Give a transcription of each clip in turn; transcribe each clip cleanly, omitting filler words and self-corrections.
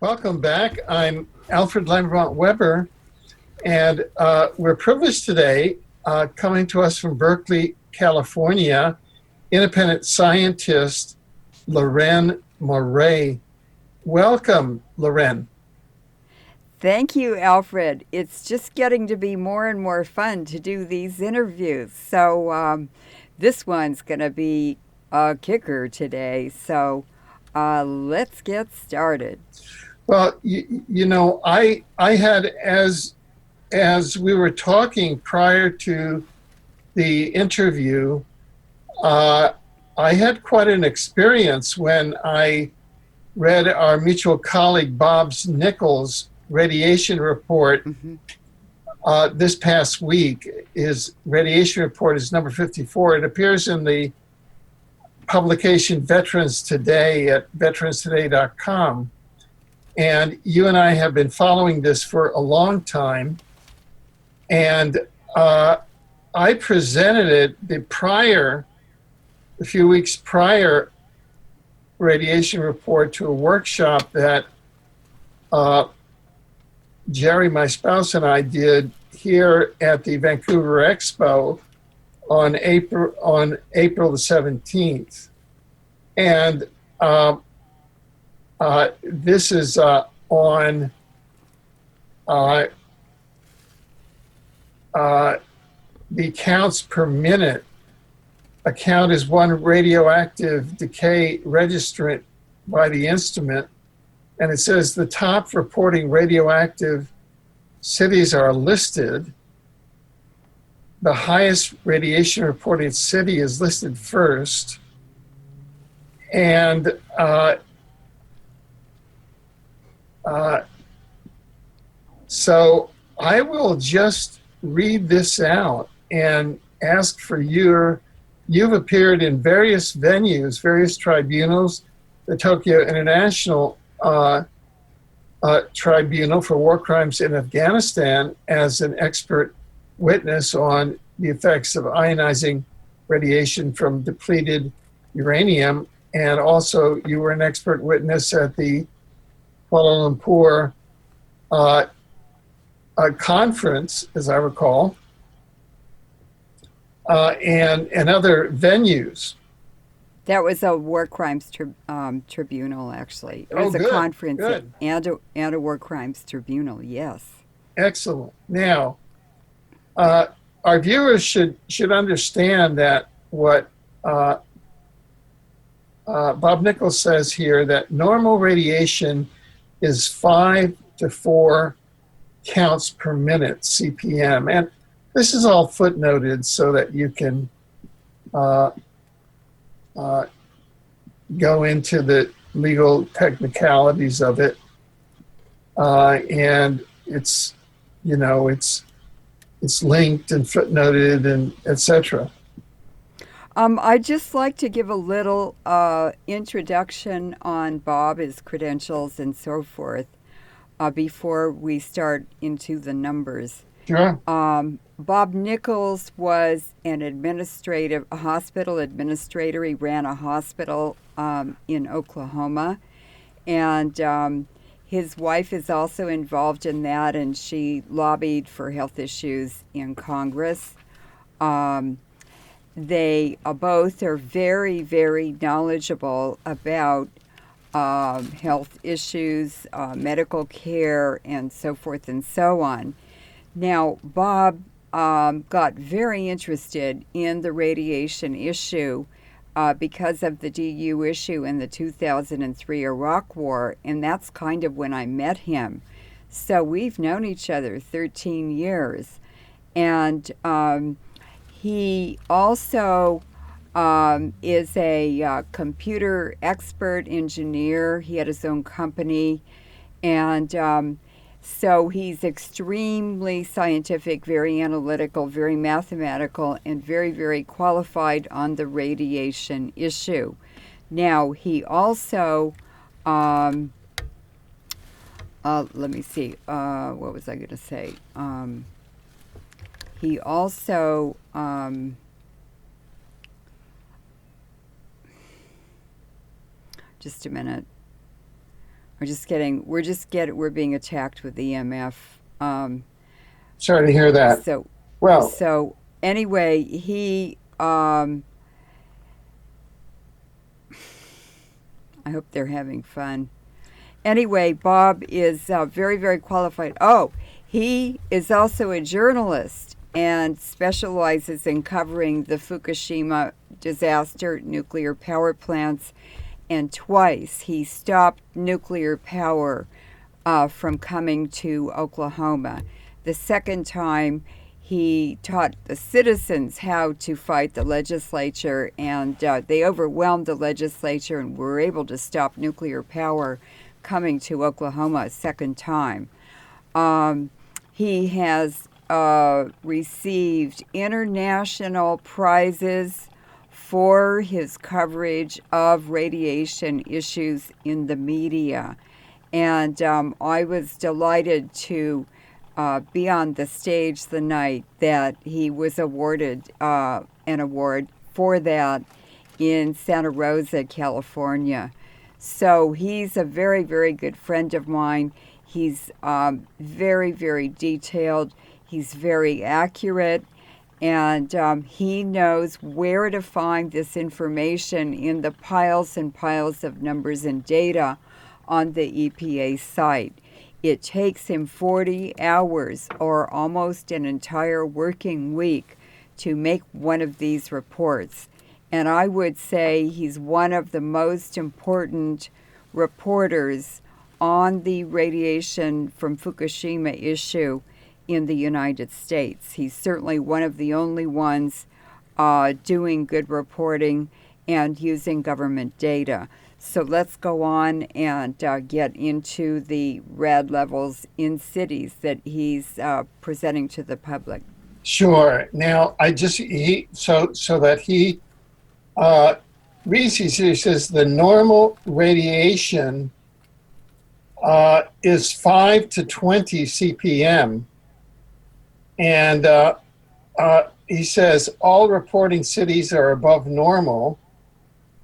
Welcome back. I'm Alfred Lambremont Webre, and we're privileged today, coming to us from Berkeley, California, independent scientist Leuren Moret. Welcome, Leuren. Thank you, Alfred. It's just getting to be more and more fun to do these interviews. This one's going to be a kicker today. Let's get started. Well, I had as we were talking prior to the interview, uh, I had quite an experience when I read our mutual colleague Bob Nichols' radiation report Hmm. this past week. His radiation report is number 54. It appears in the publication Veterans Today at veteranstoday.com. And you and I have been following this for a long time. And I presented it a few weeks prior radiation report to a workshop that uh, Jerry, my spouse, and I did here at the Vancouver Expo on April the 17th. And this is on uh, the counts per minute. A count is one radioactive decay registrant by the instrument. And it says the top reporting radioactive cities are listed. The highest radiation reporting city is listed first. And so I will just read this out and ask for you've appeared in various venues, various tribunals, the Tokyo International Tribunal for War Crimes in Afghanistan as an expert witness on the effects of ionizing radiation from depleted uranium. And also you were an expert witness at the Kuala Lumpur conference, as I recall, and other venues. That was a war crimes tribunal, actually. It Oh, was a good, conference good, and a war crimes tribunal, yes. excellent. Now, uh, our viewers should understand that what Bob Nichols says here, that normal radiation is 5 to 4 counts per minute, CPM. And this is all footnoted so that you can uh, uh, go into the legal technicalities of it. And it's, it's linked and footnoted and etc. I'd just like to give a little introduction on Bob, his credentials, and so forth before we start into the numbers. Sure. Bob Nichols was a hospital administrator. He ran a hospital in Oklahoma, and his wife is also involved in that, and she lobbied for health issues in Congress. Um, they both are very, very knowledgeable about health issues, medical care, and so forth and so on. Now, Bob got very interested in the radiation issue because of the DU issue in the 2003 Iraq War, and that's kind of when I met him. So we've known each other 13 years. And he also is a computer expert engineer. He had his own company. And so he's extremely scientific, very analytical, very mathematical, and very, very qualified on the radiation issue. Now, he also, let me see, what was I going to say? He also, just a minute. we're being attacked with EMF. Sorry to hear that. So, Well, so anyway, I hope they're having fun. Anyway, Bob is very, very qualified. Oh, he is also a journalist and specializes in covering the Fukushima disaster, nuclear power plants, and twice he stopped nuclear power from coming to Oklahoma. The second time, he taught the citizens how to fight the legislature, and they overwhelmed the legislature and were able to stop nuclear power coming to Oklahoma a second time. He has received international prizes for his coverage of radiation issues in the media. And I was delighted to be on the stage the night that he was awarded an award for that in Santa Rosa, California. So he's a very, very good friend of mine. He's very, very detailed. He's very accurate. And he knows where to find this information in the piles and piles of numbers and data on the EPA site. It takes him 40 hours or almost an entire working week to make one of these reports. And I would say he's one of the most important reporters on the radiation from Fukushima issue in the United States. He's certainly one of the only ones doing good reporting and using government data. So let's go on and get into the rad levels in cities that he's presenting to the public. sure. Now, so that he reads, he says the normal radiation is 5 to 20 CPM. And he says all reporting cities are above normal.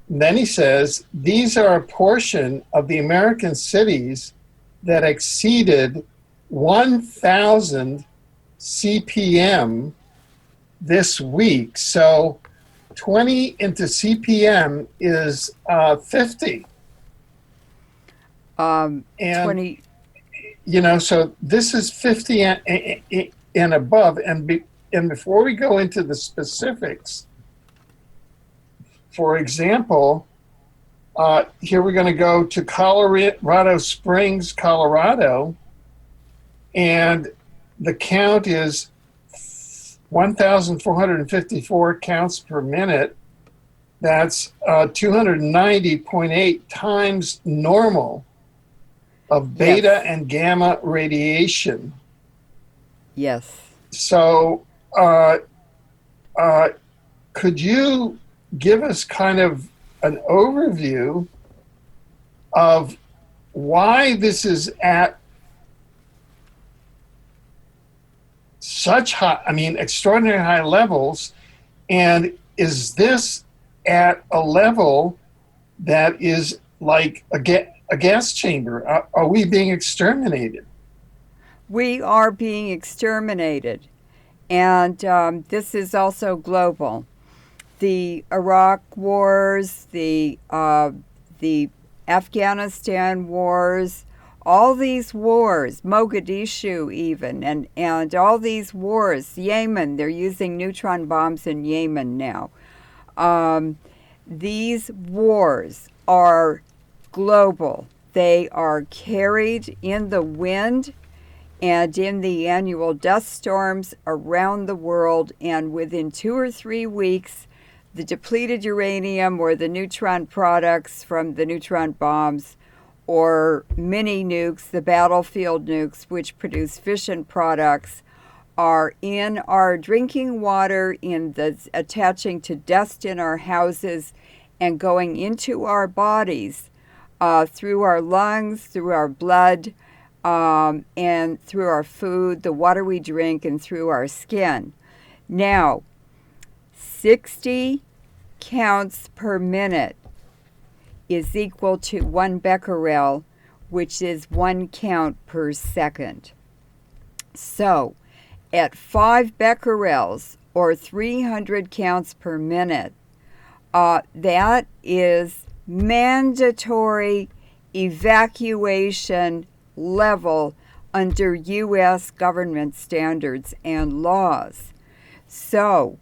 And then he says these are a portion of the American cities that exceeded 1,000 CPM this week. So 20 into CPM is 50. And 20. So this is 50 and above. And before we go into the specifics, for example, here we're going to go to Colorado Springs, Colorado, and the count is 1,454 counts per minute. That's 290.8 times normal of beta Yes. and gamma radiation. Yes. So could you give us kind of an overview of why this is at such extraordinary high levels, and is this at a level that is like a gas chamber? Are we being exterminated? We are being exterminated, and this is also global. The Iraq wars, the Afghanistan wars, all these wars, Mogadishu even, and all these wars, Yemen, they're using neutron bombs in Yemen now. These wars are global. They are carried in the wind and in the annual dust storms around the world, and within 2 or 3 weeks, the depleted uranium or the neutron products from the neutron bombs or mini nukes, the battlefield nukes, which produce fission products, are in our drinking water, attaching to dust in our houses and going into our bodies through our lungs, through our blood, and through our food, the water we drink, and through our skin. Now, 60 counts per minute is equal to 1 becquerel, which is 1 count per second. So, at 5 becquerels, or 300 counts per minute, that is mandatory evacuation level under U.S. government standards and laws. So,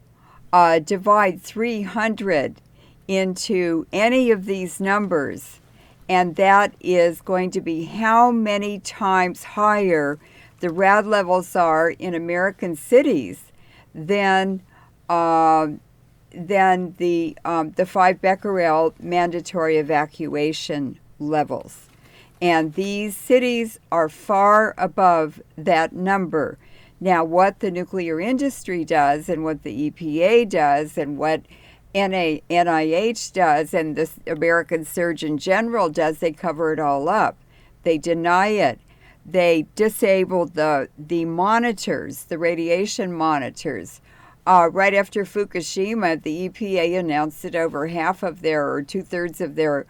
divide 300 into any of these numbers, and that is going to be how many times higher the rad levels are in American cities than the 5 becquerel mandatory evacuation levels. And these cities are far above that number. Now, what the nuclear industry does and what the EPA does and what NIH does and the American Surgeon General does, they cover it all up. They deny it. They disabled the monitors, the radiation monitors. Right after Fukushima, the EPA announced that over half of their, or 2/3 of their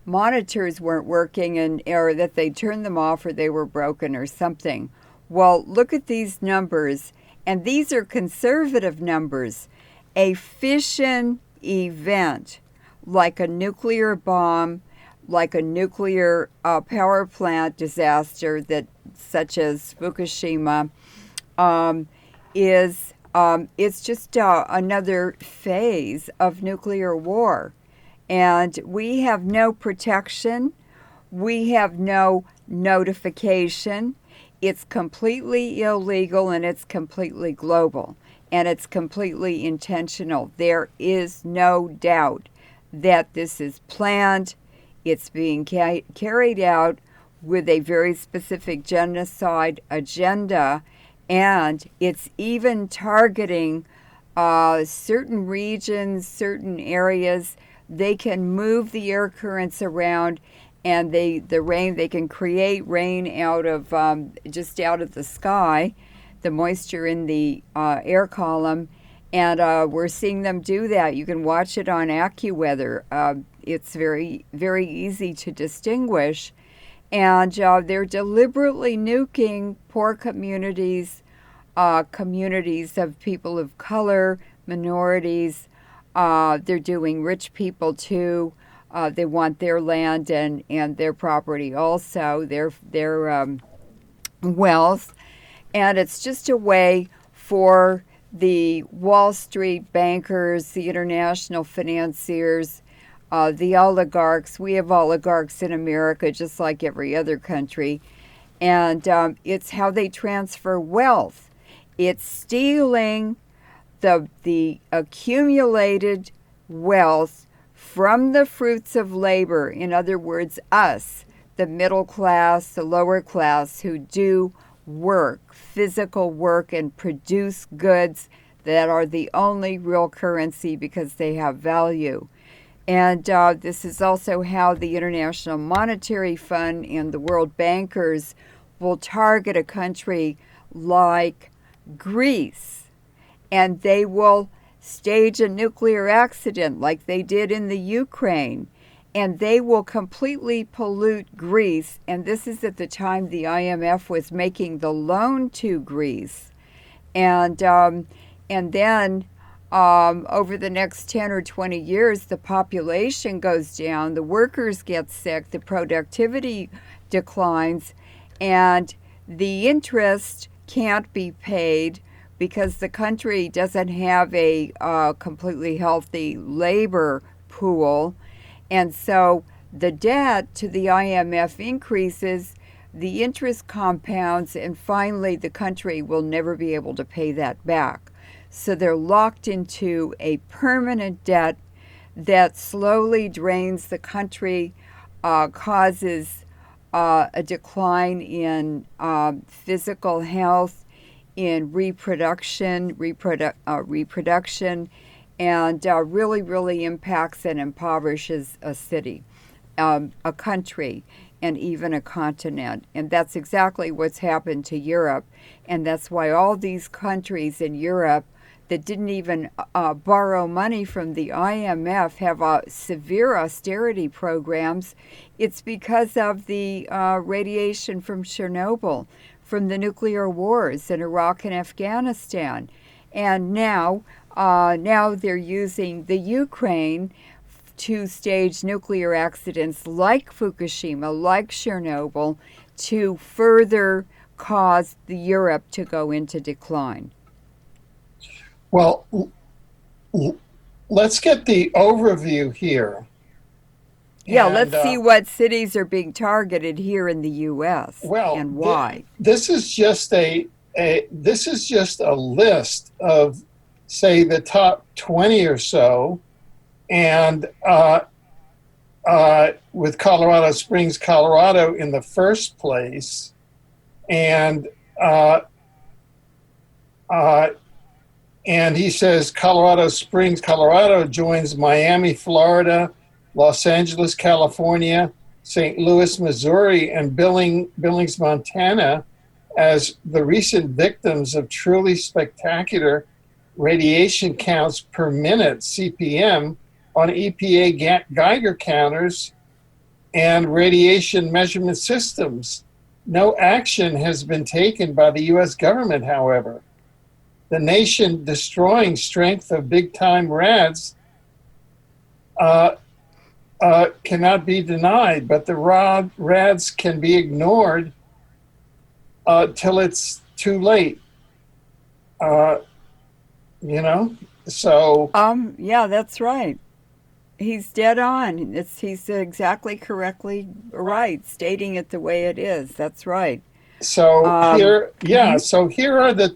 monitors weren't working, or that they turned them off or they were broken or something. Well, look at these numbers, and these are conservative numbers. A fission event, like a nuclear bomb, like a nuclear power plant disaster, such as Fukushima, it's just another phase of nuclear war. And we have no protection. We have no notification. It's completely illegal, and it's completely global, and it's completely intentional. There is no doubt that this is planned. It's being carried out with a very specific genocide agenda, and it's even targeting certain regions, certain areas. They can move the air currents around, and they can create rain out of just out of the sky, the moisture in the air column, and we're seeing them do that. You can watch it on AccuWeather. It's very, very easy to distinguish, and they're deliberately nuking poor communities, communities of people of color, minorities. They're doing rich people too. They want their land and their property also, their wealth. And it's just a way for the Wall Street bankers, the international financiers, the oligarchs. We have oligarchs in America just like every other country. And it's how they transfer wealth. It's stealing the accumulated wealth from the fruits of labor. In other words, us, the middle class, the lower class, who do work, physical work, and produce goods that are the only real currency because they have value. And this is also how the International Monetary Fund and the world bankers will target a country like Greece, and they will stage a nuclear accident like they did in the Ukraine, and they will completely pollute Greece. And this is at the time the IMF was making the loan to Greece. And then over the next 10 or 20 years, the population goes down, the workers get sick, the productivity declines, and the interest can't be paid because the country doesn't have a completely healthy labor pool. And so the debt to the IMF increases, the interest compounds, and finally the country will never be able to pay that back. So they're locked into a permanent debt that slowly drains the country, causes a decline in physical health, in reproduction, and really, really impacts and impoverishes a city, a country, and even a continent. And that's exactly what's happened to Europe. And that's why all these countries in Europe, that didn't even borrow money from the IMF have severe austerity programs, it's because of the radiation from Chernobyl, from the nuclear wars in Iraq and Afghanistan. And now they're using the Ukraine to stage nuclear accidents like Fukushima, like Chernobyl, to further cause the Europe to go into decline. Well, let's get the overview here. Yeah, let's see what cities are being targeted here in the U.S. and why. This is just a list of, say, the top 20 or so, and with Colorado Springs, Colorado in the first place, and he says Colorado Springs, Colorado joins Miami, Florida, Los Angeles, California, St. Louis, Missouri, and Billings, Montana as the recent victims of truly spectacular radiation counts per minute, CPM, on EPA Geiger counters and radiation measurement systems. No action has been taken by the U.S. government, however. The nation-destroying strength of big-time RADs cannot be denied, but the RADs can be ignored till it's too late. So. Yeah, that's right. He's dead on. He's exactly correctly right, stating it the way it is. That's right. So So here are the,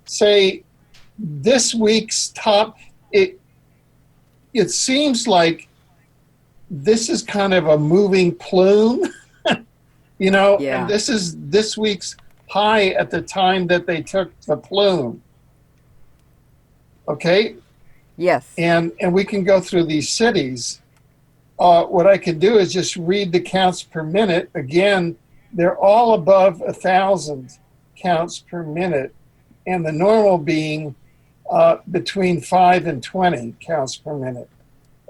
say, this week's top. It seems like this is kind of a moving plume, Yeah. And this is this week's high at the time that they took the plume. Okay. Yes. And we can go through these cities. What I can do is just read the counts per minute. Again, they're all above 1,000 counts per minute, and the normal being between 5 and 20 counts per minute.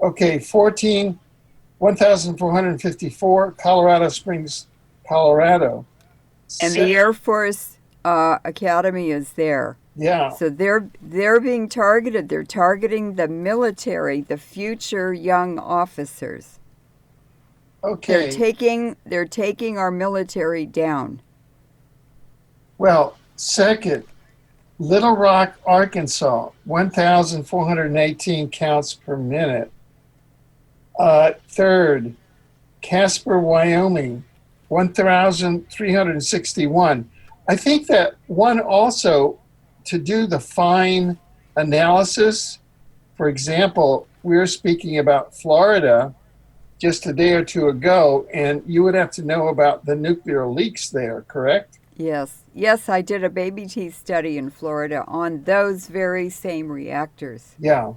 Okay, 1,454, Colorado Springs, Colorado. And the Air Force Academy is there. Yeah. So they're being targeted. They're targeting the military, the future young officers. Okay. They're taking our military down. Well, second, Little Rock, Arkansas, 1,418 counts per minute. Third, Casper, Wyoming, 1,361. I think that one also, to do the fine analysis, for example, we were speaking about Florida just a day or two ago, and you would have to know about the nuclear leaks there, correct? Yes, I did a baby teeth study in Florida on those very same reactors. Yeah.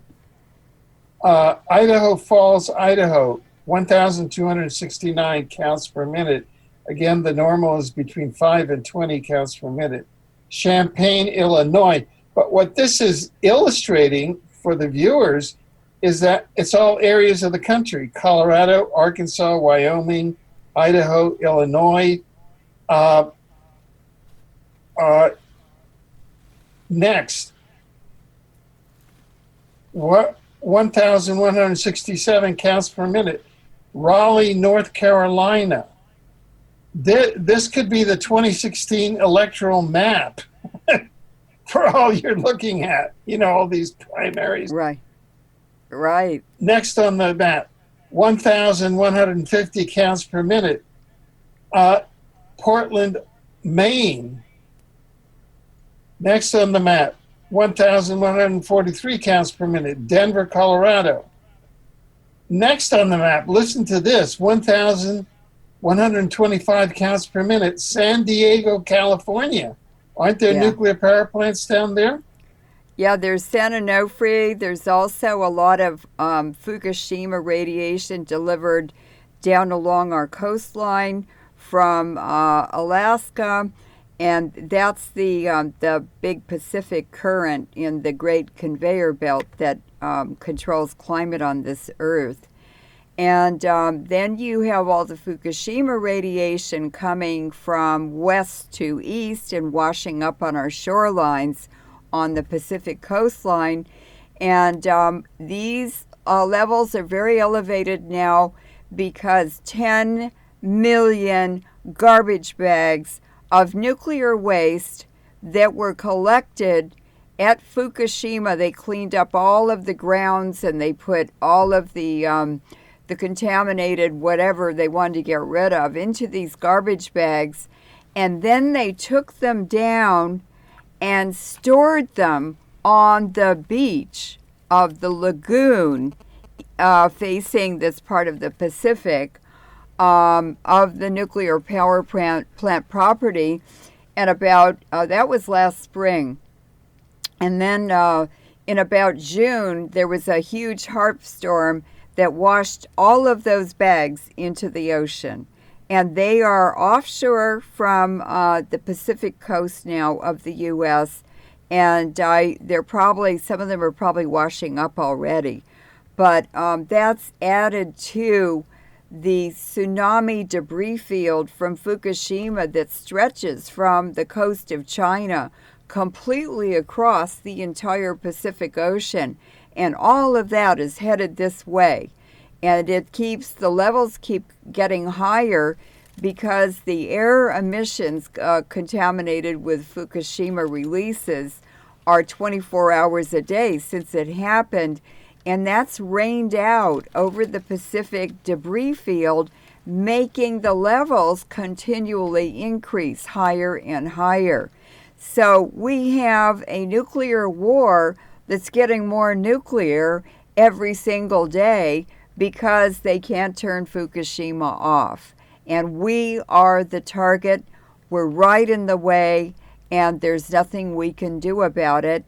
Idaho Falls, Idaho, 1,269 counts per minute. Again, the normal is between 5 and 20 counts per minute. Champaign, Illinois. But what this is illustrating for the viewers is that it's all areas of the country: Colorado, Arkansas, Wyoming, Idaho, Illinois. Next, 1,167 counts per minute. Raleigh, North Carolina. This could be the 2016 electoral map for all you're looking at, all these primaries. Right. Next on the map, 1,150 counts per minute. Portland, Maine. Next on the map, 1,143 counts per minute. Denver, Colorado. Next on the map, listen to this, 1,125 counts per minute. San Diego, California. Aren't there nuclear power plants down there? Yeah, there's San Onofre. There's also a lot of Fukushima radiation delivered down along our coastline from Alaska. And that's the big Pacific current in the Great Conveyor Belt that controls climate on this Earth. And then you have all the Fukushima radiation coming from west to east and washing up on our shorelines on the Pacific coastline. And these levels are very elevated now because 10 million garbage bags of nuclear waste that were collected at Fukushima. They cleaned up all of the grounds and they put all of the contaminated whatever they wanted to get rid of into these garbage bags. And then they took them down and stored them on the beach of the lagoon facing this part of the Pacific of the nuclear power plant property. And about, that was last spring. And then in about June, there was a huge harp storm that washed all of those bags into the ocean. And they are offshore from the Pacific coast now of the U.S. And they're probably, some of them are probably washing up already. But that's added to the tsunami debris field from Fukushima that stretches from the coast of China completely across the entire Pacific Ocean. And all of that is headed this way. And it keeps, the levels keep getting higher because the air emissions contaminated with Fukushima releases are 24 hours a day since it happened. And that's rained out over the Pacific debris field, making the levels continually increase higher and higher. So we have a nuclear war that's getting more nuclear every single day because they can't turn Fukushima off. And we are the target. We're right in the way, and there's nothing we can do about it.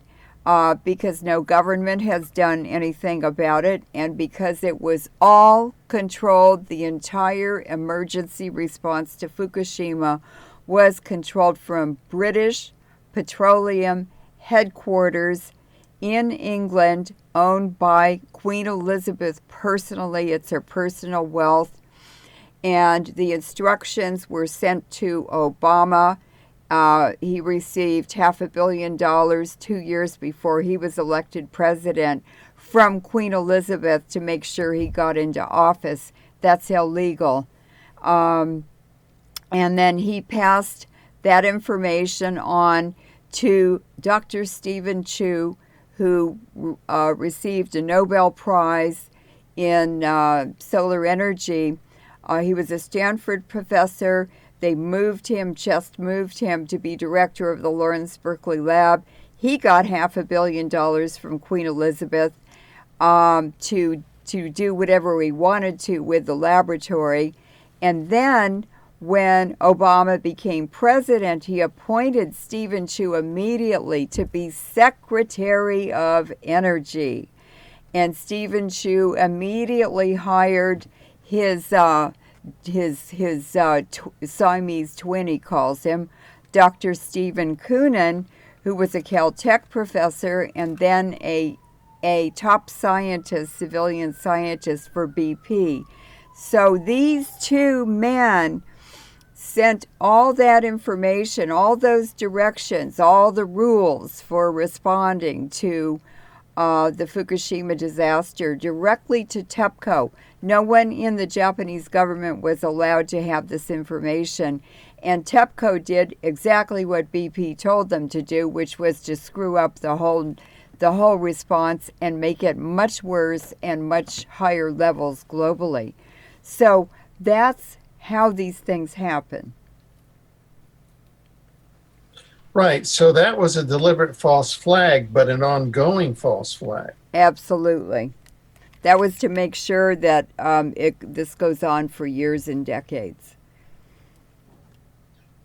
Because no government has done anything about it, and because it was all controlled, the entire emergency response to Fukushima was controlled from British Petroleum headquarters in England, owned by Queen Elizabeth personally. It's her personal wealth. And the instructions were sent to Obama. He received $500 million 2 years before he was elected president from Queen Elizabeth to make sure he got into office. That's illegal. And then he passed that information on to Dr. Stephen Chu, who received a Nobel Prize in solar energy. He was a Stanford professor. They just moved him to be director of the Lawrence Berkeley Lab. He got $500 million from Queen Elizabeth to do whatever he wanted to with the laboratory. And then when Obama became president, he appointed Stephen Chu immediately to be Secretary of Energy. And Stephen Chu immediately hired his Siamese twin, he calls him, Dr. Stephen Koonin, who was a Caltech professor and then a top scientist, civilian scientist for BP. So these two men sent all that information, all those directions, all the rules for responding to the Fukushima disaster directly to TEPCO. No one in the Japanese government was allowed to have this information. And TEPCO did exactly what BP told them to do, which was to screw up the whole response and make it much worse and much higher levels globally. So that's how these things happen. Right. So that was a deliberate false flag, but an ongoing false flag. Absolutely. That was to make sure that this goes on for years and decades.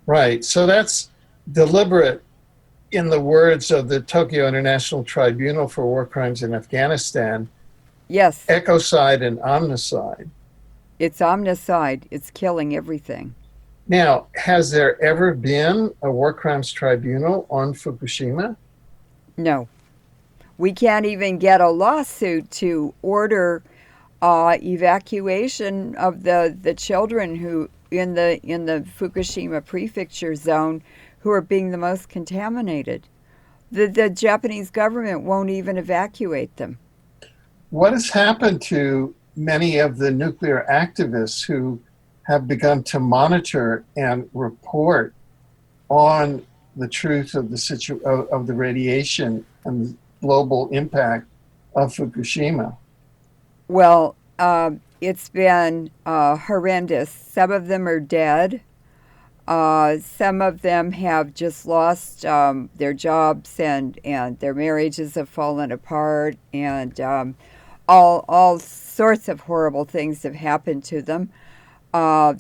Right. So that's deliberate, in the words of the Tokyo International Tribunal for War Crimes in Afghanistan. Yes. Echoside and omnicide. It's omnicide. It's killing everything. Now, has there ever been a war crimes tribunal on Fukushima? No. We can't even get a lawsuit to order evacuation of the children who in the Fukushima prefecture zone who are being the most contaminated. The Japanese government won't even evacuate them. What has happened to many of the nuclear activists who have begun to monitor and report on the truth of of the radiation and the global impact of Fukushima? Well, it's been horrendous. Some of them are dead. Some of them have just lost their jobs, and their marriages have fallen apart, and all sorts of horrible things have happened to them.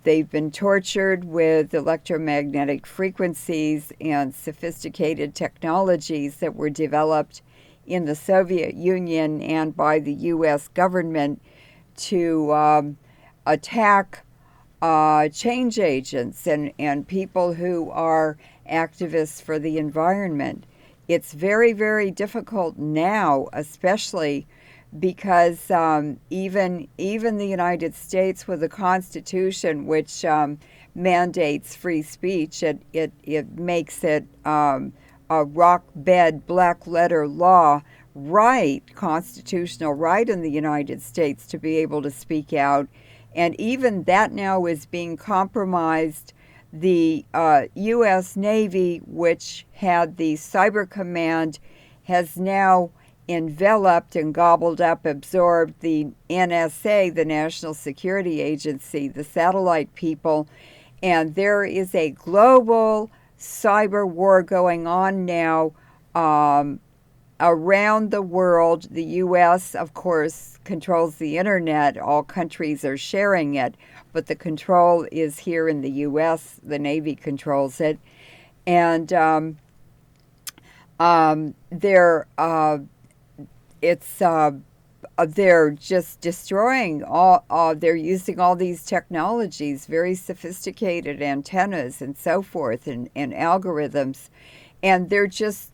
They've been tortured with electromagnetic frequencies and sophisticated technologies that were developed in the Soviet Union and by the U.S. government to attack change agents and people who are activists for the environment. It's very, very difficult now, especially because even the United States, with a constitution which mandates free speech, it makes it a rock bed black letter law right, constitutional right in the United States to be able to speak out. And even that now is being compromised. The U.S. Navy, which had the Cyber Command, has now enveloped and gobbled up, absorbed the NSA, the National Security Agency, the satellite people. And there is a global cyber war going on now around the world. The U.S., of course, controls the internet. All countries are sharing it, but the control is here in the U.S. The Navy controls it. And they're just destroying all. They're using all these technologies, very sophisticated antennas and so forth, and algorithms, and they're just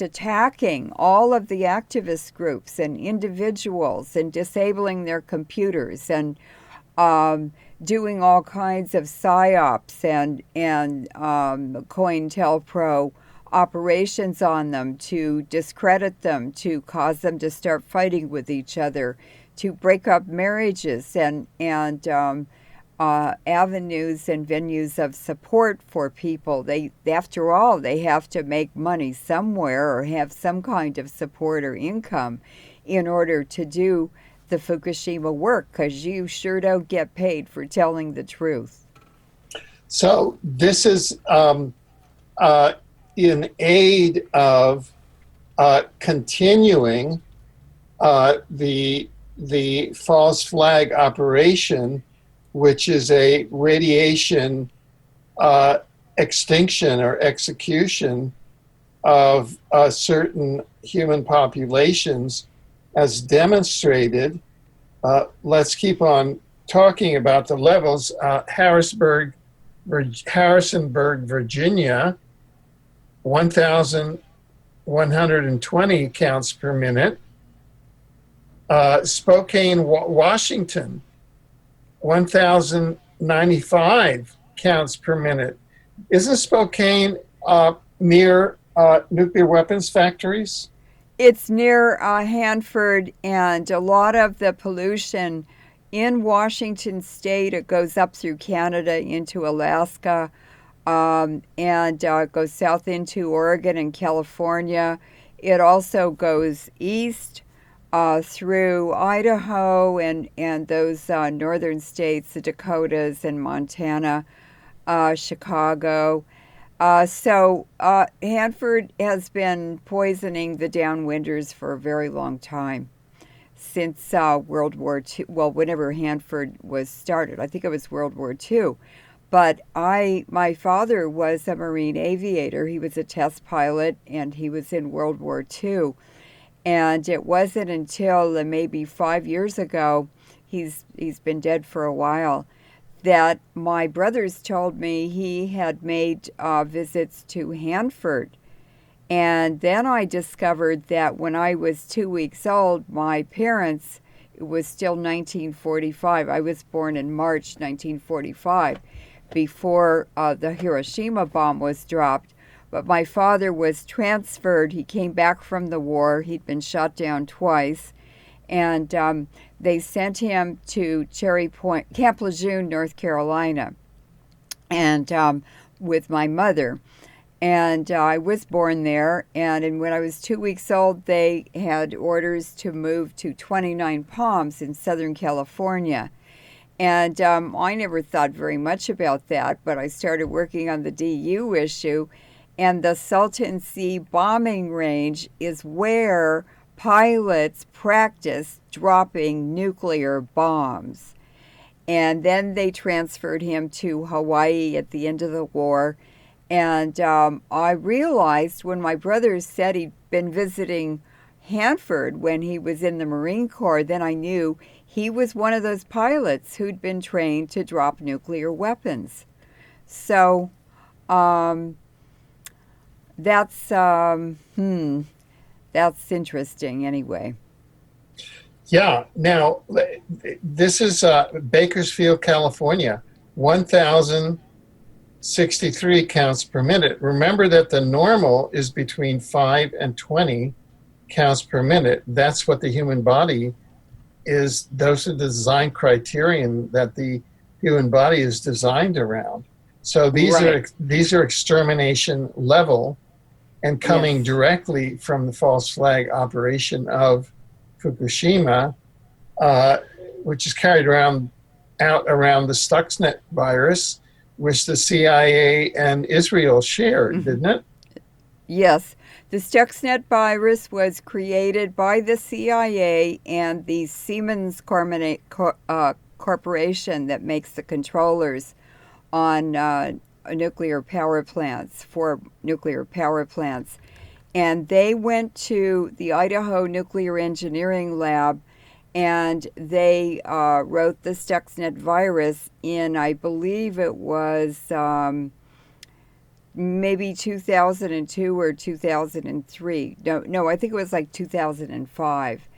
attacking all of the activist groups and individuals and disabling their computers and doing all kinds of psyops and COINTELPRO operations on them to discredit them, to cause them to start fighting with each other, to break up marriages and avenues and venues of support for people. They, after all, they have to make money somewhere or have some kind of support or income in order to do the Fukushima work, because you sure don't get paid for telling the truth. So this is in aid of continuing the false flag operation, which is a radiation extinction or execution of certain human populations, as demonstrated. Let's keep on talking about the levels. Harrisonburg, Virginia, 1,120 counts per minute. Spokane, Washington, 1,095 counts per minute. Isn't Spokane near nuclear weapons factories? It's near Hanford, and a lot of the pollution in Washington state, it goes up through Canada into Alaska, and goes south into Oregon and California. It also goes east through Idaho and those northern states, the Dakotas and Montana, Chicago. So Hanford has been poisoning the downwinders for a very long time, since World War II. Well, whenever Hanford was started, I think it was World War II. But my father was a Marine aviator. He was a test pilot, and he was in World War II. And it wasn't until maybe 5 years ago, he's been dead for a while, that my brothers told me he had made visits to Hanford. And then I discovered that when I was 2 weeks old, my parents, it was still 1945. I was born in March 1945, before the Hiroshima bomb was dropped. But my father was transferred. He came back from the war. He'd been shot down twice. And they sent him to Cherry Point, Camp Lejeune, North Carolina, and with my mother. And I was born there. And when I was 2 weeks old, they had orders to move to 29 Palms in Southern California. And I never thought very much about that, but I started working on the DU issue. And the Salton Sea bombing range is where pilots practiced dropping nuclear bombs. And then they transferred him to Hawaii at the end of the war. And I realized when my brother said he'd been visiting Hanford when he was in the Marine Corps, then I knew he was one of those pilots who'd been trained to drop nuclear weapons. So that's interesting anyway. Yeah. Now, this is Bakersfield, California, 1,063 counts per minute. Remember that the normal is between 5 and 20 counts per minute. That's what the human body is. Those are the design criterion that the human body is designed around. So these are extermination level, and coming directly from the false flag operation of Fukushima, which is carried around the Stuxnet virus, which the CIA and Israel shared, didn't it? Yes. The Stuxnet virus was created by the CIA and the Siemens Corporation that makes the controllers on nuclear power plants, for nuclear power plants. And they went to the Idaho Nuclear Engineering Lab, and they wrote the Stuxnet virus in, I believe it was maybe 2002 or 2003. No, I think it was like 2005.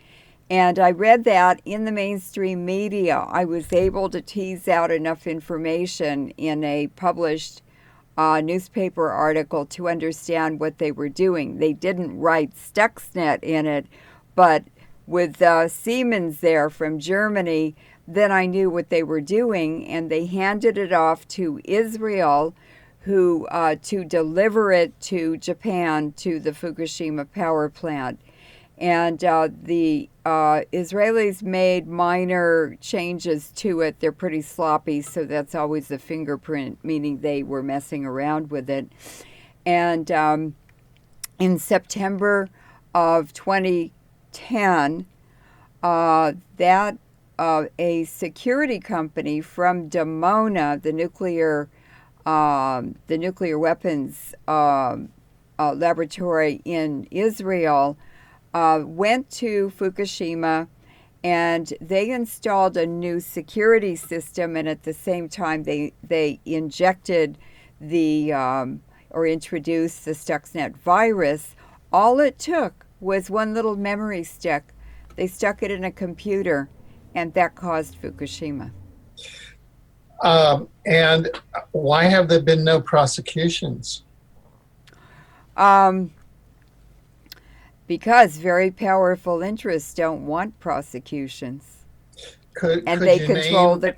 And I read that in the mainstream media. I was able to tease out enough information in a published newspaper article to understand what they were doing. They didn't write Stuxnet in it, but with Siemens there from Germany, then I knew what they were doing, and they handed it off to Israel, who to deliver it to Japan, to the Fukushima power plant. And the Israelis made minor changes to it. They're pretty sloppy, so that's always a fingerprint, meaning they were messing around with it. And in September of 2010, a security company from Dimona, the nuclear weapons laboratory in Israel, went to Fukushima, and they installed a new security system, and at the same time they injected or introduced the Stuxnet virus. All it took was one little memory stick. They stuck it in a computer, and that caused Fukushima. And why have there been no prosecutions? Because very powerful interests don't want prosecutions, and they control the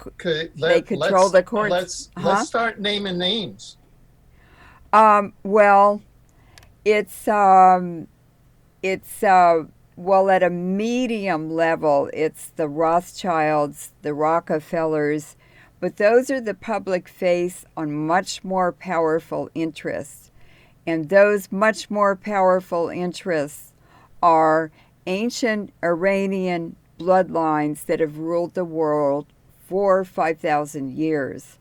courts. Let's start naming names. Well, it's at a medium level, it's the Rothschilds, the Rockefellers, but those are the public face on much more powerful interests, and those much more powerful interests are ancient Iranian bloodlines that have ruled the world for 5,000 years.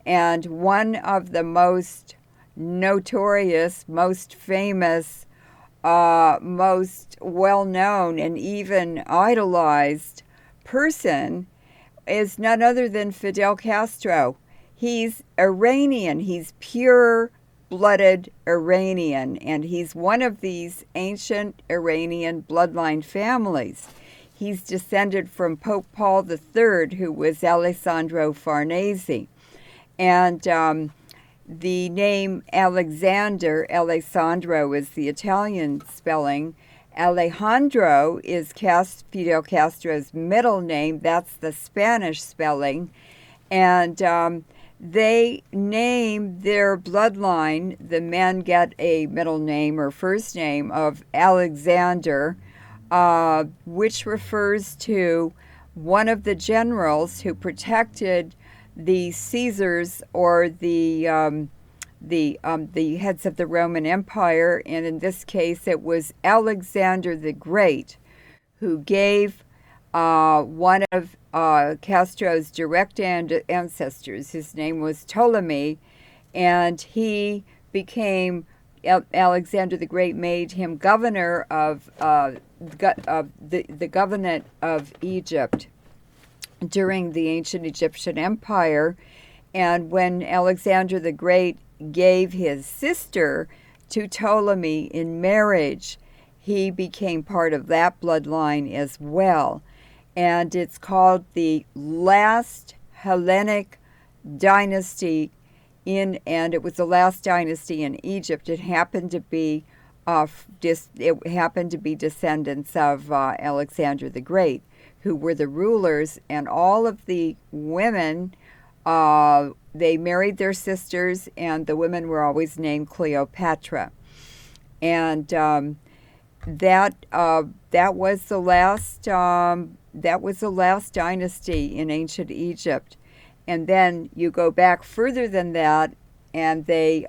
And one of the most notorious, most famous, most well-known, and even idolized person is none other than Fidel Castro. He's Iranian. He's pure-blooded Iranian, and he's one of these ancient Iranian bloodline families. He's descended from Pope Paul III, who was Alessandro Farnese. And the name Alessandro is the Italian spelling. Alejandro is Fidel Castro's middle name. That's the Spanish spelling. And they name their bloodline. The men get a middle name or first name of Alexander, which refers to one of the generals who protected the Caesars, or the heads of the Roman Empire, and in this case it was Alexander the Great, who gave one of Castro's direct ancestors, his name was Ptolemy, and he became, Alexander the Great made him governor of the governorate of Egypt during the ancient Egyptian Empire. And when Alexander the Great gave his sister to Ptolemy in marriage, he became part of that bloodline as well. And it's called the last Hellenic dynasty and it was the last dynasty in Egypt. It happened to be descendants of Alexander the Great, who were the rulers, and all of the women, they married their sisters, and the women were always named Cleopatra. And that was the last dynasty in ancient Egypt. And then you go back further than that, and they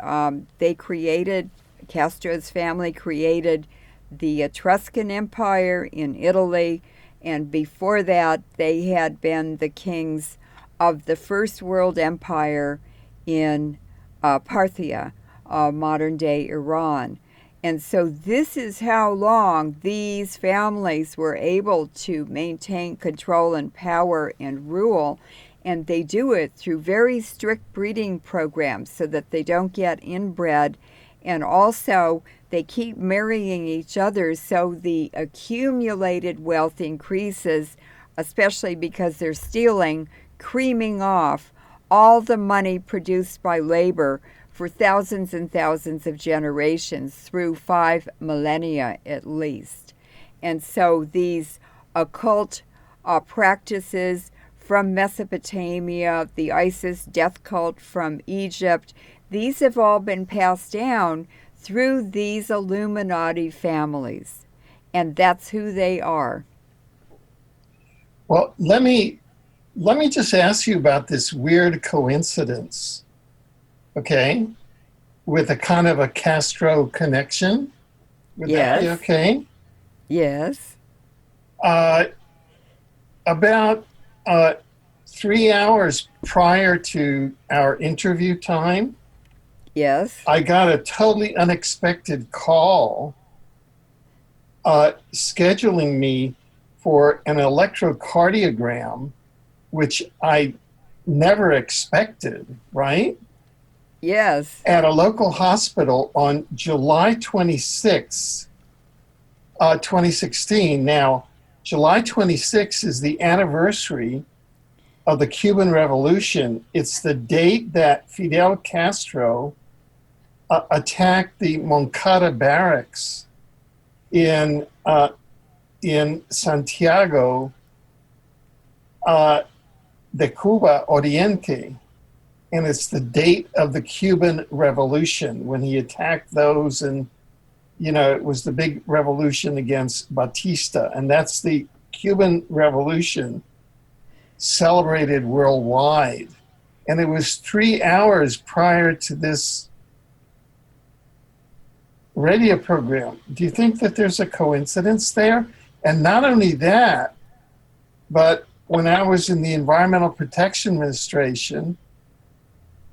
created, Castro's family created the Etruscan Empire in Italy, and before that they had been the kings of the First World Empire in Parthia, modern-day Iran. And so this is how long these families were able to maintain control and power and rule. And they do it through very strict breeding programs so that they don't get inbred. And also, they keep marrying each other so the accumulated wealth increases, especially because they're stealing, creaming off all the money produced by labor for thousands and thousands of generations through 5 millennia at least. And so these occult practices from Mesopotamia, the Isis death cult from Egypt, these have all been passed down through these Illuminati families. And that's who they are. Well, let me just ask you about this weird coincidence, okay, with a kind of a Castro connection. Would that be okay? Yes. About 3 hours prior to our interview time, yes, I got a totally unexpected call scheduling me for an electrocardiogram, which I never expected, right? Yes. At a local hospital on July 26, 2016. Now, July 26 is the anniversary of the Cuban Revolution. It's the date that Fidel Castro attacked the Moncada barracks in Santiago de Cuba Oriente. And it's the date of the Cuban Revolution when he attacked those, and it was the big revolution against Batista. And that's the Cuban Revolution celebrated worldwide. And it was 3 hours prior to this radio program. Do you think that there's a coincidence there? And not only that, but when I was in the Environmental Protection Administration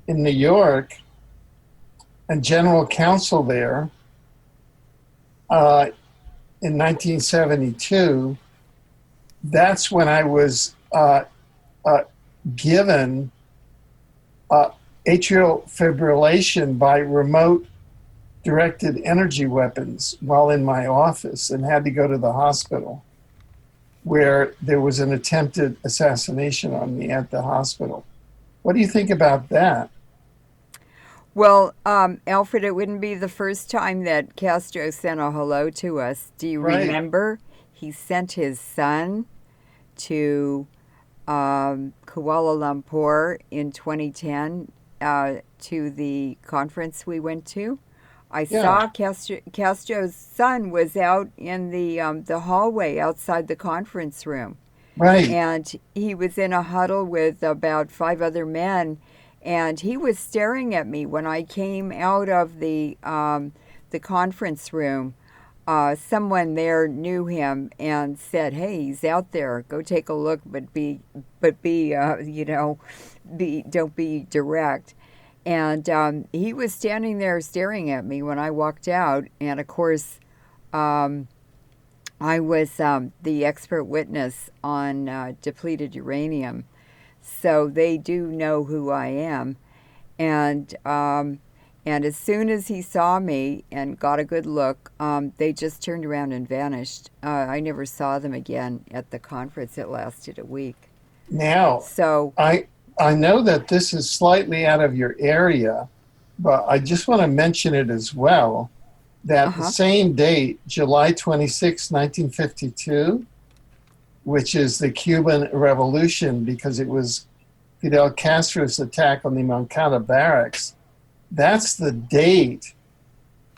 in New York and general counsel there in 1972, that's when I was given atrial fibrillation by remote directed energy weapons while in my office and had to go to the hospital, where there was an attempted assassination on me at the hospital. What do you think about that? Well, Alfred, it wouldn't be the first time that Castro sent a hello to us. Do you Right. remember? He sent his son to Kuala Lumpur in 2010 to the conference we went to. I Yeah. saw Castro's son was out in the hallway outside the conference room, Right. and he was in a huddle with about 5 other men, and he was staring at me when I came out of the conference room. Someone there knew him and said, "Hey, he's out there. Go take a look, but be don't be direct." And he was standing there staring at me when I walked out. And of course, I was the expert witness on depleted uranium, so they do know who I am. And as soon as he saw me and got a good look, they just turned around and vanished. I never saw them again at the conference. It lasted a week. Now, So, I know that this is slightly out of your area, but I just want to mention it as well, that the same date, July 26, 1952, which is the Cuban Revolution, because it was Fidel Castro's attack on the Moncada barracks, that's the date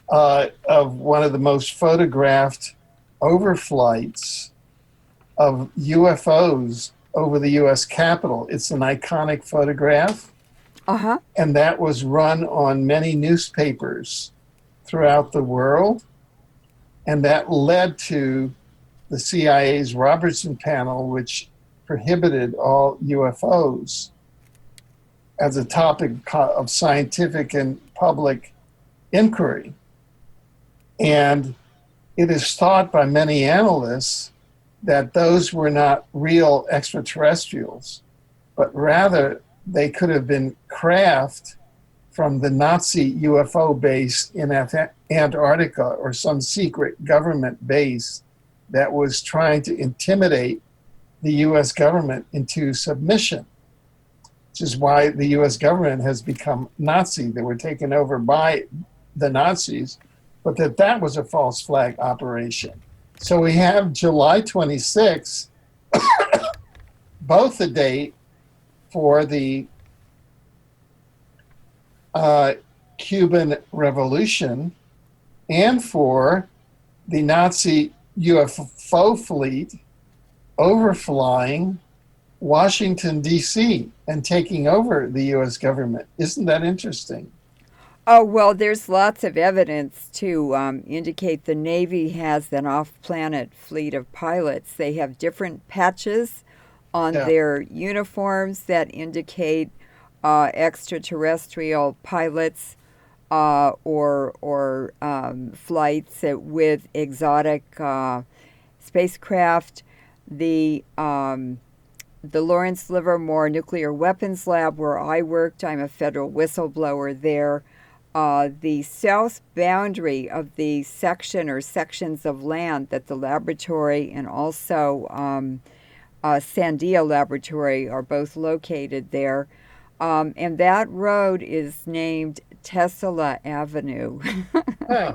of one of the most photographed overflights of UFOs over the U.S. Capitol. It's an iconic photograph, and that was run on many newspapers throughout the world, and that led to the CIA's Robertson panel, which prohibited all UFOs as a topic of scientific and public inquiry. And it is thought by many analysts that those were not real extraterrestrials, but rather they could have been craft from the Nazi UFO base in Antarctica or some secret government base that was trying to intimidate the US government into submission, which is why the US government has become Nazi. They were taken over by the Nazis, but that was a false flag operation. So we have July 26, both the date for the Cuban Revolution and for the Nazi UFO fleet overflying Washington, D.C. and taking over the U.S. government. Isn't that interesting? oh, well, there's lots of evidence to indicate the Navy has an off-planet fleet of pilots. They have different patches on their uniforms that indicate extraterrestrial pilots or flights with exotic spacecraft. The Lawrence Livermore Nuclear Weapons Lab, where I worked, I'm a federal whistleblower there. The south boundary of the section or sections of land that the laboratory and also Sandia Laboratory are both located there. And that road is named Tesla Avenue. Oh.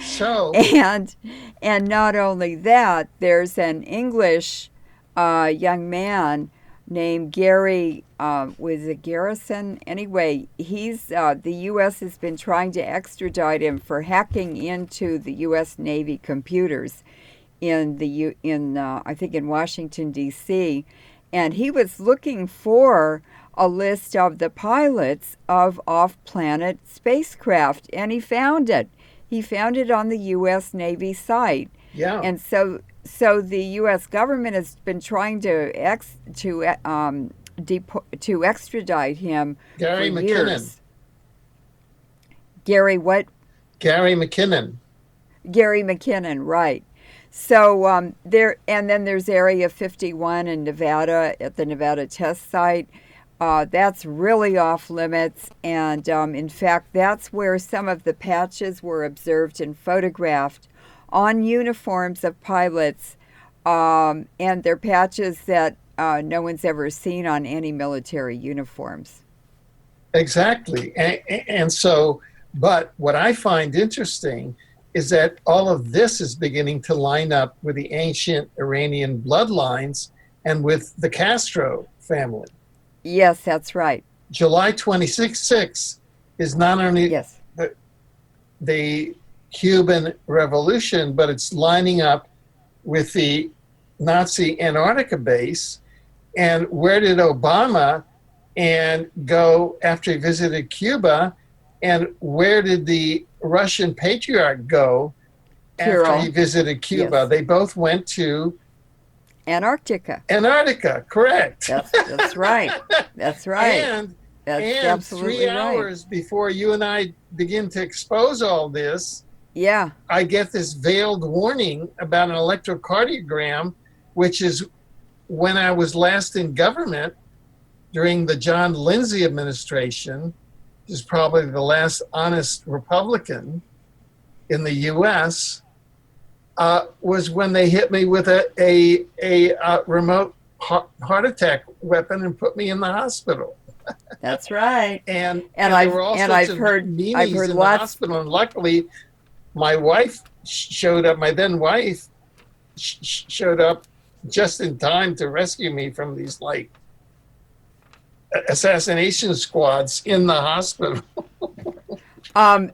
So, and not only that, there's an English young man named Gary, was it Garrison? Anyway, he's the U.S. has been trying to extradite him for hacking into the U.S. Navy computers I think in Washington, D.C., and he was looking for a list of the pilots of off-planet spacecraft, and he found it. He found it on the U.S. Navy site. yeah. And so the U.S. government has been trying to extradite him Gary for McKinnon. years. Gary what? Gary McKinnon. Gary McKinnon, right. So there, and then there's Area 51 in Nevada at the Nevada test site. That's really off limits, and in fact, that's where some of the patches were observed and photographed on uniforms of pilots, and they're patches that no one's ever seen on any military uniforms. Exactly. And so, but what I find interesting is that all of this is beginning to line up with the ancient Iranian bloodlines and with the Castro family. Yes, that's right. July 26th is not only Yes. the Cuban Revolution, but it's lining up with the Nazi Antarctica base. And where did Obama go after he visited Cuba? And where did the Russian patriarch go after he visited Cuba? Yes. They both went to Antarctica. Antarctica, correct. That's right. That's right. And That's and absolutely 3 right. hours before you and I begin to expose all this, Yeah. I get this veiled warning about an electrocardiogram, which is when I was last in government during the John Lindsay administration, which is probably the last honest Republican in the U.S., was when they hit me with a remote heart attack weapon and put me in the hospital. That's right. And I've there were all sorts I've of heard meanies in the lots. hospital, and luckily, my wife showed up. My then wife showed up just in time to rescue me from these like assassination squads in the hospital.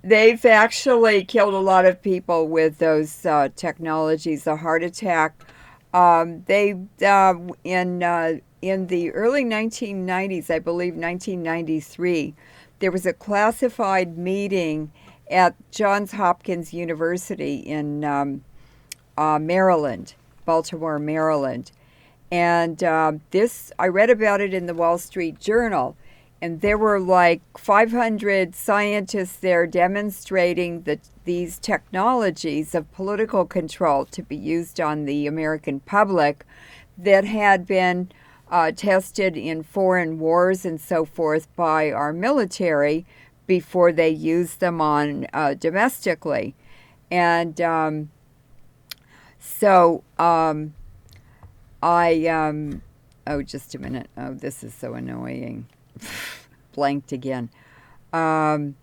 They've actually killed a lot of people with those technologies. A heart attack. They in the early 1990s, I believe 1993, there was a classified meeting at Johns Hopkins University in Maryland, Baltimore, Maryland. And I read about it in the Wall Street Journal. And there were like 500 scientists there demonstrating these technologies of political control to be used on the American public that had been tested in foreign wars and so forth by our military before they used them on domestically. And oh, just a minute. Oh, this is so annoying. Blanked again. So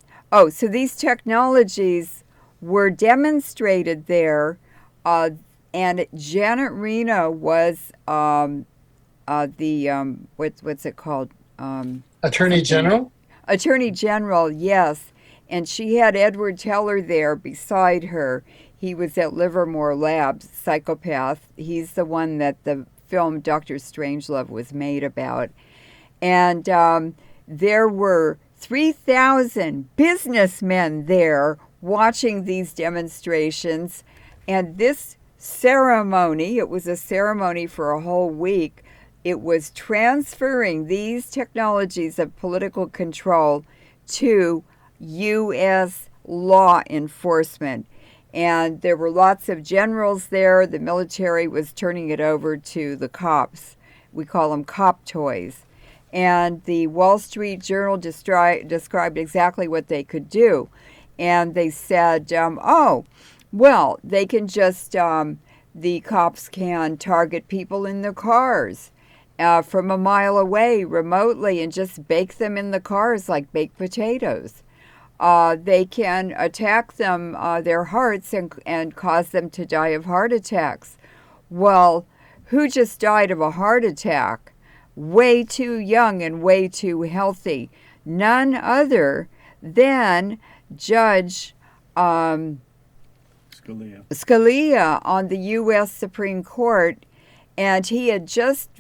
these technologies were demonstrated there, and Janet Reno was what's it called? Attorney General? Attorney General, yes. And she had Edward Teller there beside her. He was at Livermore Labs, psychopath. He's the one that the film Dr. Strangelove was made about. And there were 3,000 businessmen there watching these demonstrations. And this ceremony, it was a ceremony for a whole week, it was transferring these technologies of political control to U.S. law enforcement. And there were lots of generals there. The military was turning it over to the cops. We call them cop toys. And the Wall Street Journal described exactly what they could do. And they said, they can just, the cops can target people in their cars from a mile away remotely and just bake them in the cars like baked potatoes. They can attack them, their hearts, and cause them to die of heart attacks. Well, who just died of a heart attack? Way too young and way too healthy. None other than Judge Scalia on the U.S. Supreme Court. And he had just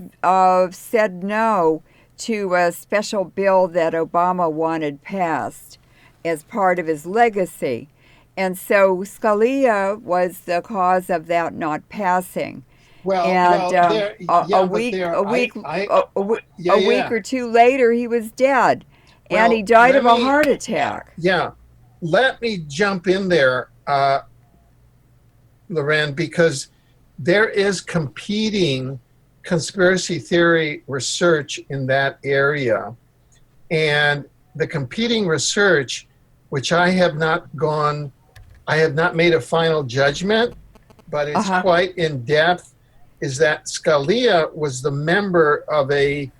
said no to a special bill that Obama wanted passed as part of his legacy. And so Scalia was the cause of that not passing. A week or two later, he was dead, and he died of a heart attack. Yeah, let me jump in there, Leuren, because there is competing conspiracy theory research in that area. And the competing research, which I have not made a final judgment, but it's quite in depth, is that Scalia was the member of a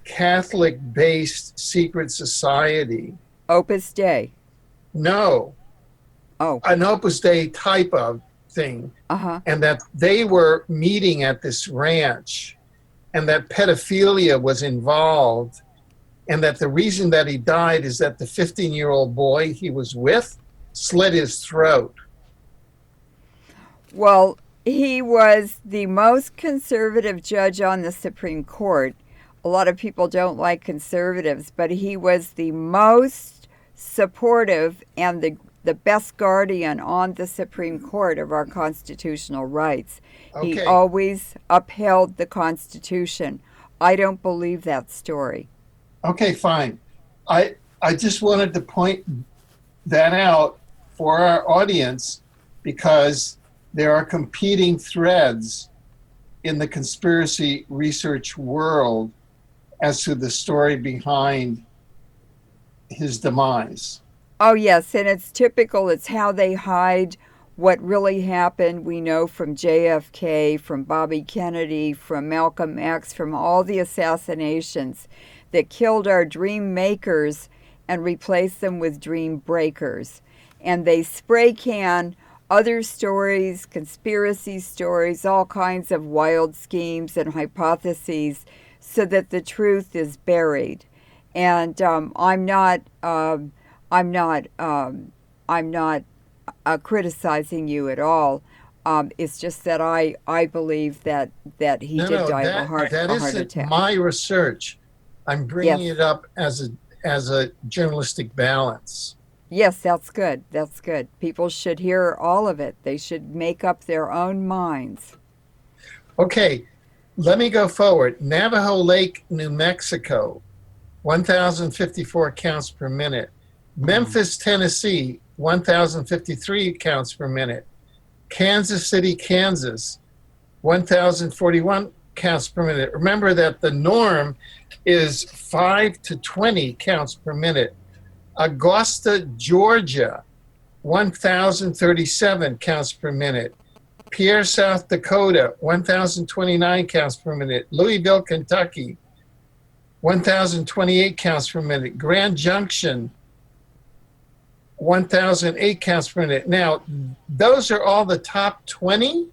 Catholic-based secret society. Opus Dei. No. Oh. An Opus Dei type of thing. And that they were meeting at this ranch, and that pedophilia was involved, and that the reason that he died is that the 15-year-old boy he was with slit his throat. Well, he was the most conservative judge on the Supreme Court. A lot of people don't like conservatives, but he was the most supportive and the best guardian on the Supreme Court of our constitutional rights. Okay. He always upheld the Constitution. I don't believe that story. Okay, fine. I just wanted to point that out for our audience because there are competing threads in the conspiracy research world as to the story behind his demise. Oh, yes, and it's typical. It's how they hide what really happened. We know from JFK, from Bobby Kennedy, from Malcolm X, from all the assassinations that killed our dream makers and replaced them with dream breakers. And they spray can other stories, conspiracy stories, all kinds of wild schemes and hypotheses so that the truth is buried. And I'm not criticizing you at all. It's just that I believe that he did die of a heart attack. That isn't my research. I'm bringing it up as a journalistic balance. Yes, that's good. That's good. People should hear all of it. They should make up their own minds. Okay, let me go forward. Navajo Lake, New Mexico, 1,054 counts per minute. Memphis, Tennessee, 1,053 counts per minute. Kansas City, Kansas, 1,041 counts per minute. Remember that the norm is 5 to 20 counts per minute. Augusta, Georgia, 1,037 counts per minute. Pierre, South Dakota, 1,029 counts per minute. Louisville, Kentucky, 1,028 counts per minute. Grand Junction, 1,008 counts per minute. Now, those are all the top 20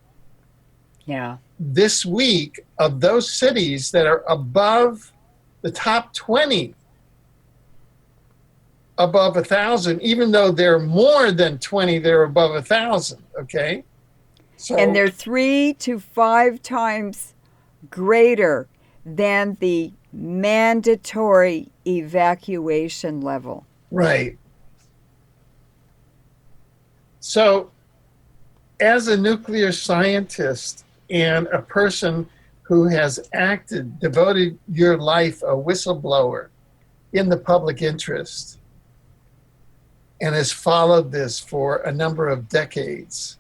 this week of those cities that are above the top 20, above 1,000, even though there are more than 20 that are above 1,000, okay? So, and they're 3 to 5 times greater than the mandatory evacuation level. Right. So, as a nuclear scientist and a person who has devoted your life a whistleblower in the public interest, and has followed this for a number of decades,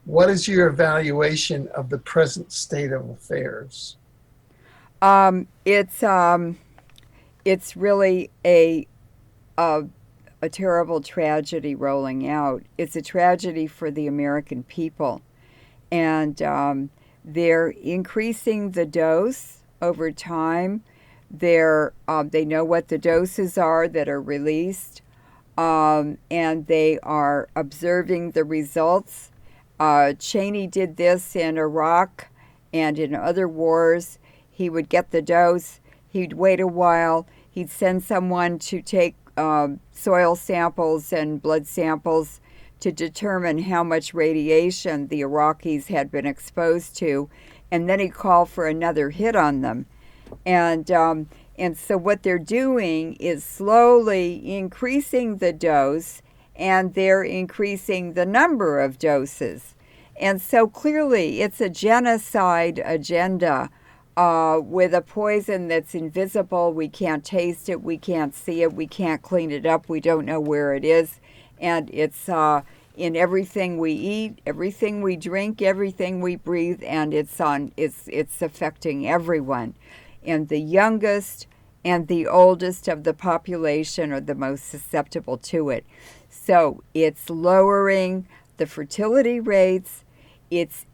what is your evaluation of the present state of affairs? It's really a terrible tragedy rolling out. It's a tragedy for the American people, and they're increasing the dose over time. They know what the doses are that are released, and they are observing the results. Cheney did this in Iraq and in other wars. He would get the dose, he'd wait a while, he'd send someone to take soil samples and blood samples to determine how much radiation the Iraqis had been exposed to, and then he'd call for another hit on them. And so what they're doing is slowly increasing the dose, and they're increasing the number of doses. And so clearly it's a genocide agenda with a poison that's invisible. We can't taste it, we can't see it, we can't clean it up, we don't know where it is. And it's in everything we eat, everything we drink, everything we breathe, and it's affecting everyone. And the youngest and the oldest of the population are the most susceptible to it. So it's lowering the fertility rates, it's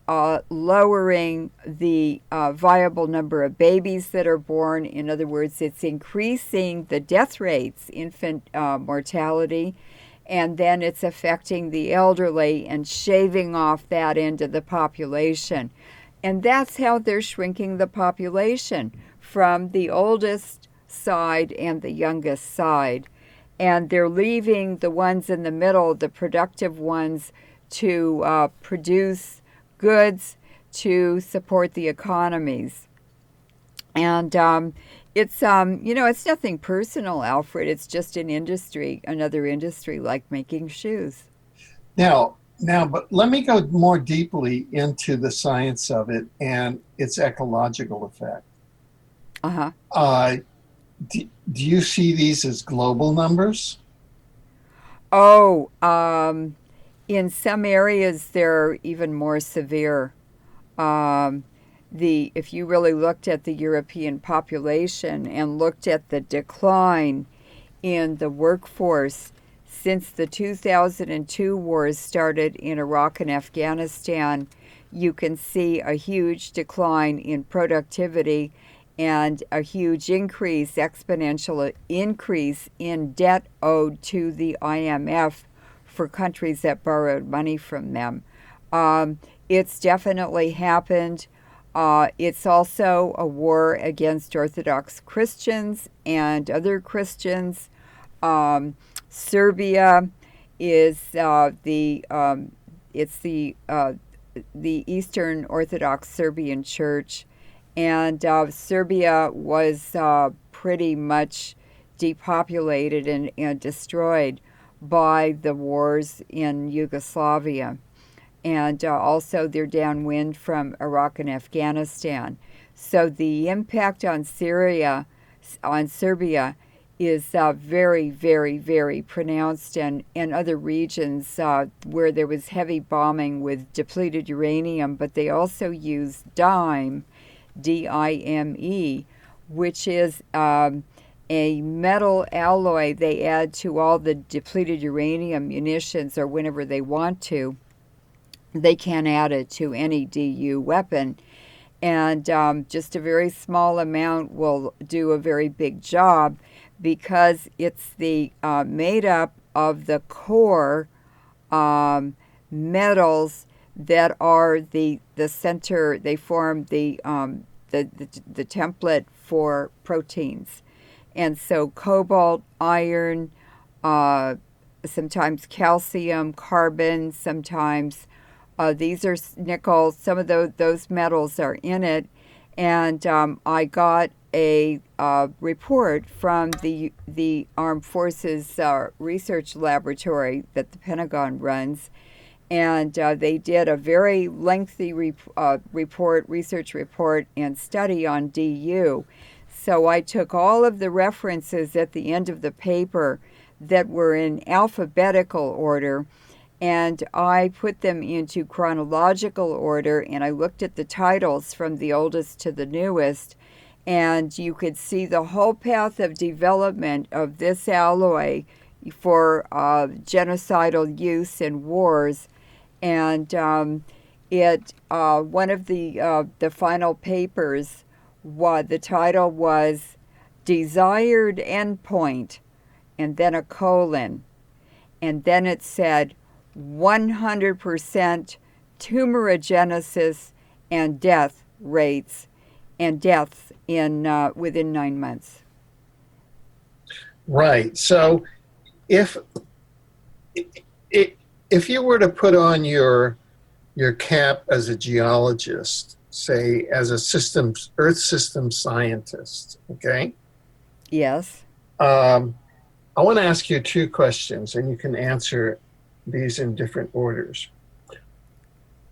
lowering the viable number of babies that are born. In other words, it's increasing the death rates, infant mortality, and then it's affecting the elderly and shaving off that end of the population. And that's how they're shrinking the population, from the oldest side and the youngest side. And they're leaving the ones in the middle, the productive ones, to produce goods to support the economies. And it's it's nothing personal, Alfred. It's just an industry, another industry like making shoes. Now, but let me go more deeply into the science of it and its ecological effect. Uh-huh. Do you see these as global numbers? Oh, in some areas they're even more severe. Um, if you really looked at the European population and looked at the decline in the workforce since the 2002 wars started in Iraq and Afghanistan, you can see a huge decline in productivity and a huge exponential increase in debt owed to the IMF for countries that borrowed money from them. It's definitely happened. It's also a war against Orthodox Christians and other Christians. Serbia is the Eastern Orthodox Serbian Church, and Serbia was pretty much depopulated and destroyed by the wars in Yugoslavia. And also they're downwind from Iraq and Afghanistan. So the impact on Serbia is very, very, very pronounced, and other regions where there was heavy bombing with depleted uranium, but they also use dime, DIME, which is a metal alloy they add to all the depleted uranium munitions, or whenever they want to. They can't add it to any DU weapon. And just a very small amount will do a very big job, because it's the made up of the core metals that are the center. They form the template for proteins. And so cobalt, iron, sometimes calcium, carbon, sometimes these are nickel. Some of those metals are in it. And I got a report from the Armed Forces Research Laboratory that the Pentagon runs. And they did a very lengthy research report and study on DU. So I took all of the references at the end of the paper that were in alphabetical order, and I put them into chronological order, and I looked at the titles from the oldest to the newest, and you could see the whole path of development of this alloy for genocidal use in wars. And one of the final papers, the title was Desired Endpoint, and then a colon, and then it said 100% tumorigenesis and death rates, and deaths in within 9 months. Right. So if you were to put on your cap as a geologist, say as a Earth system scientist, okay? Yes. I want to ask you two questions, and you can answer these in different orders.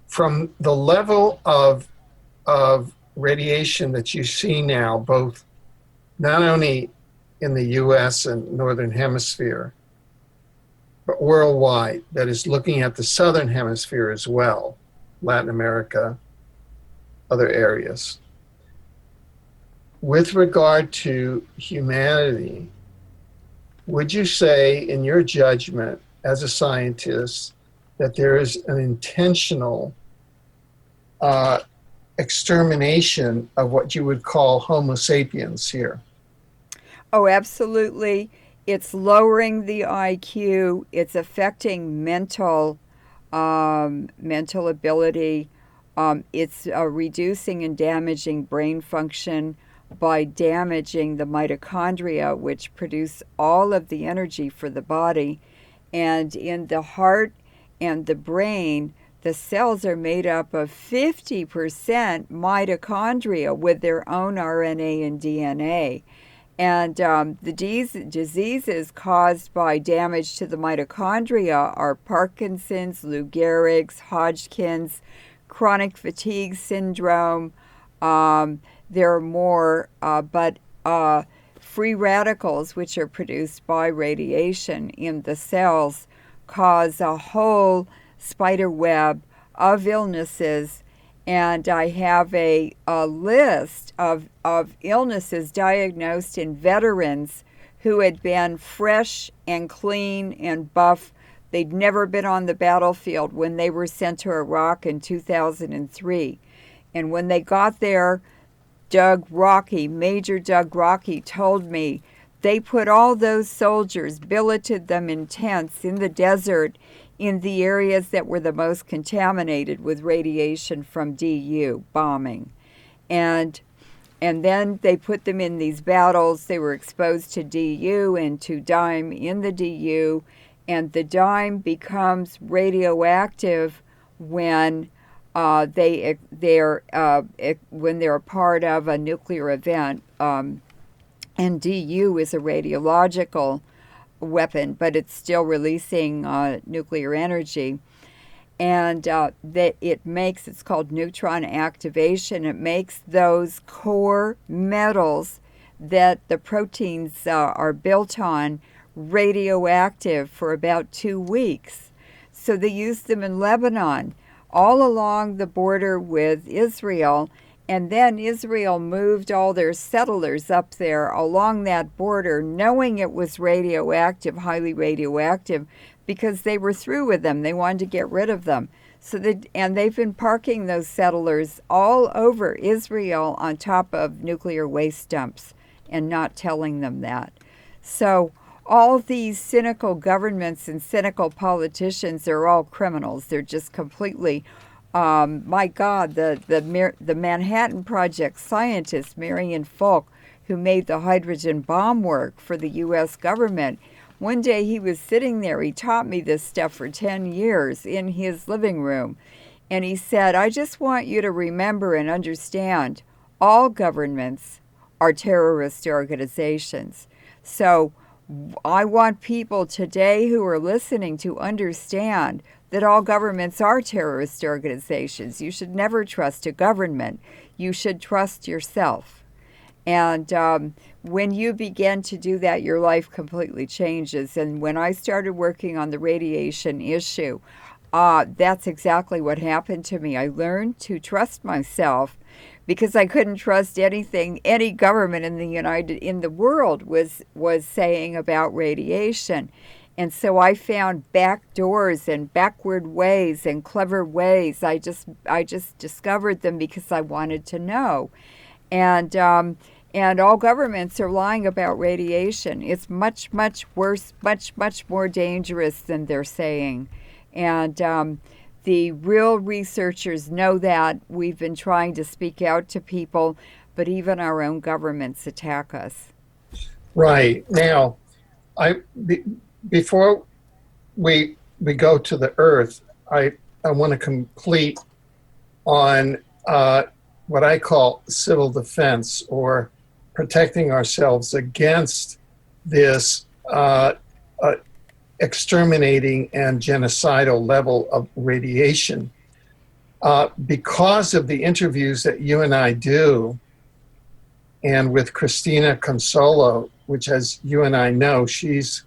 From the level of radiation that you see now, both not only in the U.S. and Northern Hemisphere, but worldwide, that is looking at the southern hemisphere as well, Latin America, other areas. With regard to humanity, would you say, in your judgment as a scientist, that there is an intentional extermination of what you would call Homo sapiens here? Oh, absolutely. It's lowering the IQ. It's affecting mental ability. It's reducing and damaging brain function by damaging the mitochondria, which produce all of the energy for the body. And in the heart and the brain, the cells are made up of 50% mitochondria with their own RNA and DNA. And the diseases caused by damage to the mitochondria are Parkinson's, Lou Gehrig's, Hodgkin's, chronic fatigue syndrome. There are more, but free radicals, which are produced by radiation in the cells, cause a whole spider web of illnesses. And I have a list of illnesses diagnosed in veterans who had been fresh and clean and buff. They'd never been on the battlefield when they were sent to Iraq in 2003. And when they got there, Major Doug Rocky told me they put all those soldiers, billeted them in tents in the desert in the areas that were the most contaminated with radiation from DU bombing. And then they put them in these battles. They were exposed to DU and to dime in the DU, and the dime becomes radioactive when they're a part of a nuclear event. And DU is a radiological weapon, but it's still releasing nuclear energy. And it's called neutron activation. It makes those core metals that the proteins are built on radioactive for about 2 weeks. So they use them in Lebanon, all along the border with Israel. And then Israel moved all their settlers up there along that border, knowing it was radioactive, highly radioactive, because they were through with them. They wanted to get rid of them. And they've been parking those settlers all over Israel on top of nuclear waste dumps and not telling them that. So all these cynical governments and cynical politicians are all criminals. They're just completely... my God, the Manhattan Project scientist, Marion Falk, who made the hydrogen bomb work for the U.S. government, one day he was sitting there. He taught me this stuff for 10 years in his living room. And he said, I just want you to remember and understand all governments are terrorist organizations. So I want people today who are listening to understand that all governments are terrorist organizations. You should never trust a government. You should trust yourself. And when you begin to do that, your life completely changes. And when I started working on the radiation issue, that's exactly what happened to me. I learned to trust myself because I couldn't trust anything any government in the world was saying about radiation. And so I found back doors and backward ways and clever ways. I just discovered them because I wanted to know. And all governments are lying about radiation. It's much, much worse, much, much more dangerous than they're saying. And the real researchers know that. We've been trying to speak out to people, but even our own governments attack us. Right. Now, before we go to the Earth, I want to complete on what I call civil defense, or protecting ourselves against this exterminating and genocidal level of radiation. Because of the interviews that you and I do, and with Christina Consolo, which, as you and I know, she's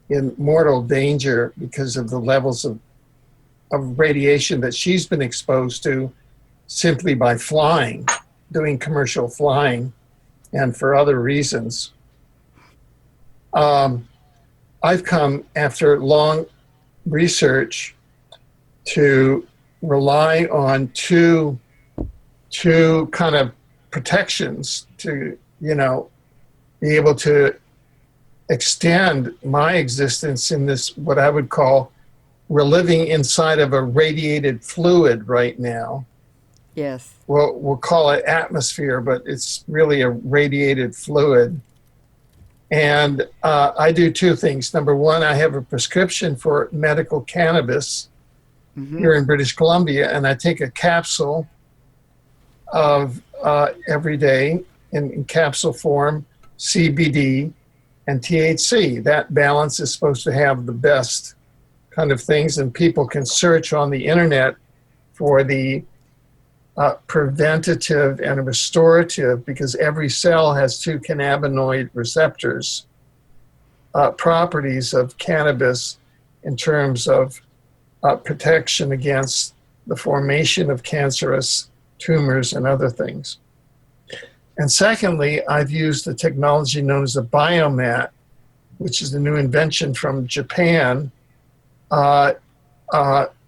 in mortal danger because of the levels of radiation that she's been exposed to simply by flying, doing commercial flying, and for other reasons. I've come after long research to rely on two kind of protections to, be able to extend my existence in this, what I would call, we're living inside of a radiated fluid right now. Yes. Well, we'll call it atmosphere, but it's really a radiated fluid. And I do two things. Number one, I have a prescription for medical cannabis here in British Columbia, and I take a capsule of every day in capsule form, CBD and THC. That balance is supposed to have the best kind of things, and people can search on the internet for the preventative and restorative, because every cell has two cannabinoid receptors, properties of cannabis in terms of protection against the formation of cancerous tumors and other things. And secondly, I've used the technology known as a biomat, which is a new invention from Japan,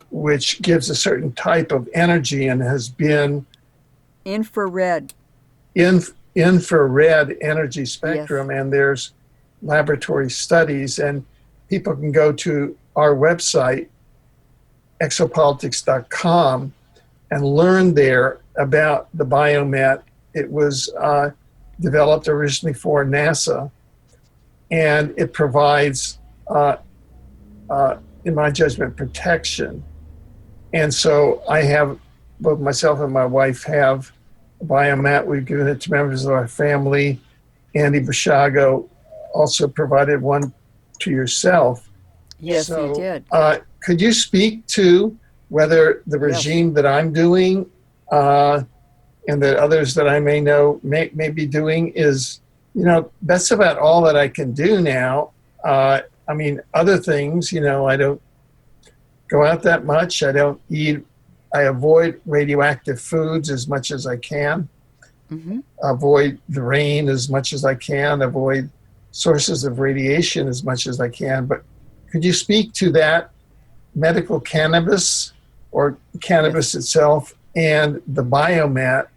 which gives a certain type of energy and has been infrared energy spectrum. Yes. And there's laboratory studies, and people can go to our website, Exopolitics.com, and learn there about the biomat. It was developed originally for NASA, and it provides, in my judgment, protection. And so I have, both myself and my wife have a biomat. We've given it to members of our family. Andy Bashago also provided one to yourself. Yes, he did. Could you speak to whether the regime that I'm doing and that others that I may know may be doing is, that's about all that I can do now. I mean, other things, I don't go out that much. I don't eat. I avoid radioactive foods as much as I can. Avoid the rain as much as I can. Avoid sources of radiation as much as I can. But could you speak to that medical cannabis or cannabis itself and the biomat,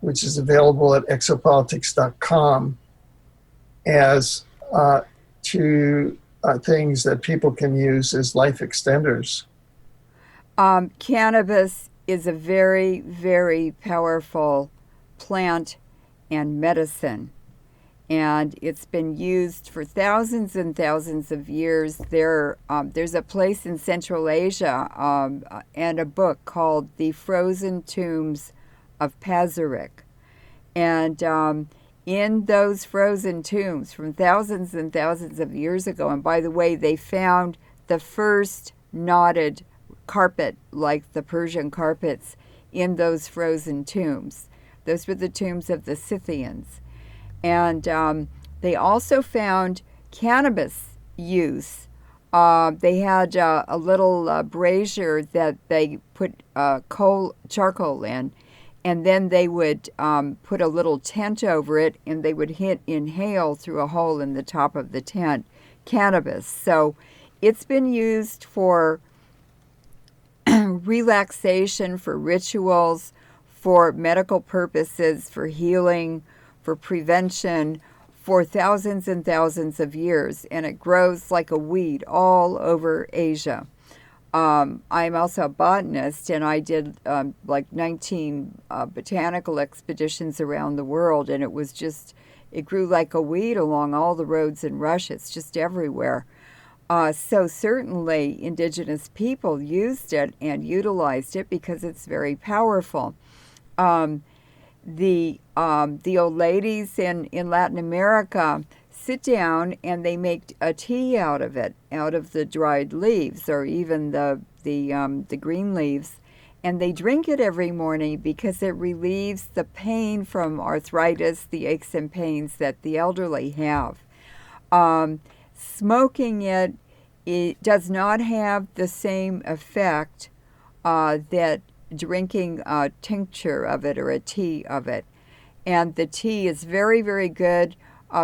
which is available at exopolitics.com, as two things that people can use as life extenders? Cannabis is a very, very powerful plant and medicine, and it's been used for thousands and thousands of years. There's a place in Central Asia and a book called The Frozen Tombs of Pazyryk. And in those frozen tombs from thousands and thousands of years ago, and by the way, they found the first knotted carpet like the Persian carpets in those frozen tombs. Those were the tombs of the Scythians. And they also found cannabis use. They had a little brazier that they put charcoal in, and then they would put a little tent over it, and they would inhale through a hole in the top of the tent cannabis. So it's been used for relaxation, for rituals, for medical purposes, for healing, for prevention, for thousands and thousands of years, and it grows like a weed all over Asia. I'm also a botanist, and I did like 19 botanical expeditions around the world, and it grew like a weed along all the roads in Russia. It's just everywhere. So certainly indigenous people used it and utilized it because it's very powerful. The old ladies in Latin America sit down and they make a tea out of it, out of the dried leaves or even the green leaves, and they drink it every morning because it relieves the pain from arthritis, the aches and pains that the elderly have. Smoking it does not have the same effect that drinking a tincture of it or a tea of it. And the tea is very, very good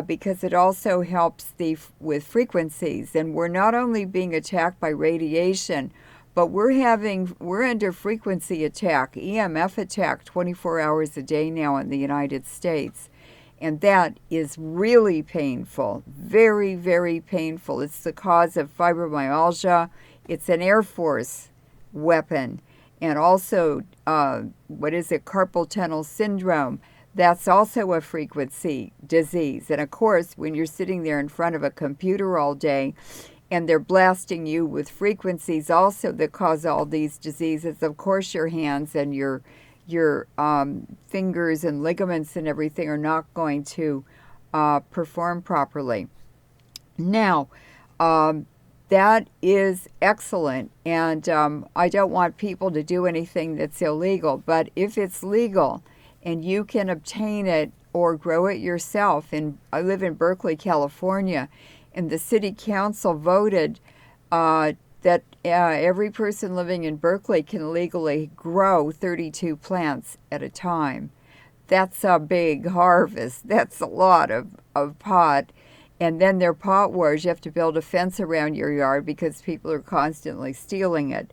because it also helps with frequencies. And we're not only being attacked by radiation, but we're under frequency attack, EMF attack 24 hours a day now in the United States. And that is really painful, very, very painful. It's the cause of fibromyalgia. It's an Air Force weapon. And also, carpal tunnel syndrome. That's also a frequency disease. And of course, when you're sitting there in front of a computer all day and they're blasting you with frequencies also that cause all these diseases, of course your hands and your fingers and ligaments and everything are not going to perform properly. Now, that is excellent, and I don't want people to do anything that's illegal, but if it's legal and you can obtain it or grow it yourself, and I live in Berkeley, California, and the city council voted that every person living in Berkeley can legally grow 32 plants at a time. That's a big harvest. That's a lot of pot. And then there are pot wars. You have to build a fence around your yard because people are constantly stealing it.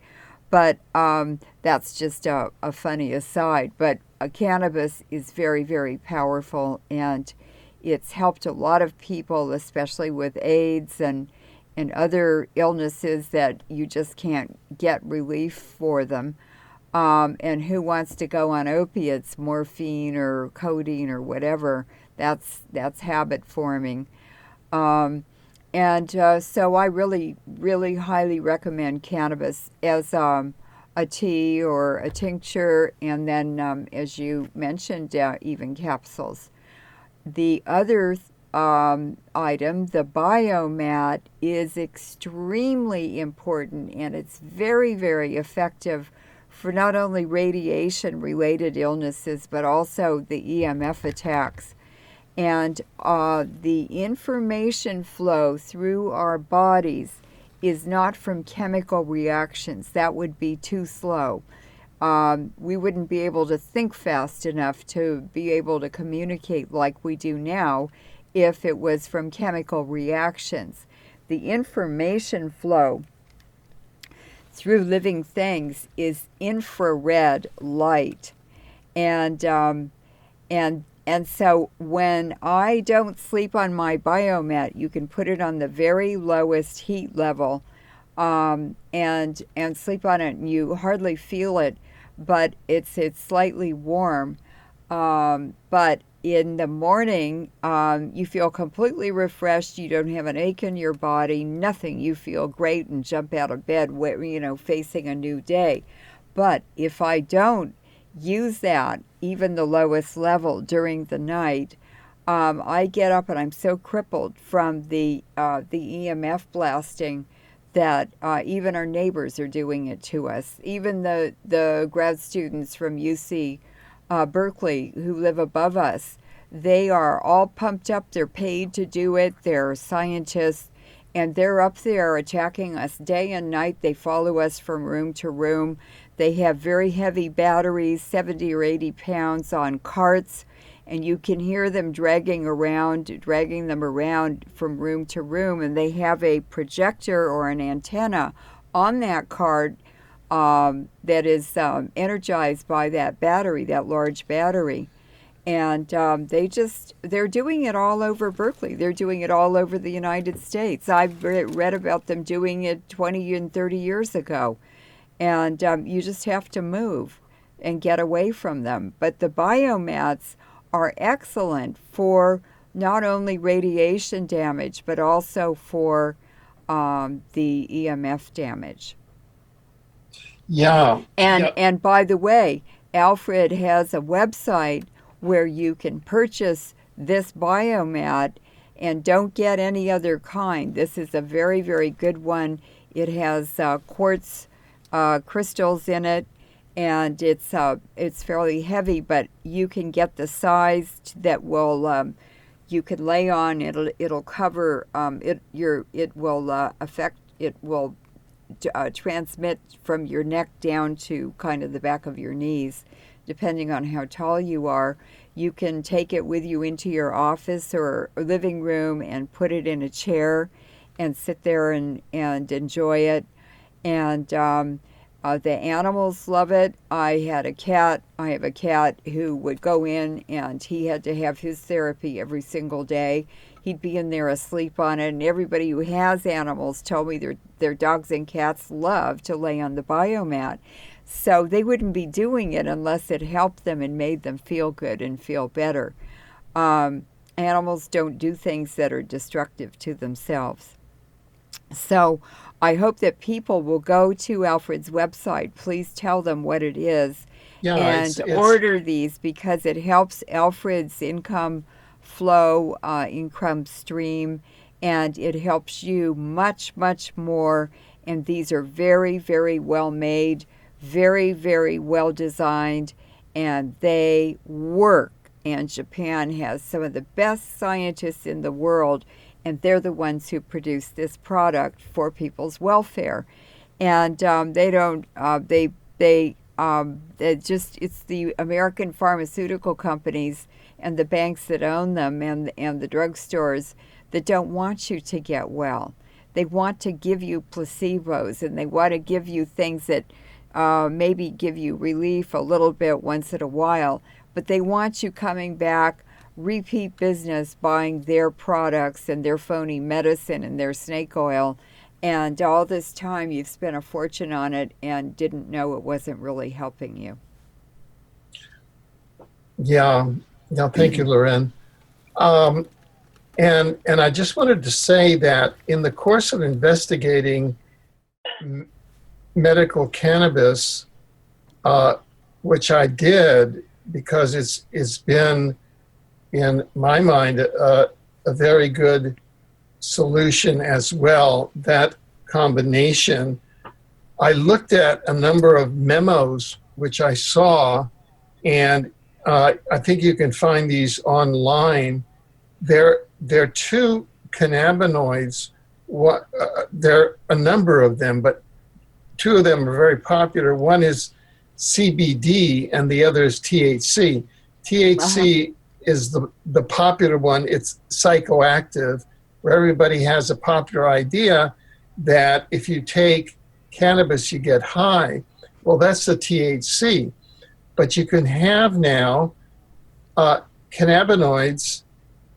But that's just a funny aside. But cannabis is very, very powerful, and it's helped a lot of people, especially with AIDS and other illnesses that you just can't get relief for them. And who wants to go on opiates, morphine or codeine or whatever? That's habit forming. So I really, really highly recommend cannabis as a tea or a tincture, and then, as you mentioned, even capsules. The other item, the biomat, is extremely important, and it's very, very effective for not only radiation-related illnesses, but also the EMF attacks. And the information flow through our bodies is not from chemical reactions. That would be too slow. We wouldn't be able to think fast enough to be able to communicate like we do now if it was from chemical reactions. The information flow through living things is infrared light. And so when I don't sleep on my biomat, you can put it on the very lowest heat level and sleep on it, and you hardly feel it, but it's slightly warm. But in the morning, you feel completely refreshed. You don't have an ache in your body, nothing. You feel great and jump out of bed, facing a new day. But if I don't use that, even the lowest level during the night, I get up and I'm so crippled from the EMF blasting that even our neighbors are doing it to us. Even the grad students from UC Berkeley who live above us, they are all pumped up. They're paid to do it. They're scientists, and they're up there attacking us day and night. They follow us from room to room. They have very heavy batteries, 70 or 80 pounds, on carts, and you can hear them dragging them around from room to room, and they have a projector or an antenna on that cart that is energized by that battery, that large battery. And they're doing it all over Berkeley. They're doing it all over the United States. I've read about them doing it 20 and 30 years ago. And you just have to move and get away from them. But the biomats are excellent for not only radiation damage, but also for the EMF damage. Yeah. And by the way, Alfred has a website where you can purchase this biomat, and don't get any other kind. This is a very, very good one. It has quartz crystals in it, and it's fairly heavy, but you can get the size that will you can lay on. It'll cover it will affect it will transmit from your neck down to kind of the back of your knees, depending on how tall you are. You can take it with you into your office or living room and put it in a chair and sit there and enjoy it. And the animals love it. I have a cat who would go in, and he had to have his therapy every single day. He'd be in there asleep on it, and everybody who has animals told me their dogs and cats love to lay on the biomat. So they wouldn't be doing it unless it helped them and made them feel good and feel better. Animals don't do things that are destructive to themselves. So I hope that people will go to Alfred's website. Please tell them what it is, Yeah, and order these, because it helps Alfred's income flow, income stream, and it helps you much, much more. And these are very, very well made, very, very well designed, and they work. And Japan has some of the best scientists in the world, and they're the ones who produce this product for people's welfare. And it's the American pharmaceutical companies and the banks that own them and the drugstores that don't want you to get well. They want to give you placebos, and they want to give you things that maybe give you relief a little bit once in a while, but they want you coming back, repeat business, buying their products and their phony medicine and their snake oil. And all this time you've spent a fortune on it and didn't know it wasn't really helping you. Yeah. Thank you, Leuren. And I just wanted to say that in the course of investigating medical cannabis, which I did because it's been, in my mind, a very good solution as well, that combination. I looked at a number of memos which I saw, and I think you can find these online. There are two cannabinoids. There are a number of them, but two of them are very popular. One is CBD and the other is THC. THC is the popular one. It's psychoactive, where everybody has a popular idea that if you take cannabis, you get high. Well, that's the THC. But you can have now cannabinoids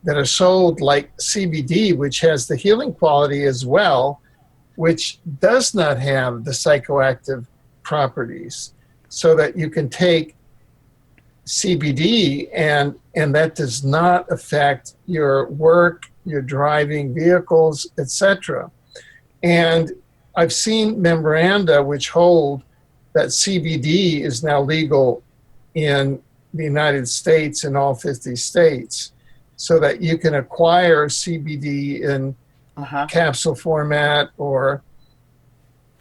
that are sold like CBD, which has the healing quality as well, which does not have the psychoactive properties, so that you can take CBD and that does not affect your work, your driving vehicles, etc. And I've seen memoranda which hold that CBD is now legal in the United States in all 50 states, so that you can acquire CBD in capsule format or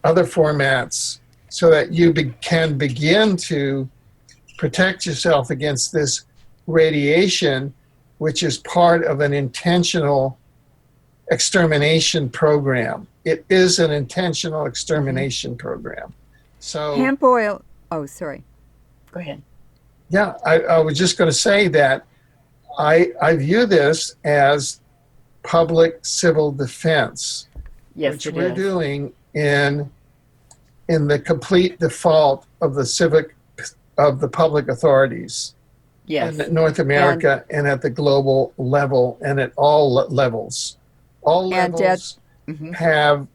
other formats, so that you can begin to protect yourself against this radiation, which is part of an intentional extermination program. It is an intentional extermination program. So hemp oil. Oh, sorry. Go ahead. Yeah, I was just going to say that I view this as public civil defense, which we're doing in the complete default of the public authorities in North America and at the global level and at all levels. All levels have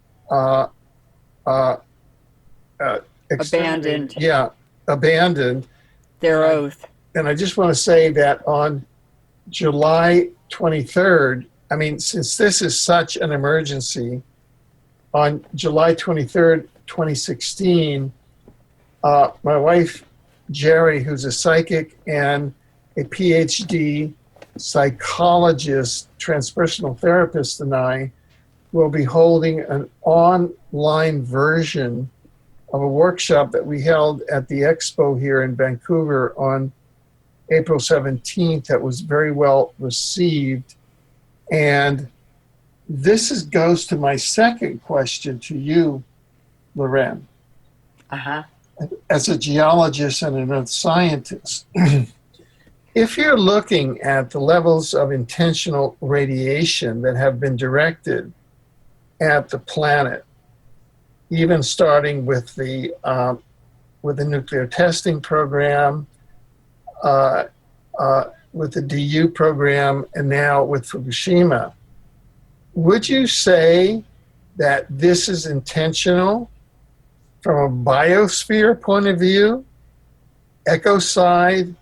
abandoned. Yeah, abandoned their oath. And I just want to say that on July 23rd, I mean, since this is such an emergency, on July 23rd, 2016, my wife, Jerry, who's a psychic and a PhD psychologist, transpersonal therapist, and I will be holding an online version of a workshop that we held at the Expo here in Vancouver on April 17th that was very well received. And goes to my second question to you, Leuren. Uh-huh. As a geologist and an earth scientist, if you're looking at the levels of intentional radiation that have been directed at the planet, even starting with the nuclear testing program, with the DU program, and now with Fukushima, would you say that this is intentional from a biosphere point of view? Echoside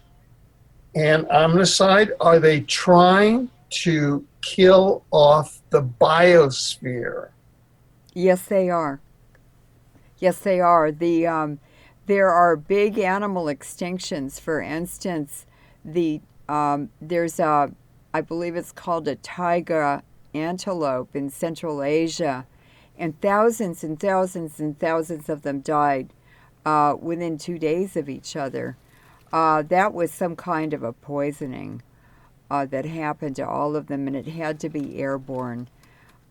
and Omnicide, are they trying to kill off the biosphere? Yes, they are. Yes, they are. There are big animal extinctions. For instance, there's I believe it's called a taiga antelope in Central Asia, and thousands and thousands and thousands of them died within 2 days of each other. That was some kind of a poisoning that happened to all of them, and it had to be airborne.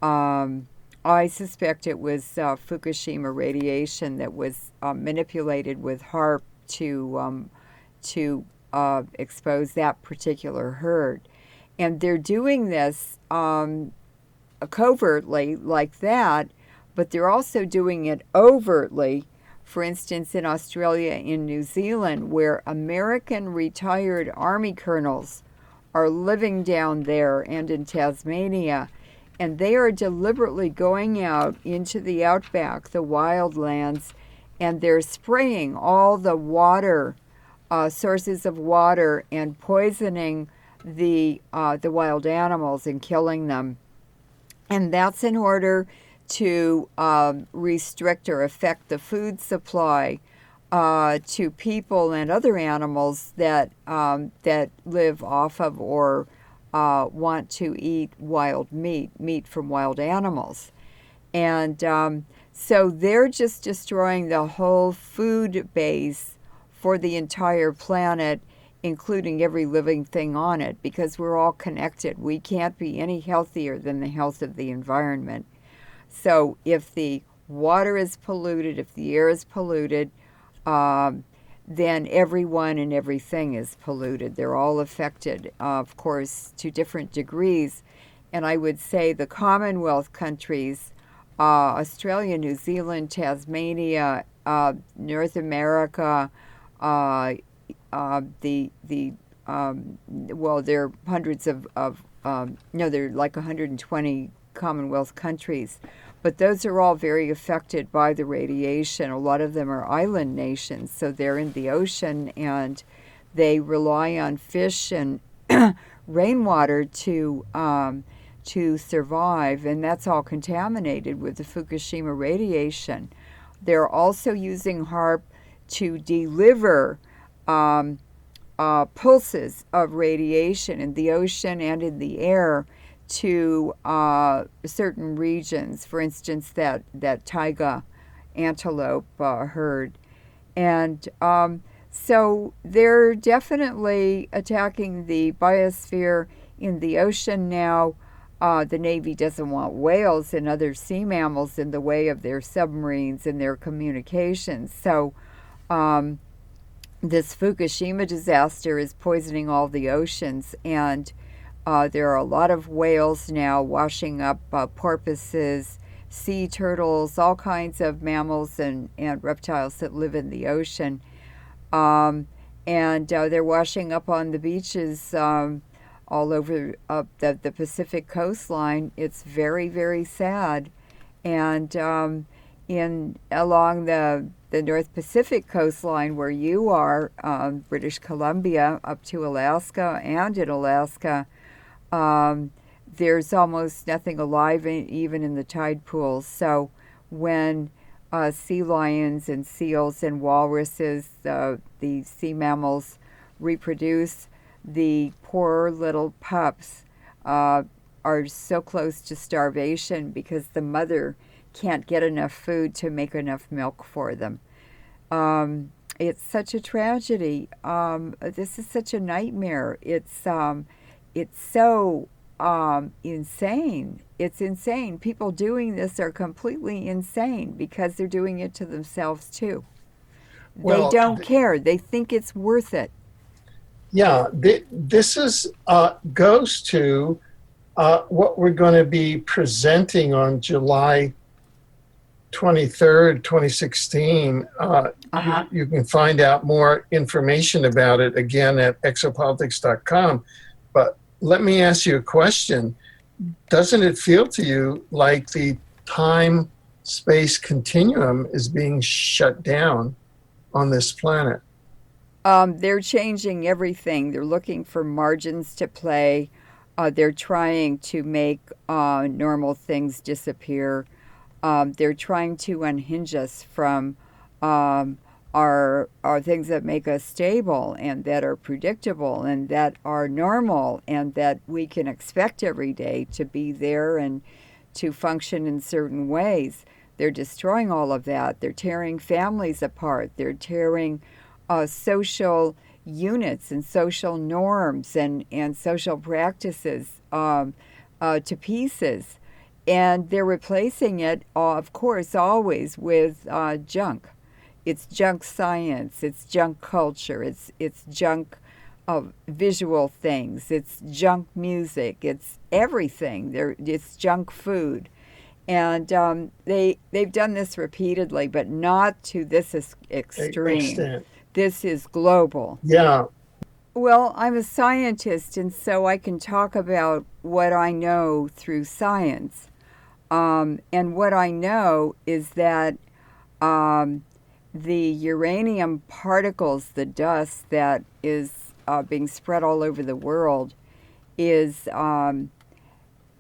I suspect it was Fukushima radiation that was manipulated with HARP to expose that particular herd. And they're doing this covertly like that, but they're also doing it overtly. For instance, in Australia, in New Zealand, where American retired Army colonels are living down there, and in Tasmania, and they are deliberately going out into the outback, the wildlands, and they're spraying all the water, sources of water, and poisoning the wild animals and killing them. And that's in order to restrict or affect the food supply to people and other animals that live off of or want to eat wild meat from wild animals. And so they're just destroying the whole food base for the entire planet, including every living thing on it, because we're all connected. We can't be any healthier than the health of the environment. So if the water is polluted, if the air is polluted, then everyone and everything is polluted. They're all affected, of course, to different degrees. And I would say the Commonwealth countries, Australia, New Zealand, Tasmania, North America, well, there are hundreds of no, there are like 120 Commonwealth countries, but those are all very affected by the radiation. A lot of them are island nations, so they're in the ocean and they rely on fish and rainwater to survive, and that's all contaminated with the Fukushima radiation. They're also using HARP to deliver pulses of radiation in the ocean and in the air to certain regions. For instance, that taiga antelope herd. And so they're definitely attacking the biosphere in the ocean now. The Navy doesn't want whales and other sea mammals in the way of their submarines and their communications. So this Fukushima disaster is poisoning all the oceans, and there are a lot of whales now washing up porpoises, sea turtles, all kinds of mammals and reptiles that live in the ocean. And they're washing up on the beaches all over the Pacific coastline. It's very, very sad. And along the North Pacific coastline where you are, British Columbia, up to Alaska, and in Alaska, there's almost nothing alive even in the tide pools. So when sea lions and seals and walruses, the sea mammals, reproduce, the poor little pups are so close to starvation because the mother can't get enough food to make enough milk for them. It's such a tragedy. This is such a nightmare. It's so insane. It's insane. People doing this are completely insane because they're doing it to themselves too. They Well, don't care. They think it's worth it. yeah, this is goes to what we're going to be presenting on July 23rd, 2016. You can find out more information about it again at exopolitics.com. But let me ask you a question. Doesn't it feel to you like the time-space continuum is being shut down on this planet? They're changing everything. They're looking for margins to play. They're trying to make normal things disappear. They're trying to unhinge us from our things that make us stable and that are predictable and that are normal and that we can expect every day to be there and to function in certain ways. They're destroying all of that. They're tearing families apart. They're tearing social units and social norms and social practices to pieces. And they're replacing it, of course, always with junk. It's junk science. It's junk culture. It's junk visual things. It's junk music. It's everything. It's junk food. And they've done this repeatedly, but not to this extreme. Extent. This is global. Yeah. Well, I'm a scientist, and so I can talk about what I know through science. And what I know is that the uranium particles, the dust that is being spread all over the world, is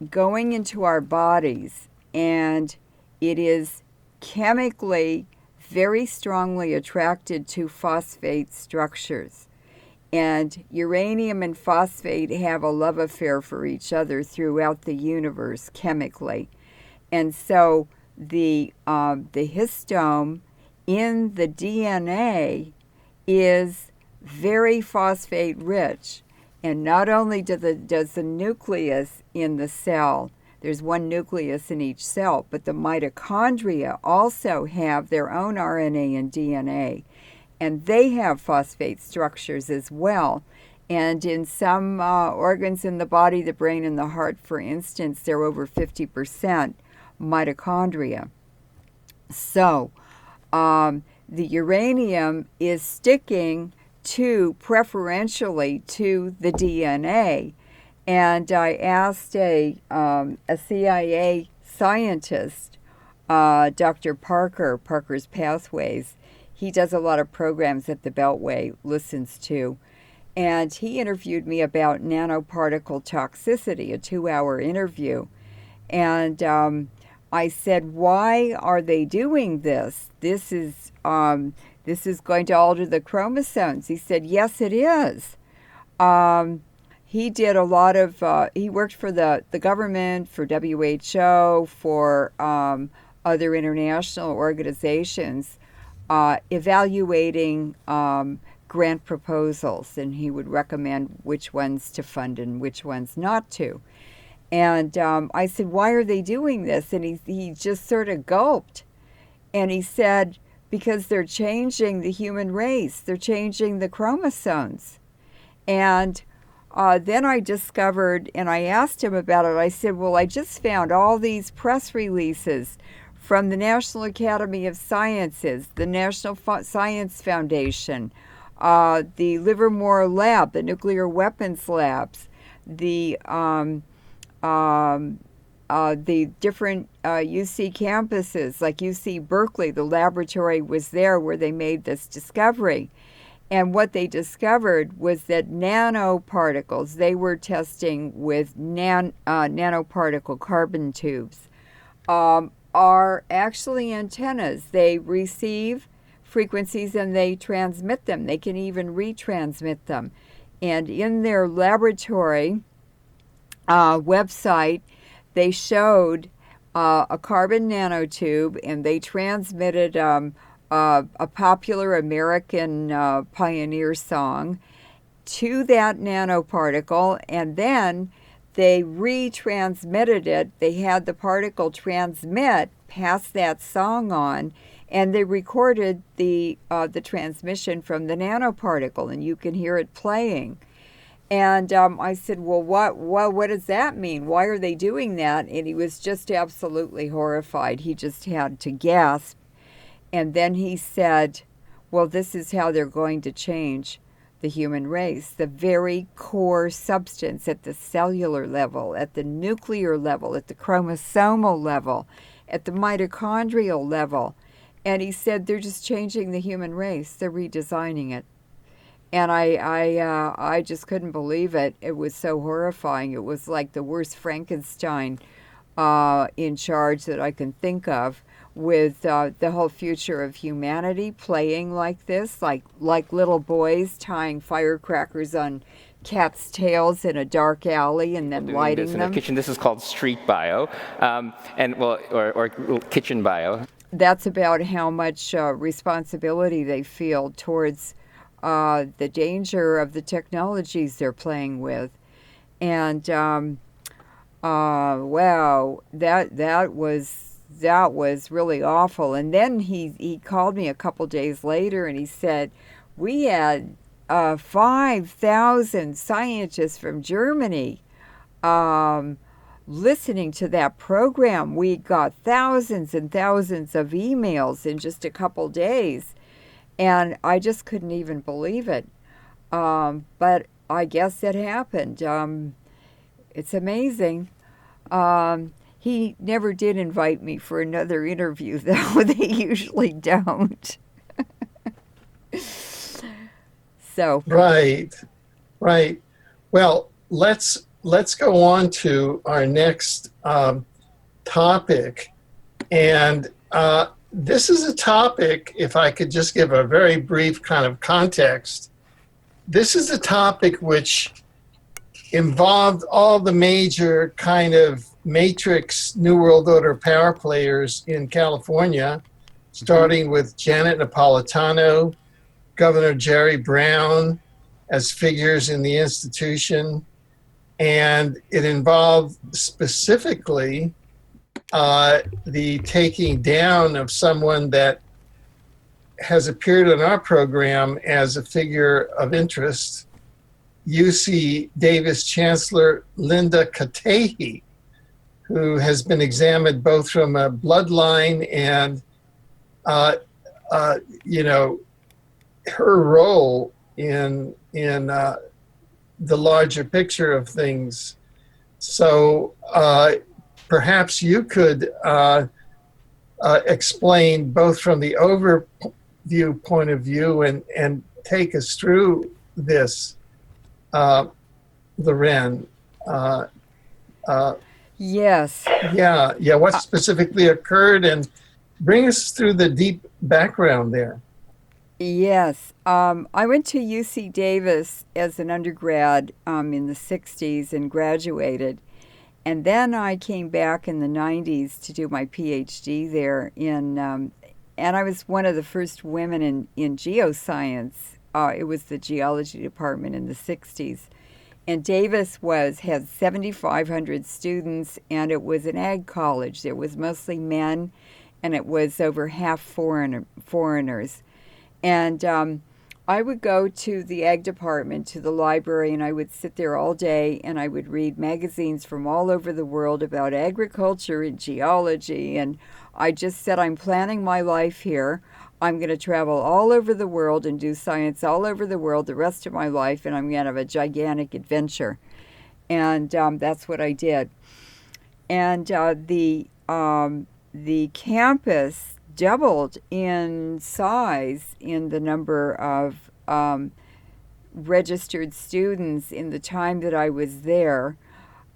going into our bodies, and it is chemically very strongly attracted to phosphate structures. And uranium and phosphate have a love affair for each other throughout the universe chemically. And so the histone in the DNA is very phosphate rich. And not only does the nucleus in the cell, there's one nucleus in each cell, but the mitochondria also have their own RNA and DNA. And they have phosphate structures as well. And in some organs in the body, the brain and the heart, for instance, they're over 50% mitochondria. So the uranium is sticking preferentially to the DNA. And I asked a CIA scientist, Dr. Parker's Pathways. He does a lot of programs that the Beltway listens to. And he interviewed me about nanoparticle toxicity, a 2-hour interview. And I said, why are they doing this? This is going to alter the chromosomes. He said, yes, it is. He did a lot of, he worked for the government, for WHO, for other international organizations, evaluating grant proposals, and he would recommend which ones to fund and which ones not to. And I said, why are they doing this? And he just sort of gulped. And he said, because they're changing the human race. They're changing the chromosomes. And then I discovered, and I asked him about it, I said, well, I just found all these press releases from the National Academy of Sciences, the National Science Foundation, the Livermore Lab, the nuclear weapons labs, the different UC campuses, like UC Berkeley, the laboratory was there where they made this discovery. And what they discovered was that nanoparticles, they were testing with nanoparticle carbon tubes, are actually antennas. They receive frequencies and they transmit them. They can even retransmit them. And in their laboratory website, they showed a carbon nanotube, and they transmitted a popular American pioneer song to that nanoparticle, and then they retransmitted it. They had the particle transmit, pass that song on, and they recorded the transmission from the nanoparticle, and you can hear it playing. And I said, well, what does that mean? Why are they doing that? And he was just absolutely horrified. He just had to gasp. And then he said, well, this is how they're going to change the human race. The very core substance at the cellular level, at the nuclear level, at the chromosomal level, at the mitochondrial level. And he said they're just changing the human race. They're redesigning it. And I just couldn't believe it. It was so horrifying. It was like the worst Frankenstein in charge that I can think of, with the whole future of humanity playing like this, like little boys tying firecrackers on cats' tails in a dark alley and then lighting this in them. A kitchen. This is called street bio, or kitchen bio. That's about how much responsibility they feel towards the danger of the technologies they're playing with. And wow, that was really awful. And then he called me a couple days later and he said, we had 5,000 scientists from Germany listening to that program. We got thousands and thousands of emails in just a couple days. And I just couldn't even believe it. But I guess it happened. It's amazing. He never did invite me for another interview, though. They usually don't. So. Right. Well, let's go on to our next topic. And this is a topic, if I could just give a very brief kind of context, this is a topic which involved all the major kind of matrix New World Order power players in California, starting with Janet Napolitano, Governor Jerry Brown as figures in the institution. And it involved specifically the taking down of someone that has appeared on our program as a figure of interest, UC Davis Chancellor Linda Katehi, who has been examined both from a bloodline and, her role in the larger picture of things. So perhaps you could explain both from the overview point of view and take us through this, Leuren. Yes. Yeah. What specifically occurred, and bring us through the deep background there. Yes. I went to UC Davis as an undergrad in the 60s and graduated. And then I came back in the 90s to do my PhD there and I was one of the first women in geoscience. It was the geology department in the 60s. And Davis had 7,500 students, and it was an ag college. It was mostly men, and it was over half foreigners. And I would go to the ag department, to the library, and I would sit there all day, and I would read magazines from all over the world about agriculture and geology. And I just said, I'm planning my life here. I'm going to travel all over the world and do science all over the world the rest of my life, and I'm going to have a gigantic adventure. And that's what I did. And the campus doubled in size in the number of registered students in the time that I was there.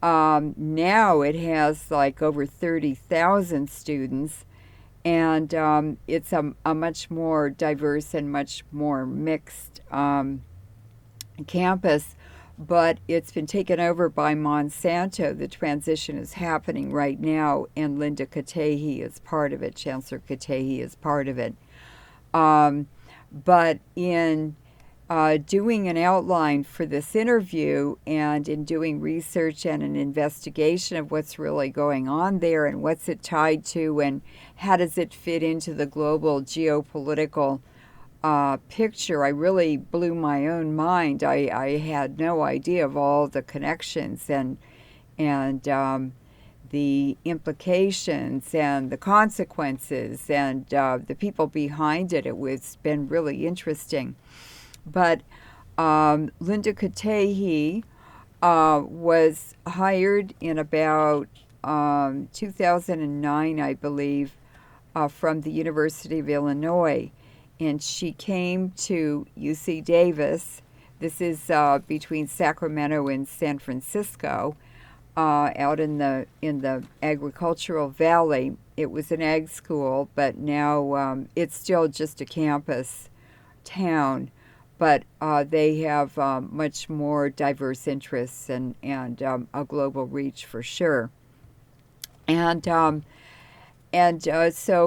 Now it has like over 30,000 students, and it's a much more diverse and much more mixed campus, but it's been taken over by Monsanto. The transition is happening right now, and Linda Katehi is part of it. Chancellor Katehi is part of it. But in doing an outline for this interview and in doing research and an investigation of what's really going on there and what's it tied to and how does it fit into the global geopolitical picture, I really blew my own mind. I had no idea of all the connections and the implications and the consequences and the people behind it. It was been really interesting. But Linda Katehi was hired in about 2009, I believe, from the University of Illinois. And she came to UC Davis. This is between Sacramento and San Francisco, out in the agricultural valley. It was an ag school, but now it's still just a campus town. But they have much more diverse interests and a global reach for sure. And so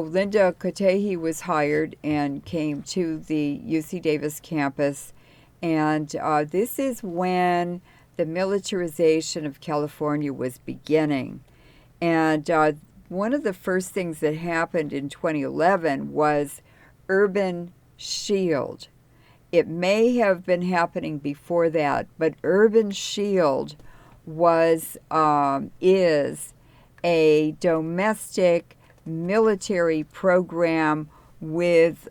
Linda Katehi was hired and came to the UC Davis campus. And this is when the militarization of California was beginning. And one of the first things that happened in 2011 was urban shield. It may have been happening before that, but urban shield is a domestic military program with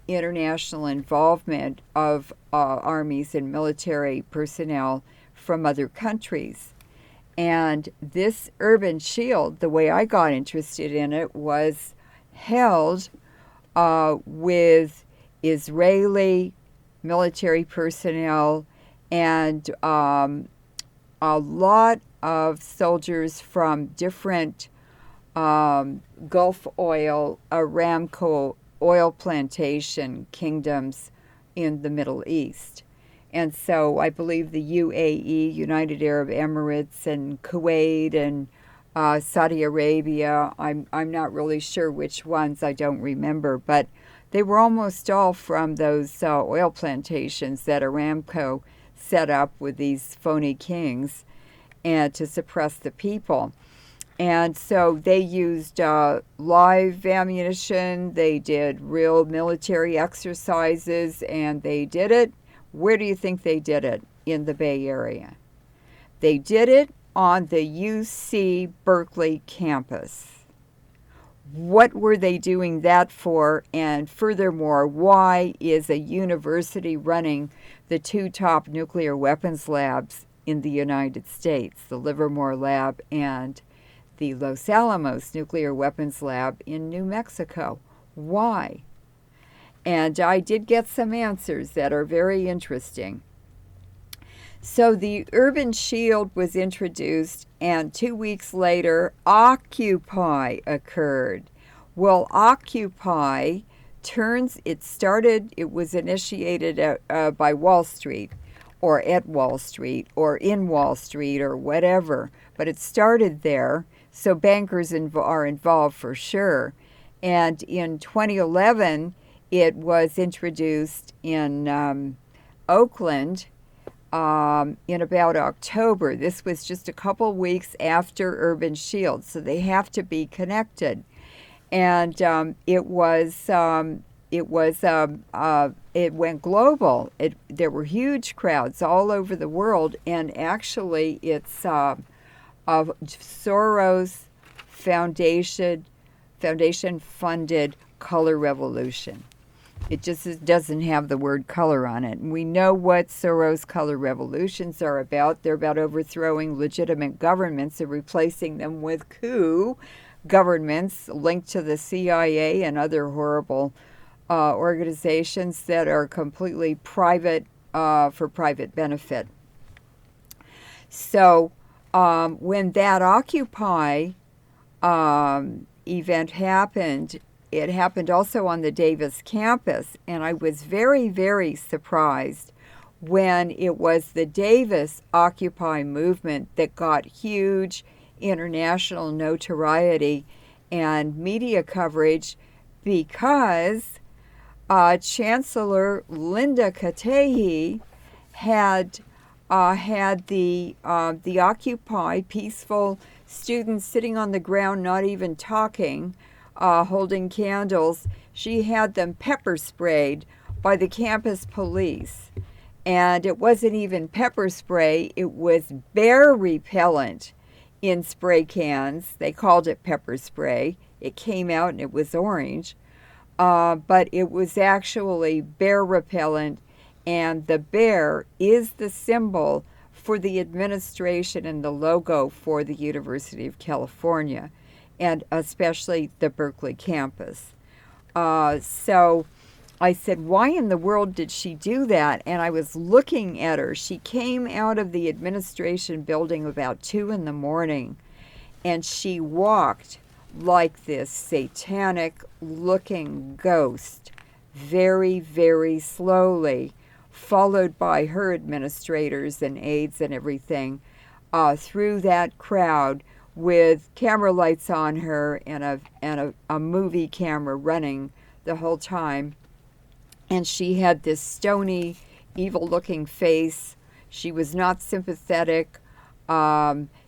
international involvement of armies and military personnel from other countries. And this urban shield, the way I got interested in it, was held with Israeli military personnel and a lot of soldiers from different Gulf oil, Aramco oil plantation kingdoms in the Middle East. And so I believe the UAE, United Arab Emirates, and Kuwait, and Saudi Arabia, I'm not really sure which ones, I don't remember, but they were almost all from those oil plantations that Aramco set up with these phony kings and to suppress the people. And so they used live ammunition, they did real military exercises, and they did it. Where do you think they did it in the Bay Area? They did it on the UC Berkeley campus. What were they doing that for? And furthermore, why is a university running the two top nuclear weapons labs in the United States, the Livermore Lab and the Los Alamos Nuclear Weapons Lab in New Mexico? Why? And I did get some answers that are very interesting. So the urban shield was introduced, and 2 weeks later, Occupy occurred. Well, Occupy it was initiated by Wall Street, or at Wall Street, or in Wall Street, or whatever. But it started there, so bankers are involved for sure. And in 2011, it was introduced in Oakland in about October. This was just a couple weeks after Urban Shield, so they have to be connected. And it went global. There were huge crowds all over the world, and actually, it's a Soros Foundation funded color revolution. It just doesn't have the word color on it. And we know what Soros color revolutions are about. They're about overthrowing legitimate governments and replacing them with coup governments linked to the CIA and other horrible organizations that are completely private for private benefit. So when that Occupy event happened, it happened also on the Davis campus, and I was very, very surprised when it was the Davis Occupy movement that got huge international notoriety and media coverage, because Chancellor Linda Katehi had the Occupy peaceful students sitting on the ground, not even talking, holding candles. She had them pepper sprayed by the campus police. And it wasn't even pepper spray, it was bear repellent in spray cans. They called it pepper spray. It came out and it was orange. But it was actually bear repellent, and the bear is the symbol for the administration and the logo for the University of California, and especially the Berkeley campus. So I said, why in the world did she do that? And I was looking at her. She came out of the administration building about 2 in the morning, and she walked like this satanic looking ghost, very, very slowly, followed by her administrators and aides and everything, through that crowd with camera lights on her and a movie camera running the whole time. And she had this stony, evil-looking face. She was not sympathetic.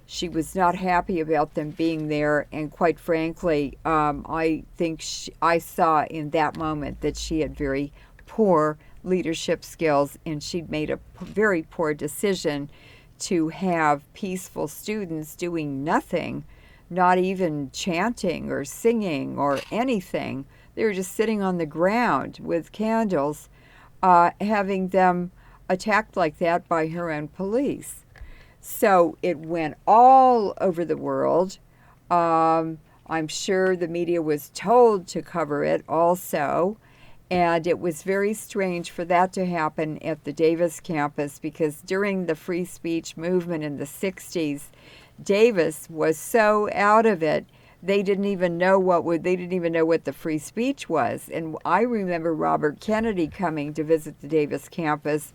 She was not happy about them being there. And quite frankly, I think I saw in that moment that she had very poor leadership skills, and she'd made a very poor decision to have peaceful students doing nothing, not even chanting or singing or anything. They were just sitting on the ground with candles, having them attacked like that by her own police. So it went all over the world. I'm sure the media was told to cover it also. And it was very strange for that to happen at the Davis campus, because during the free speech movement in the 60s, Davis was so out of it, they didn't even know what the free speech was. And I remember Robert Kennedy coming to visit the Davis campus,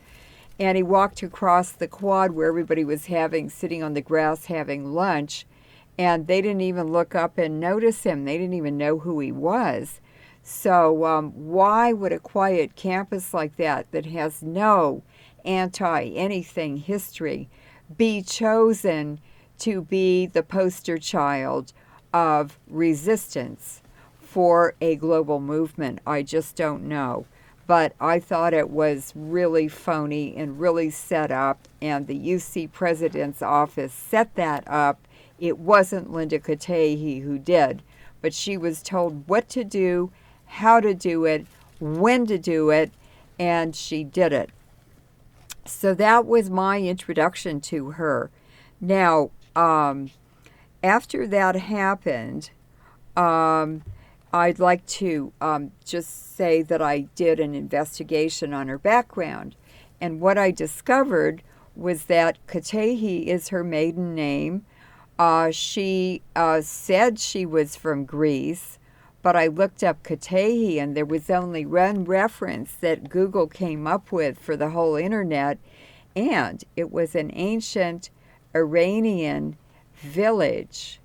and he walked across the quad where everybody was sitting on the grass having lunch, and they didn't even look up and notice him. They didn't even know who he was. So why would a quiet campus like that has no anti-anything history be chosen to be the poster child of resistance for a global movement? I just don't know. But I thought it was really phony and really set up, and the UC president's office set that up. It wasn't Linda Katehi who did, but she was told what to do, how to do it, when to do it, and she did it. So that was my introduction to her. Now, after that happened, I'd like to just say that I did an investigation on her background. And what I discovered was that Katehi is her maiden name. She said she was from Greece, but I looked up Katehi, and there was only one reference that Google came up with for the whole internet, and it was an ancient Iranian village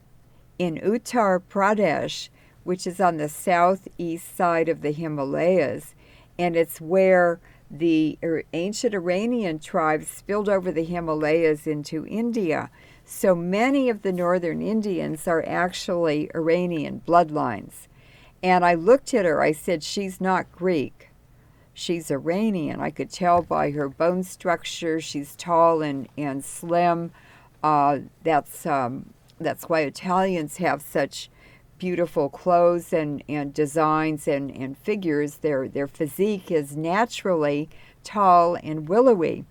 in Uttar Pradesh, which is on the southeast side of the Himalayas, and it's where the ancient Iranian tribes spilled over the Himalayas into India. So many of the northern Indians are actually Iranian bloodlines. And I looked at her, I said, she's not Greek, she's Iranian. I could tell by her bone structure. She's tall and slim. That's why Italians have such beautiful clothes and designs and figures. Their physique is naturally tall and willowy.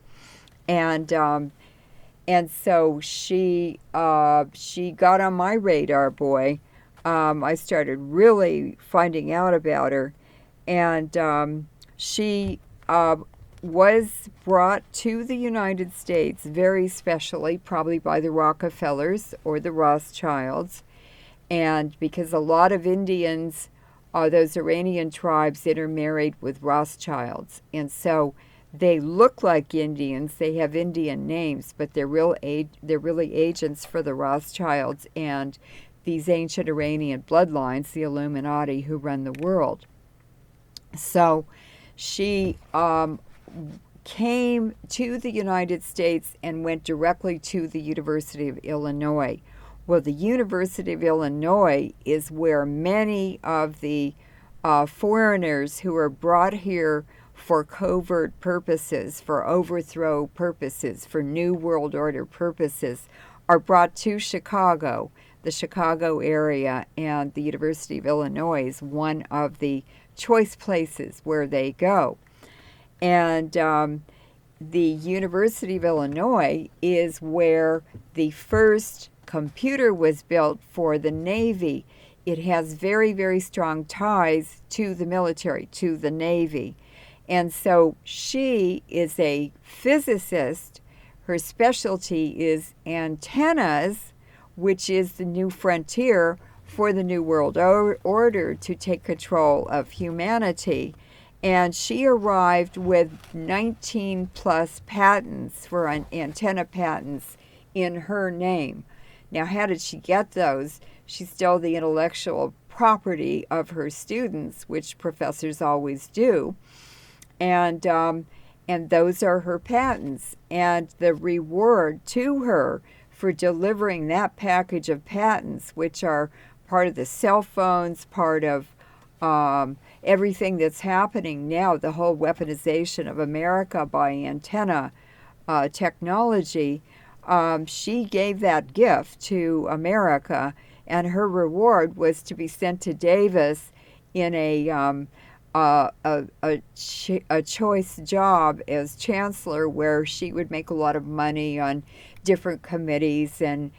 And so she got on my radar, boy. I started really finding out about her, and she was brought to the United States very specially, probably by the Rockefellers or the Rothschilds, and because a lot of Indians, those Iranian tribes, intermarried with Rothschilds, and so they look like Indians. They have Indian names, but they're really agents for the Rothschilds and these ancient Iranian bloodlines, the Illuminati, who run the world. So she came to the United States and went directly to the University of Illinois. Well, the University of Illinois is where many of the foreigners who are brought here for covert purposes, for overthrow purposes, for New World Order purposes, are brought to Chicago, the Chicago area, and the University of Illinois is one of the choice places where they go. And the University of Illinois is where the first computer was built for the Navy. It has very, very strong ties to the military, to the Navy. And so she is a physicist. Her specialty is antennas, which is the new frontier for the New World Order to take control of humanity. And she arrived with 19 plus patents for antenna patents in her name. Now, how did she get those? She stole the intellectual property of her students, which professors always do. And those are her patents. And the reward to her for delivering that package of patents, which are part of the cell phones, part of everything that's happening now, the whole weaponization of America by antenna technology, she gave that gift to America, and her reward was to be sent to Davis in a choice job as chancellor, where she would make a lot of money on different committees and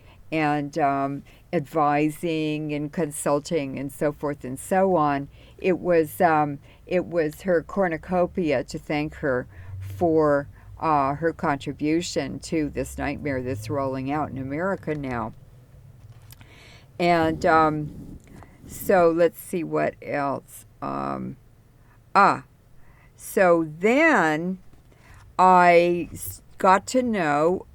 advising and consulting and so forth and so on. It was her cornucopia to thank her for her contribution to this nightmare that's rolling out in America now. And so let's see what else. So then I got to know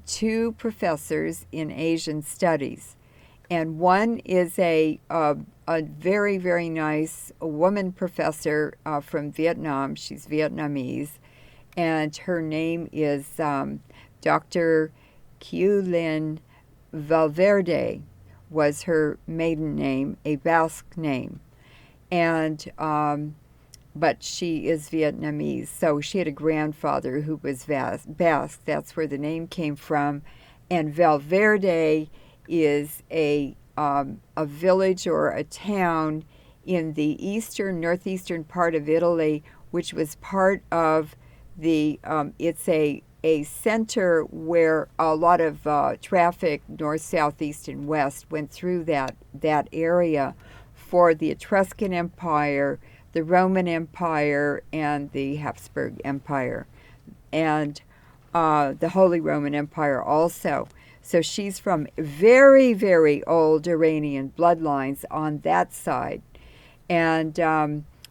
two professors in Asian studies. And one is a very, very nice woman professor from Vietnam. She's Vietnamese. And her name is Dr. Kieu Lin Valverde, was her maiden name, a Basque name. And but she is Vietnamese. So she had a grandfather who was Basque. That's where the name came from. And Valverde is a village or a town in the northeastern part of Italy, which was part of the, it's a center where a lot of traffic, north, south, east, and west, went through that area for the Etruscan Empire, the Roman Empire, and the Habsburg Empire, and the Holy Roman Empire also. So she's from very, very old Iranian bloodlines on that side. And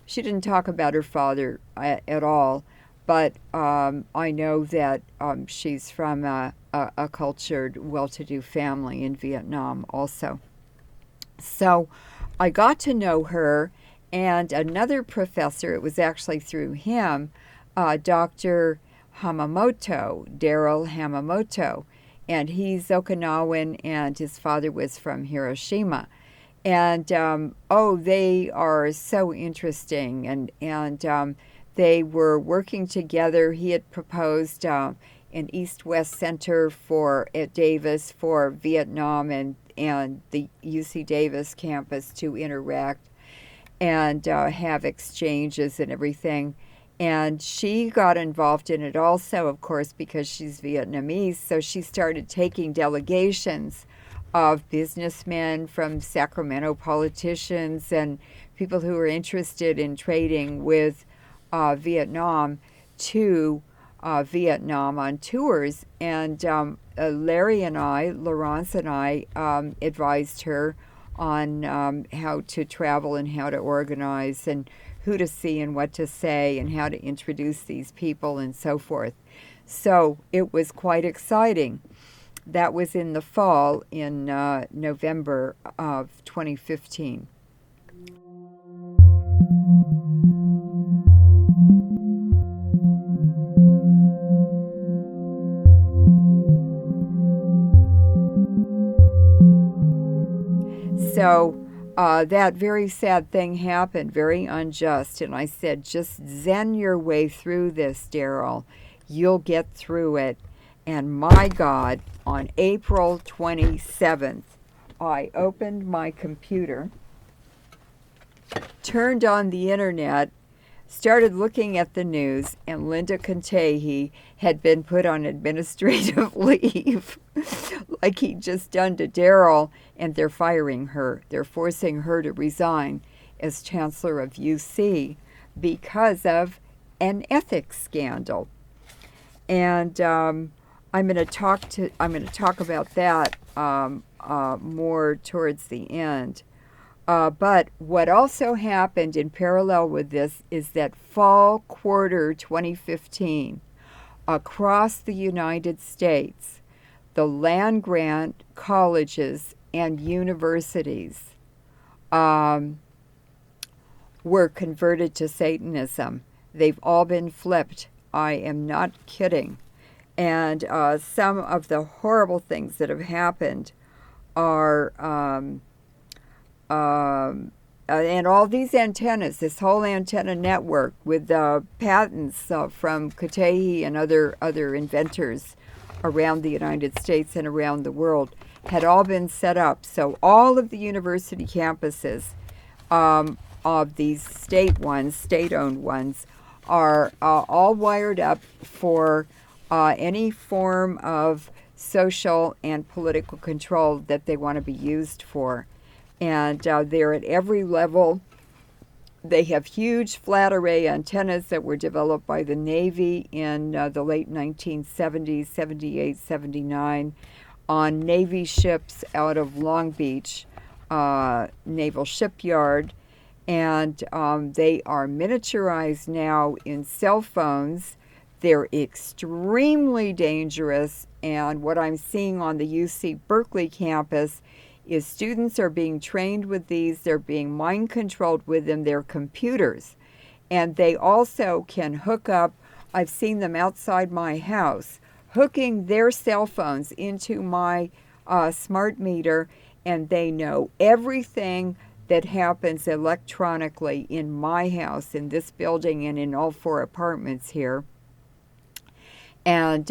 she didn't talk about her father at all, but I know that she's from a cultured, well-to-do family in Vietnam also. So I got to know her, and another professor, it was actually through him, Dr. Hamamoto, Daryl Hamamoto, and he's Okinawan, and his father was from Hiroshima. And they are so interesting, and they were working together. He had proposed an East-West Center at Davis for Vietnam and the UC Davis campus to interact and have exchanges and everything. And she got involved in it also, of course, because she's Vietnamese. So she started taking delegations of businessmen from Sacramento, politicians, and people who were interested in trading with Vietnam to Vietnam on tours. And Laurence and I advised her on how to travel and how to organize and who to see and what to say and how to introduce these people and so forth. So it was quite exciting. That was in the fall, in November of 2015. So that very sad thing happened, very unjust. And I said, just zen your way through this, Daryl. You'll get through it. And my God, on April 27th, I opened my computer, turned on the internet, started looking at the news, and Linda Contahy had been put on administrative leave, like he'd just done to Daryl, and they're firing her. They're forcing her to resign as chancellor of UC because of an ethics scandal. And I'm going to talk about that more towards the end. But what also happened in parallel with this is that fall quarter 2015, across the United States, the land-grant colleges and universities were converted to Satanism. They've all been flipped. I am not kidding. And some of the horrible things that have happened are... and all these antennas, this whole antenna network with patents from Contahy and other inventors around the United States and around the world had all been set up. So all of the university campuses of these state-owned ones, are all wired up for any form of social and political control that they want to be used for. And they're at every level. They have huge flat array antennas that were developed by the Navy in the late 1970s, 78, 79, on Navy ships out of Long Beach Naval Shipyard. And they are miniaturized now in cell phones. They're extremely dangerous. And what I'm seeing on the UC Berkeley campus is students are being trained with these. They're being mind controlled with them. They're computers. And they also can hook up, I've seen them outside my house, hooking their cell phones into my smart meter, and they know everything that happens electronically in my house, in this building, and in all 4 apartments here. And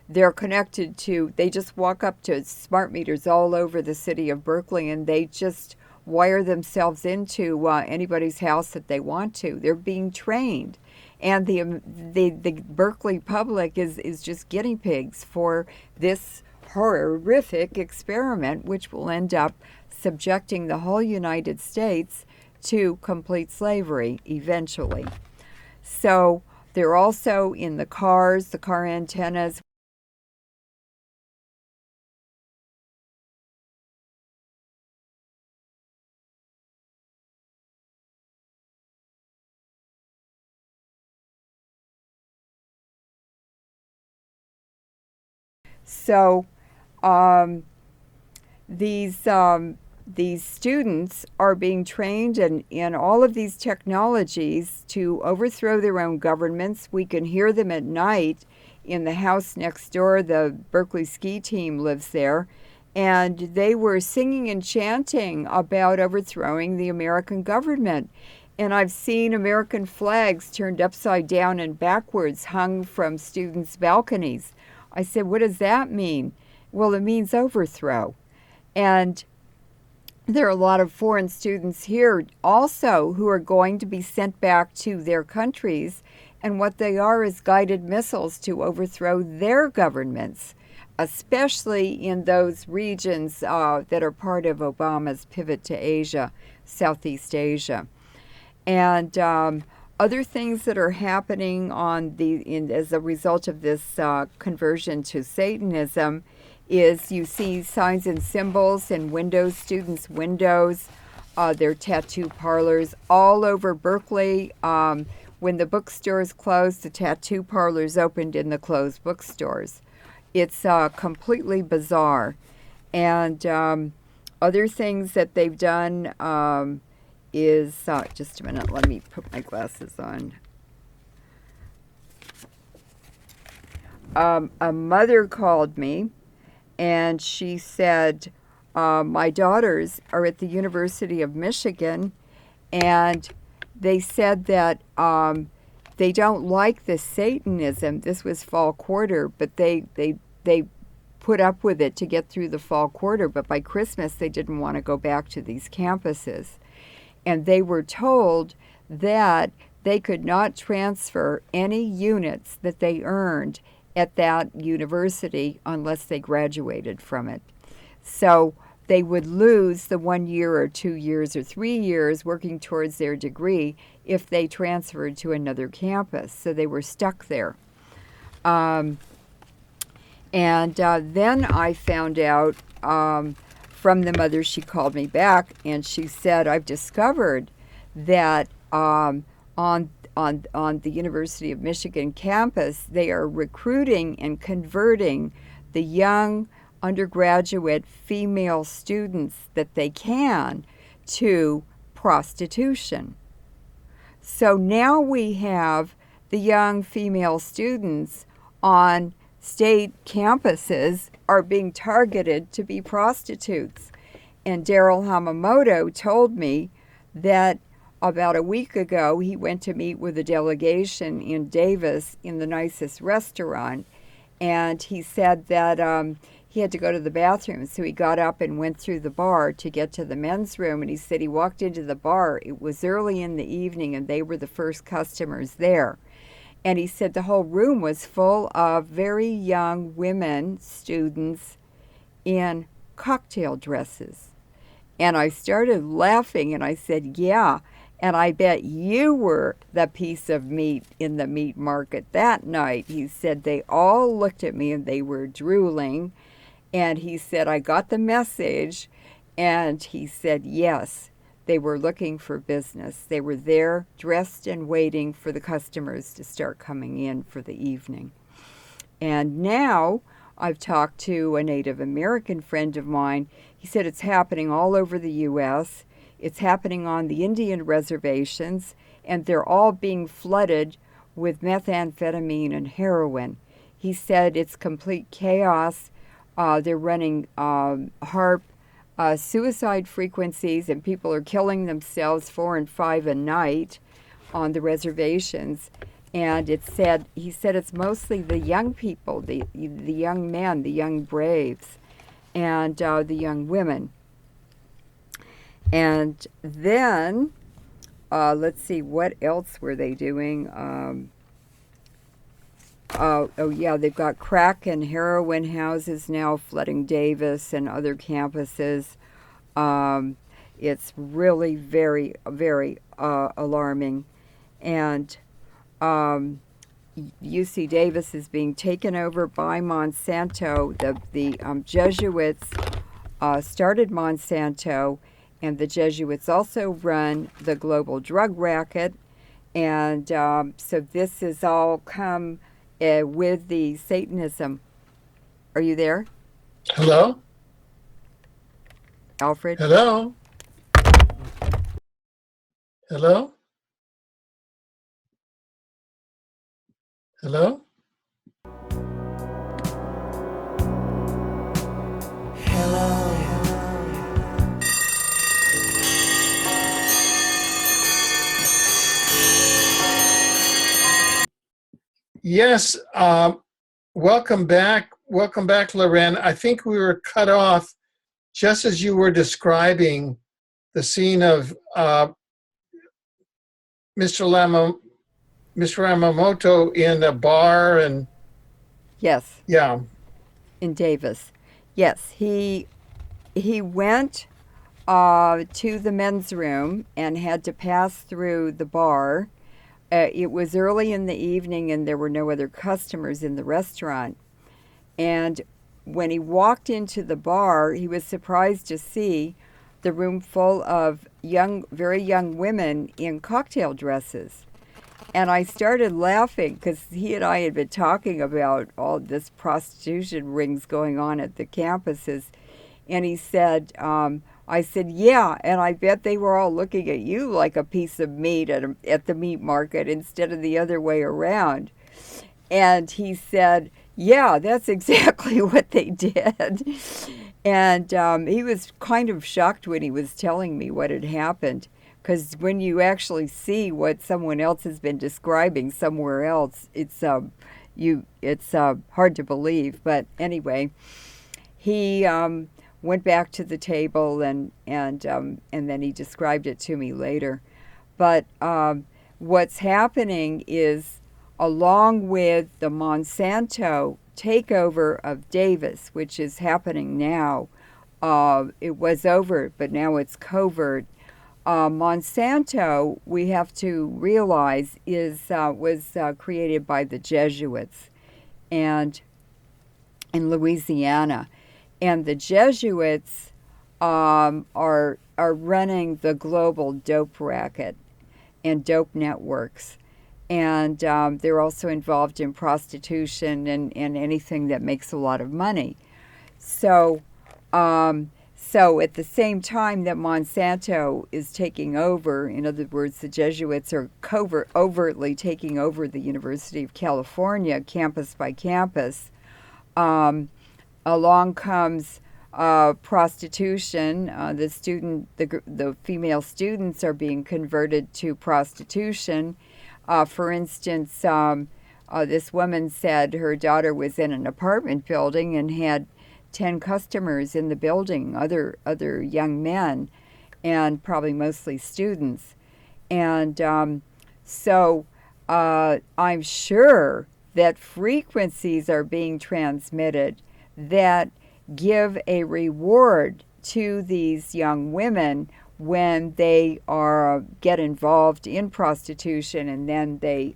they're connected to, they just walk up to smart meters all over the city of Berkeley, and they just wire themselves into anybody's house that they want to. They're being trained. And the Berkeley public is just guinea pigs for this horrific experiment, which will end up subjecting the whole United States to complete slavery eventually. So they're also in the cars, the car antennas. So these students are being trained in all of these technologies to overthrow their own governments. We can hear them at night in the house next door. The Berkeley ski team lives there. And they were singing and chanting about overthrowing the American government. And I've seen American flags turned upside down and backwards hung from students' balconies. I said, what does that mean? Well, it means overthrow. And there are a lot of foreign students here also who are going to be sent back to their countries, and what they are is guided missiles to overthrow their governments, especially in those regions that are part of Obama's pivot to Asia, Southeast Asia. And other things that are happening as a result of this conversion to Satanism is you see signs and symbols in windows, students' windows, their tattoo parlors all over Berkeley. When the bookstores closed, the tattoo parlors opened in the closed bookstores. It's completely bizarre. And other things that they've done is, just a minute, let me put my glasses on. A mother called me, and she said, my daughters are at the University of Michigan, and they said that they don't like the Satanism. This was fall quarter, but they put up with it to get through the fall quarter. But by Christmas, they didn't want to go back to these campuses. And they were told that they could not transfer any units that they earned at that university unless they graduated from it. So they would lose the 1 year or 2 years or 3 years working towards their degree if they transferred to another campus. So they were stuck there. And then I found out from the mother, she called me back and she said, I've discovered that on the University of Michigan campus, they are recruiting and converting the young undergraduate female students that they can to prostitution. So now we have the young female students on state campuses are being targeted to be prostitutes. And Daryl Hamamoto told me that about a week ago he went to meet with a delegation in Davis in the nicest restaurant, and he said that he had to go to the bathroom, so he got up and went through the bar to get to the men's room, and he said he walked into the bar. It was early in the evening, and they were the first customers there. And he said the whole room was full of very young women, students, in cocktail dresses. And I started laughing, and I said, yeah, and I bet you were the piece of meat in the meat market that night. He said they all looked at me, and they were drooling. And he said, I got the message. And he said, yes, they were looking for business. They were there dressed and waiting for the customers to start coming in for the evening. And now I've talked to a Native American friend of mine. He said it's happening all over the U.S. It's happening on the Indian reservations, and they're all being flooded with methamphetamine and heroin. He said it's complete chaos. They're running HAARP suicide frequencies, and people are killing themselves 4 and 5 a night on the reservations. And he said it's mostly the young people, the young men, the young braves, and the young women. And then, let's see, what else were they doing? They've got crack and heroin houses now flooding Davis and other campuses. It's really very, very alarming. And UC Davis is being taken over by Monsanto. The Jesuits started Monsanto, and the Jesuits also run the global drug racket. And so this has all come with the Satanism. Are you there, Hello? Alfred? Hello? Hello? Hello? Yes, welcome back. Welcome back, Leuren. I think we were cut off just as you were describing the scene of Mr. Yamamoto in a bar and Yes, yeah. in Davis. Yes, he went to the men's room and had to pass through the bar. It was early in the evening, and there were no other customers in the restaurant. And when he walked into the bar, he was surprised to see the room full of very young women in cocktail dresses. And I started laughing because he and I had been talking about all this prostitution rings going on at the campuses. And he said, I said, yeah, and I bet they were all looking at you like a piece of meat at the meat market instead of the other way around. And he said, yeah, that's exactly what they did. And he was kind of shocked when he was telling me what had happened, because when you actually see what someone else has been describing somewhere else, it's hard to believe. But anyway, he went back to the table and then he described it to me later. But what's happening is, along with the Monsanto takeover of Davis, which is happening now, it was overt, but now it's covert. Monsanto, we have to realize, was created by the Jesuits, and in Louisiana, and the Jesuits are running the global dope racket and dope networks. And they're also involved in prostitution and anything that makes a lot of money. So, so at the same time that Monsanto is taking over, in other words, the Jesuits are overtly taking over the University of California, campus by campus, along comes prostitution. The female students are being converted to prostitution. For instance, this woman said her daughter was in an apartment building and had 10 customers in the building, other young men, and probably mostly students. And so I'm sure that frequencies are being transmitted that give a reward to these young women when they get involved in prostitution, and then they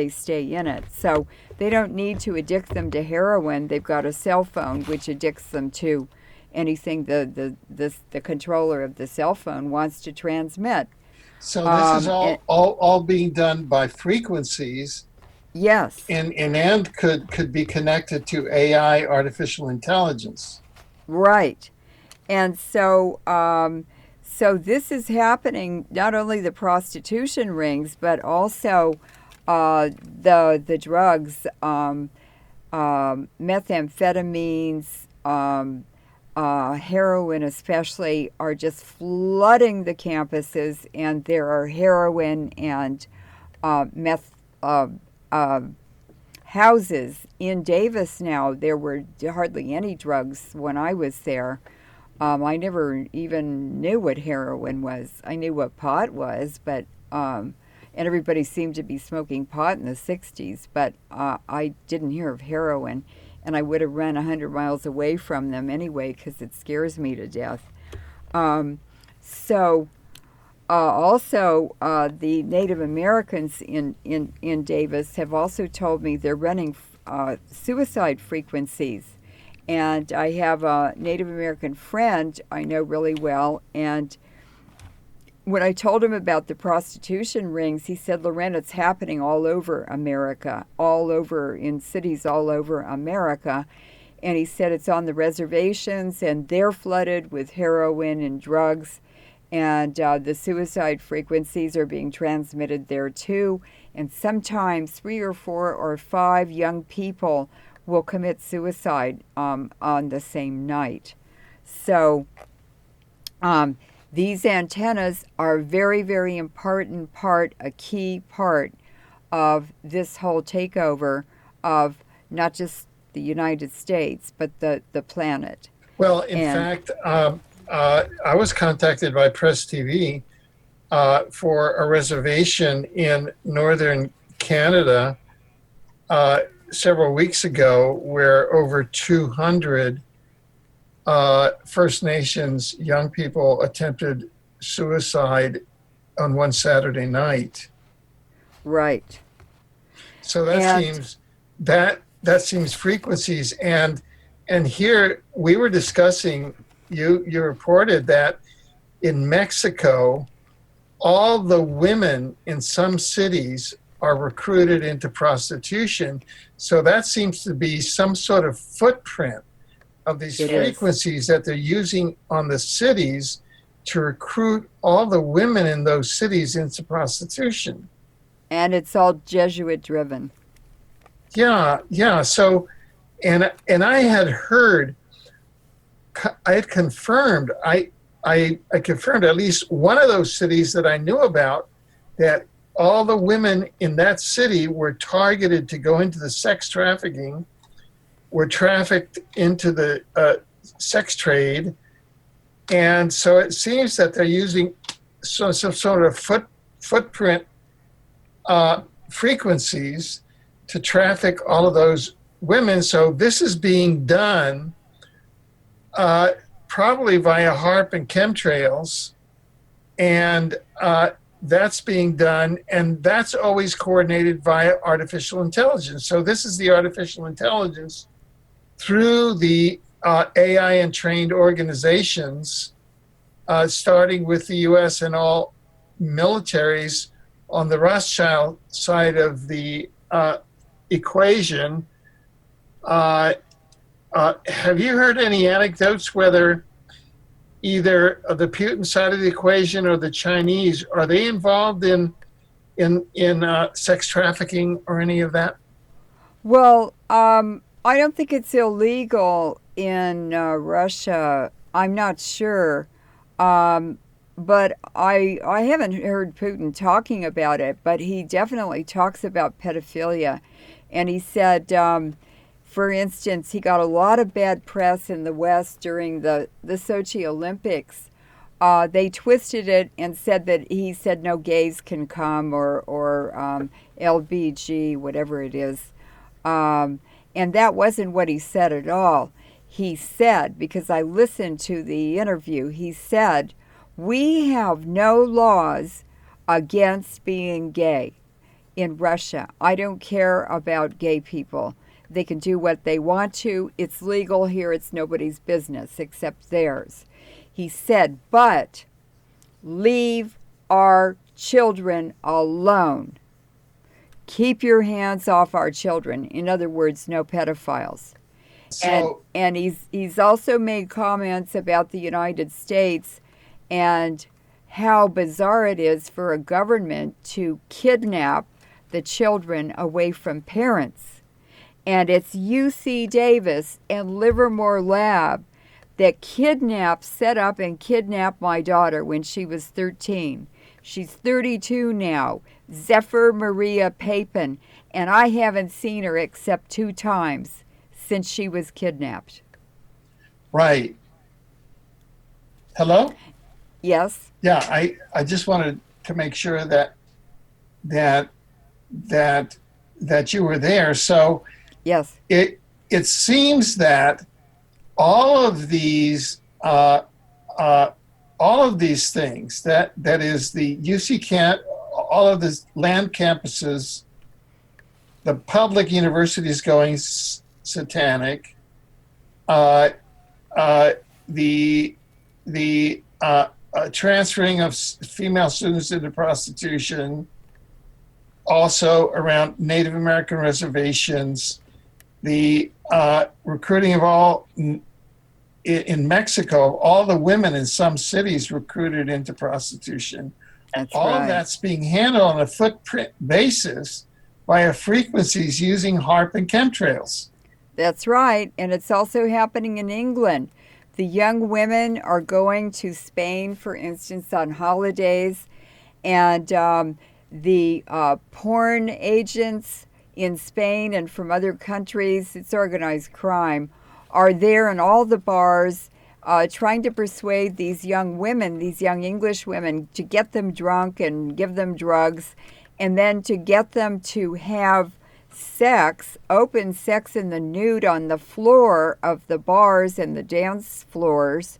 stay in it. So they don't need to addict them to heroin. They've got a cell phone which addicts them to anything the controller of the cell phone wants to transmit. So this is all being done by frequencies. Yes. And could be connected to AI, artificial intelligence. Right. And so so this is happening, not only the prostitution rings, but also the drugs, methamphetamines, heroin especially, are just flooding the campuses, and there are heroin and meth houses in Davis now. There were hardly any drugs when I was there. I never even knew what heroin was. I knew what pot was, but and everybody seemed to be smoking pot in the 60s, but I didn't hear of heroin, and I would have run 100 miles away from them anyway because it scares me to death. Also, the Native Americans in Davis have also told me they're running suicide frequencies. And I have a Native American friend I know really well, and when I told him about the prostitution rings, he said, "Leuren, it's happening all over America, all over in cities all over America." And he said it's on the reservations, and they're flooded with heroin and drugs. And the suicide frequencies are being transmitted there too. And sometimes 3 or 4 or 5 young people will commit suicide on the same night. So these antennas are very, very important a key part of this whole takeover of not just the United States, but the planet. Well, in fact, I was contacted by Press TV for a reservation in northern Canada several weeks ago, where over 200 First Nations young people attempted suicide on one Saturday night. Right. So that seems frequencies, and here we were discussing. You reported that in Mexico, all the women in some cities are recruited into prostitution. So that seems to be some sort of footprint of these frequencies that they're using on the cities to recruit all the women in those cities into prostitution. And it's all Jesuit driven. Yeah. So, and I had heard I had confirmed, I confirmed at least one of those cities that I knew about, that all the women in that city were targeted to go into the sex trafficking, were trafficked into the sex trade. And so it seems that they're using some sort of footprint frequencies to traffic all of those women. So this is being done probably via HARP and chemtrails, and that's being done, and that's always coordinated via artificial intelligence. So this is the artificial intelligence through the AI and trained organizations, starting with the U.S. and all militaries on the Rothschild side of the equation. Have you heard any anecdotes whether either the Putin side of the equation or the Chinese, are they involved in sex trafficking or any of that? Well, I don't think it's illegal in Russia. I'm not sure. But I haven't heard Putin talking about it, but he definitely talks about pedophilia. And he said, for instance, he got a lot of bad press in the West during the Sochi Olympics. They twisted it and said that he said no gays can come, or LBG, whatever it is. And that wasn't what he said at all. He said, because I listened to the interview, he said, we have no laws against being gay in Russia. I don't care about gay people. They can do what they want to. It's legal here. It's nobody's business except theirs. He said, but leave our children alone. Keep your hands off our children. In other words, no pedophiles. And he's also made comments about the United States and how bizarre it is for a government to kidnap the children away from parents. And it's UC Davis and Livermore Lab that set up and kidnapped my daughter when she was 13. She's 32 now, Zephyr Maria Papin, and I haven't seen her except 2 times since she was kidnapped. Right. Hello? Yes? Yeah, I just wanted to make sure that you were there. So Yes. It seems that all of these things, that is the UC camp, all of the land campuses, the public universities going satanic, the transferring of female students into prostitution, also around Native American reservations, the recruiting of all, in Mexico, all the women in some cities recruited into prostitution. That's all right. of that's being handled on a footprint basis via frequencies using HARP and chemtrails. That's right. And it's also happening in England. The young women are going to Spain, for instance, on holidays, and the porn agents in Spain and from other countries, it's organized crime, are there in all the bars trying to persuade these young women, these young English women, to get them drunk and give them drugs, and then to get them to have sex, open sex in the nude on the floor of the bars and the dance floors,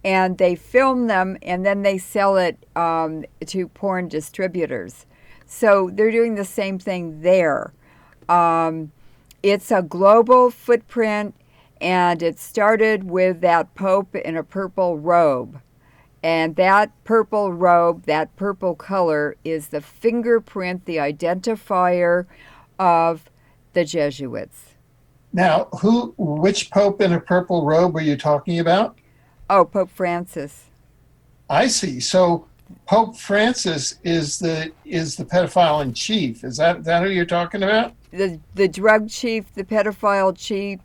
and they film them and then they sell it to porn distributors. So they're doing the same thing there. It's a global footprint, and it started with that Pope in a purple robe. And that purple robe, that purple color, is the fingerprint, the identifier of the Jesuits. Now, which Pope in a purple robe are you talking about? Oh, Pope Francis. I see. So Pope Francis is the pedophile in chief. Is that who you're talking about? The drug chief, the pedophile chief,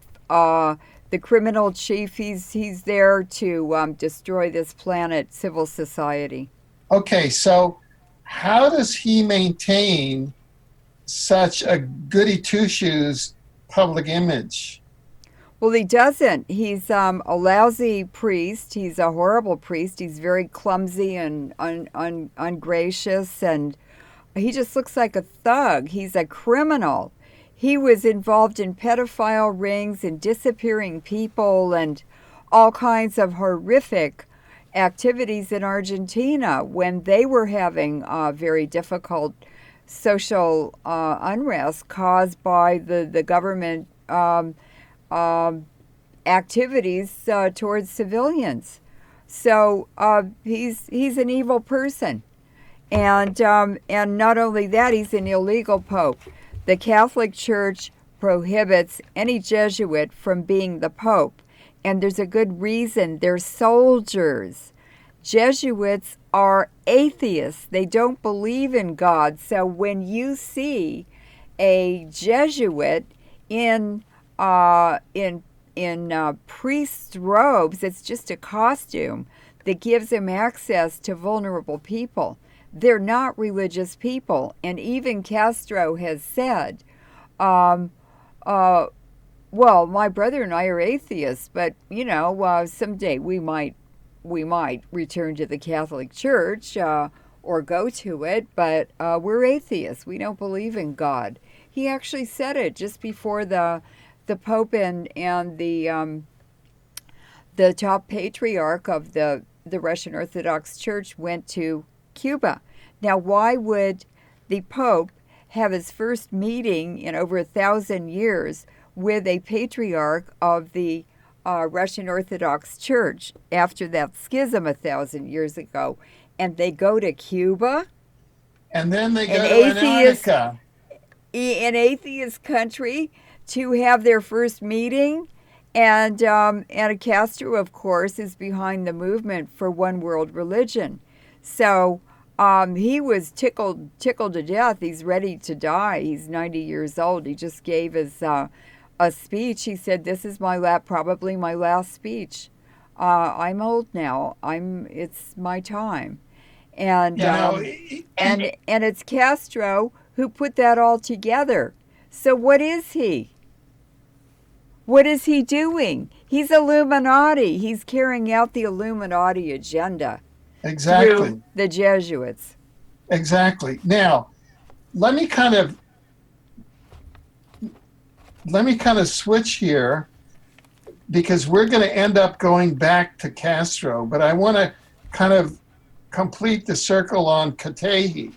the criminal chief. He's there to destroy this planet, civil society. Okay, so how does he maintain such a goody two shoes public image? Well, he doesn't. He's a lousy priest. He's a horrible priest. He's very clumsy and ungracious, and he just looks like a thug. He's a criminal. He was involved in pedophile rings and disappearing people and all kinds of horrific activities in Argentina when they were having very difficult social unrest caused by the government activities towards civilians. So he's an evil person, and not only that, he's an illegal pope. The Catholic Church prohibits any Jesuit from being the pope, and there's a good reason. They're soldiers. Jesuits are atheists. They don't believe in God. So when you see a Jesuit in priest's robes, it's just a costume that gives him access to vulnerable people. They're not religious people, and even Castro has said, well, my brother and I are atheists, but someday we might return to the Catholic Church or go to it, but we're atheists. We don't believe in God. He actually said it just before the Pope and the top patriarch of the Russian Orthodox Church went to Cuba. Now, why would the Pope have his first meeting in over 1,000 years with a patriarch of the Russian Orthodox Church after that schism 1,000 years ago, and they go to Cuba? And then they go to Antarctica. An atheist country, to have their first meeting, and Castro, of course, is behind the movement for one world religion. So he was tickled to death. He's ready to die. He's 90 years old. He just gave his a speech. He said, "This is probably my last speech. I'm old now. It's my time." And and it's Castro who put that all together. So what is he? What is he doing? He's Illuminati. He's carrying out the Illuminati agenda. Exactly. Through the Jesuits. Exactly. Now, let me kind of switch here, because we're going to end up going back to Castro, but I want to kind of complete the circle on Katehi.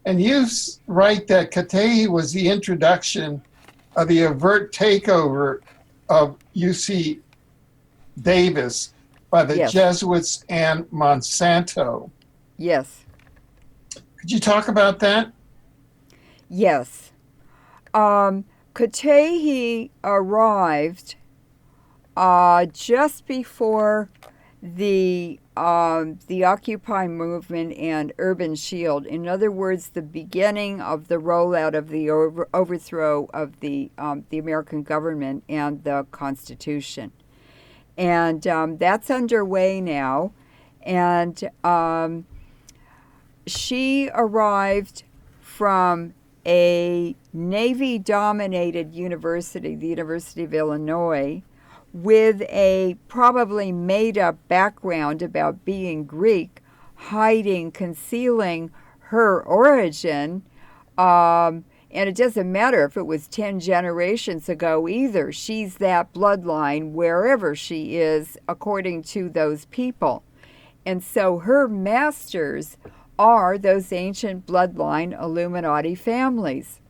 And you write that Katehi was the introduction of the overt takeover of UC Davis by the Jesuits and Monsanto. Yes. Could you talk about that? Yes. Katehi arrived just before the Occupy movement and Urban Shield. In other words, the beginning of the rollout of the overthrow of the American government and the Constitution. And that's underway now. And she arrived from a Navy-dominated university, the University of Illinois, with a probably made-up background about being Greek, concealing her origin. And it doesn't matter if it was 10 generations ago either. She's that bloodline wherever she is, according to those people. And so her masters are those ancient bloodline Illuminati families.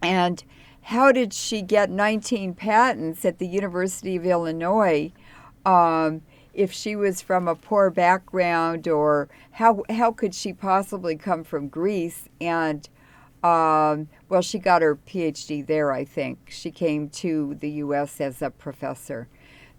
And how did she get 19 patents at the University of Illinois if she was from a poor background, or how could she possibly come from Greece? And well, she got her PhD there, I think. She came to the U.S. as a professor.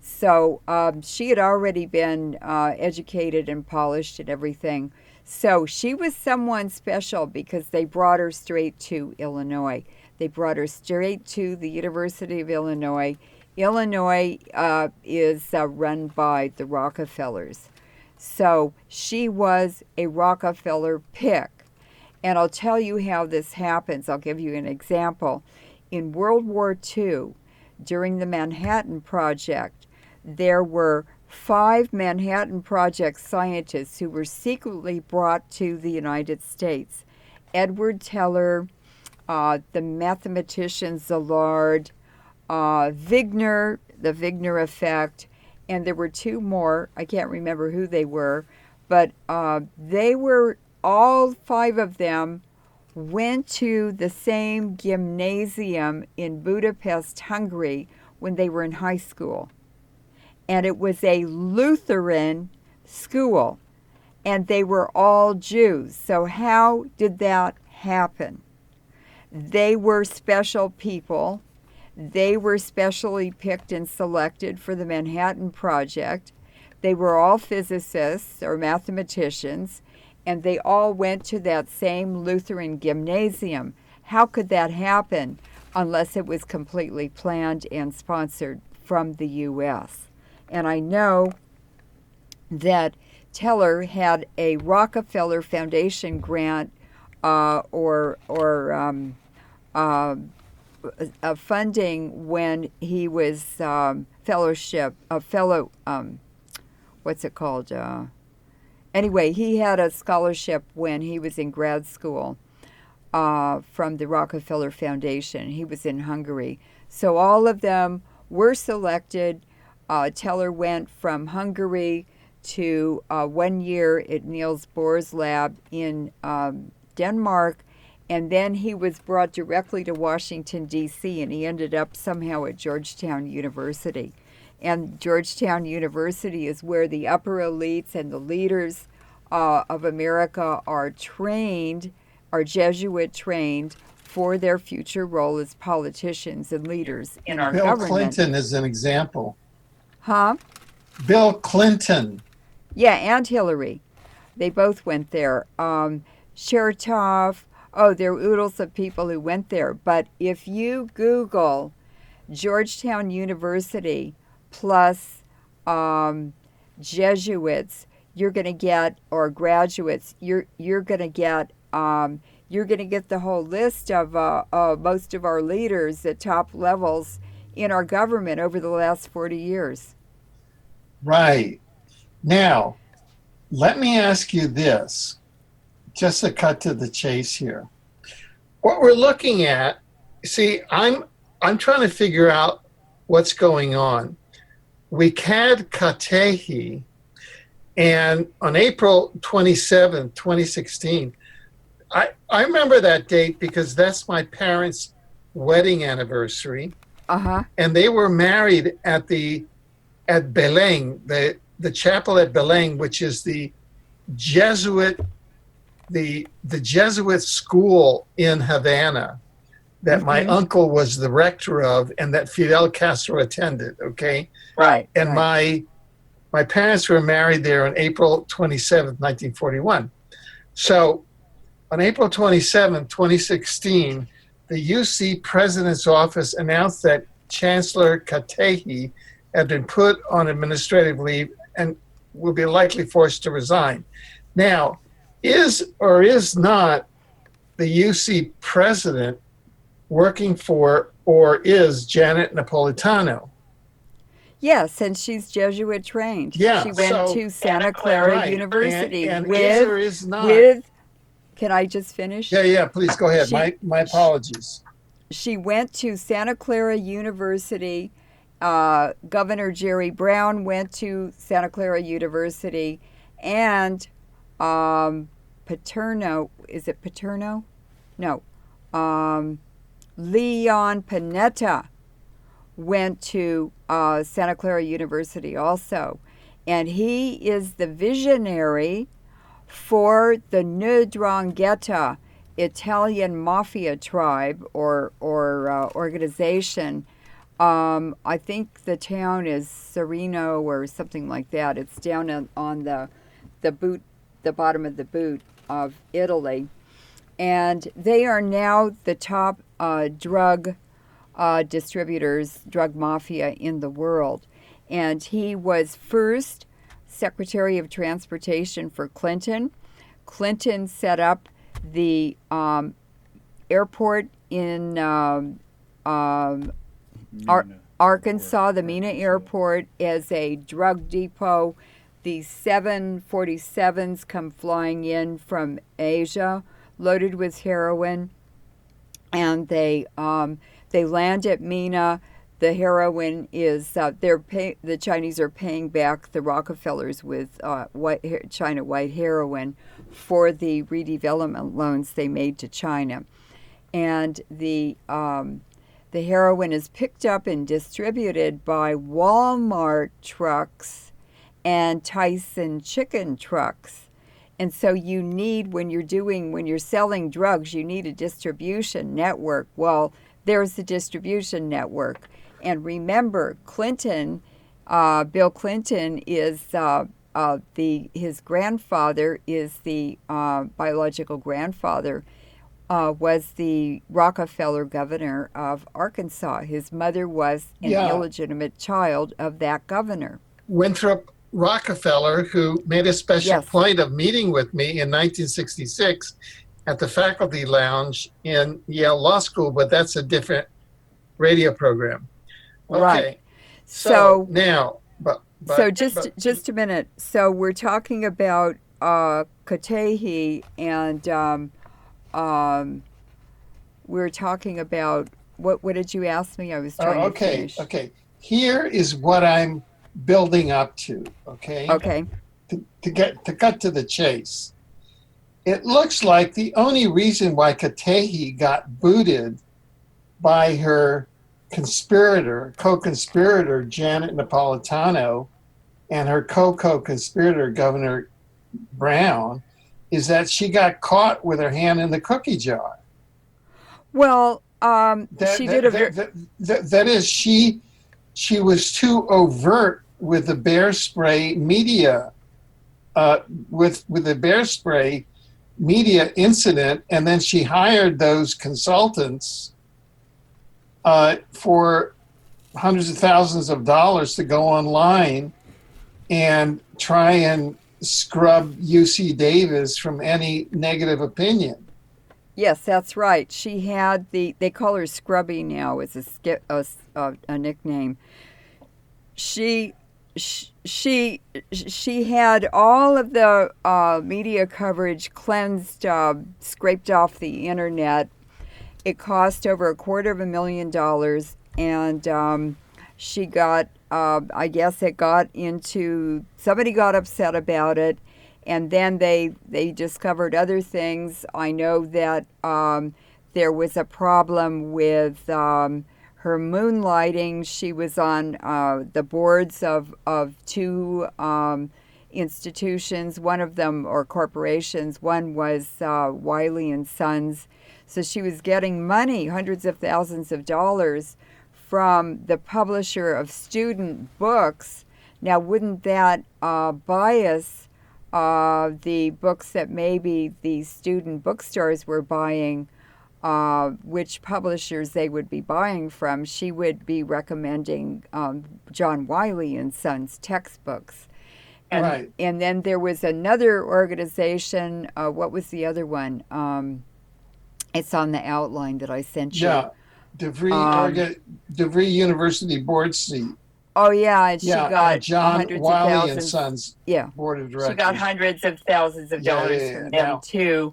So she had already been educated and polished and everything. So she was someone special because they brought her straight to Illinois. They brought her straight to the University of Illinois Illinois is run by the Rockefellers. So she was a Rockefeller pick. And I'll tell you how this happens. I'll give you an example. In World War II, during the Manhattan Project, there were 5 Manhattan Project scientists who were secretly brought to the United States. Edward Teller, the mathematician Szilard, Wigner, the Wigner effect, and there were 2 more. I can't remember who they were, but they were, all 5 of them went to the same gymnasium in Budapest, Hungary, when they were in high school. And it was a Lutheran school, and they were all Jews. So how did that happen? They were special people. They were specially picked and selected for the Manhattan Project. They were all physicists or mathematicians, and they all went to that same Lutheran gymnasium. How could that happen unless it was completely planned and sponsored from the U.S.? And I know that Teller had a Rockefeller Foundation grant or funding when he was anyway, he had a scholarship when he was in grad school from the Rockefeller Foundation. He was in Hungary. So all of them were selected. Teller went from Hungary to 1 year at Niels Bohr's lab in Denmark, and then he was brought directly to Washington, D.C., and he ended up somehow at Georgetown University. And Georgetown University is where the upper elites and the leaders of America are trained, are Jesuit trained, for their future role as politicians and leaders in our Bill government. Clinton is an example. Huh? Bill Clinton. Yeah, and Hillary. They both went there. Chertoff. Oh, there are oodles of people who went there. But if you Google Georgetown University plus Jesuits, you're going to get, or graduates, you're going to get the whole list of most of our leaders at top levels in our government over the last 40 years. Right. Now, let me ask you this, just to cut to the chase here. What we're looking at, see, I'm trying to figure out what's going on. We had Katehi, and on April 27, 2016, I remember that date because that's my parents' wedding anniversary. Uh-huh. And they were married at Belém, the chapel at Belém, which is the Jesuit school in Havana that my uncle was the rector of and that Fidel Castro attended, okay? Right. And right. my parents were married there on April 27th, 1941. So on April 27th, 2016, the UC President's Office announced that Chancellor Katehi had been put on administrative leave and will be likely forced to resign. Now, is or is not the UC president working for or is Janet Napolitano? Yes, and she's Jesuit trained. Yeah, she went so- to Santa Clara Right. University and with, is or is not? can I just finish? Yeah, please go ahead. She- My apologies. She went to Santa Clara University. Governor Jerry Brown went to Santa Clara University, and Paterno, is it Paterno? No. Leon Panetta went to Santa Clara University also. And he is the visionary for the 'Ndrangheta Italian mafia tribe or organization. I think the town is Serino or something like that. It's down on the bottom of the boot of Italy. And they are now the top drug distributors, drug mafia in the world. And he was first Secretary of Transportation for Clinton. Clinton set up the airport in Arkansas, the Mena Airport, as a drug depot. These 747s come flying in from Asia, loaded with heroin, and they land at Mena. The heroin is the Chinese are paying back the Rockefellers with China white heroin for the redevelopment loans they made to China, and the heroin is picked up and distributed by Walmart trucks and Tyson chicken trucks. And so you need, when you're selling drugs, you need a distribution network. Well, there's the distribution network. And remember, Clinton, Bill Clinton is his grandfather is the biological grandfather, was the Rockefeller governor of Arkansas. His mother was an illegitimate child of that governor. Winthrop Rockefeller, who made a special point of meeting with me in 1966 at the faculty lounge in Yale Law School, but that's a different radio program. Okay. Right. So now, just a minute. So we're talking about Katehi, and we're talking about what did you ask me? I was trying to finish. Okay. Here is what I'm building up to. Okay. Okay. To cut to the chase. It looks like the only reason why Katehi got booted by her co-conspirator, Janet Napolitano, and her co-conspirator, Governor Brown, is that she got caught with her hand in the cookie jar. Well, she did that is, she was too overt with the bear spray media, with the bear spray media incident, and then she hired those consultants for hundreds of thousands of dollars to go online and try and scrub UC Davis from any negative opinion. Yes, that's right. She had they call her Scrubby now as a nickname. She had all of the media coverage cleansed, scraped off the internet. It cost over $250,000, and she got, I guess it got into, somebody got upset about it, and then they discovered other things. I know that there was a problem with her moonlighting. She was on the boards of two institutions, one of them, or corporations. One was Wiley and Sons. So she was getting money, hundreds of thousands of dollars, from the publisher of student books. Now, wouldn't that bias the books that maybe the student bookstores were buying, which publishers they would be buying from? She would be recommending John Wiley and Sons textbooks. And then there was another organization. What was the other one? It's on the outline that I sent you. Yeah, DeVry University board seat. Oh yeah, and she got John hundreds Wiley of thousands. and Sons board of directors. She got hundreds of thousands of dollars from them too,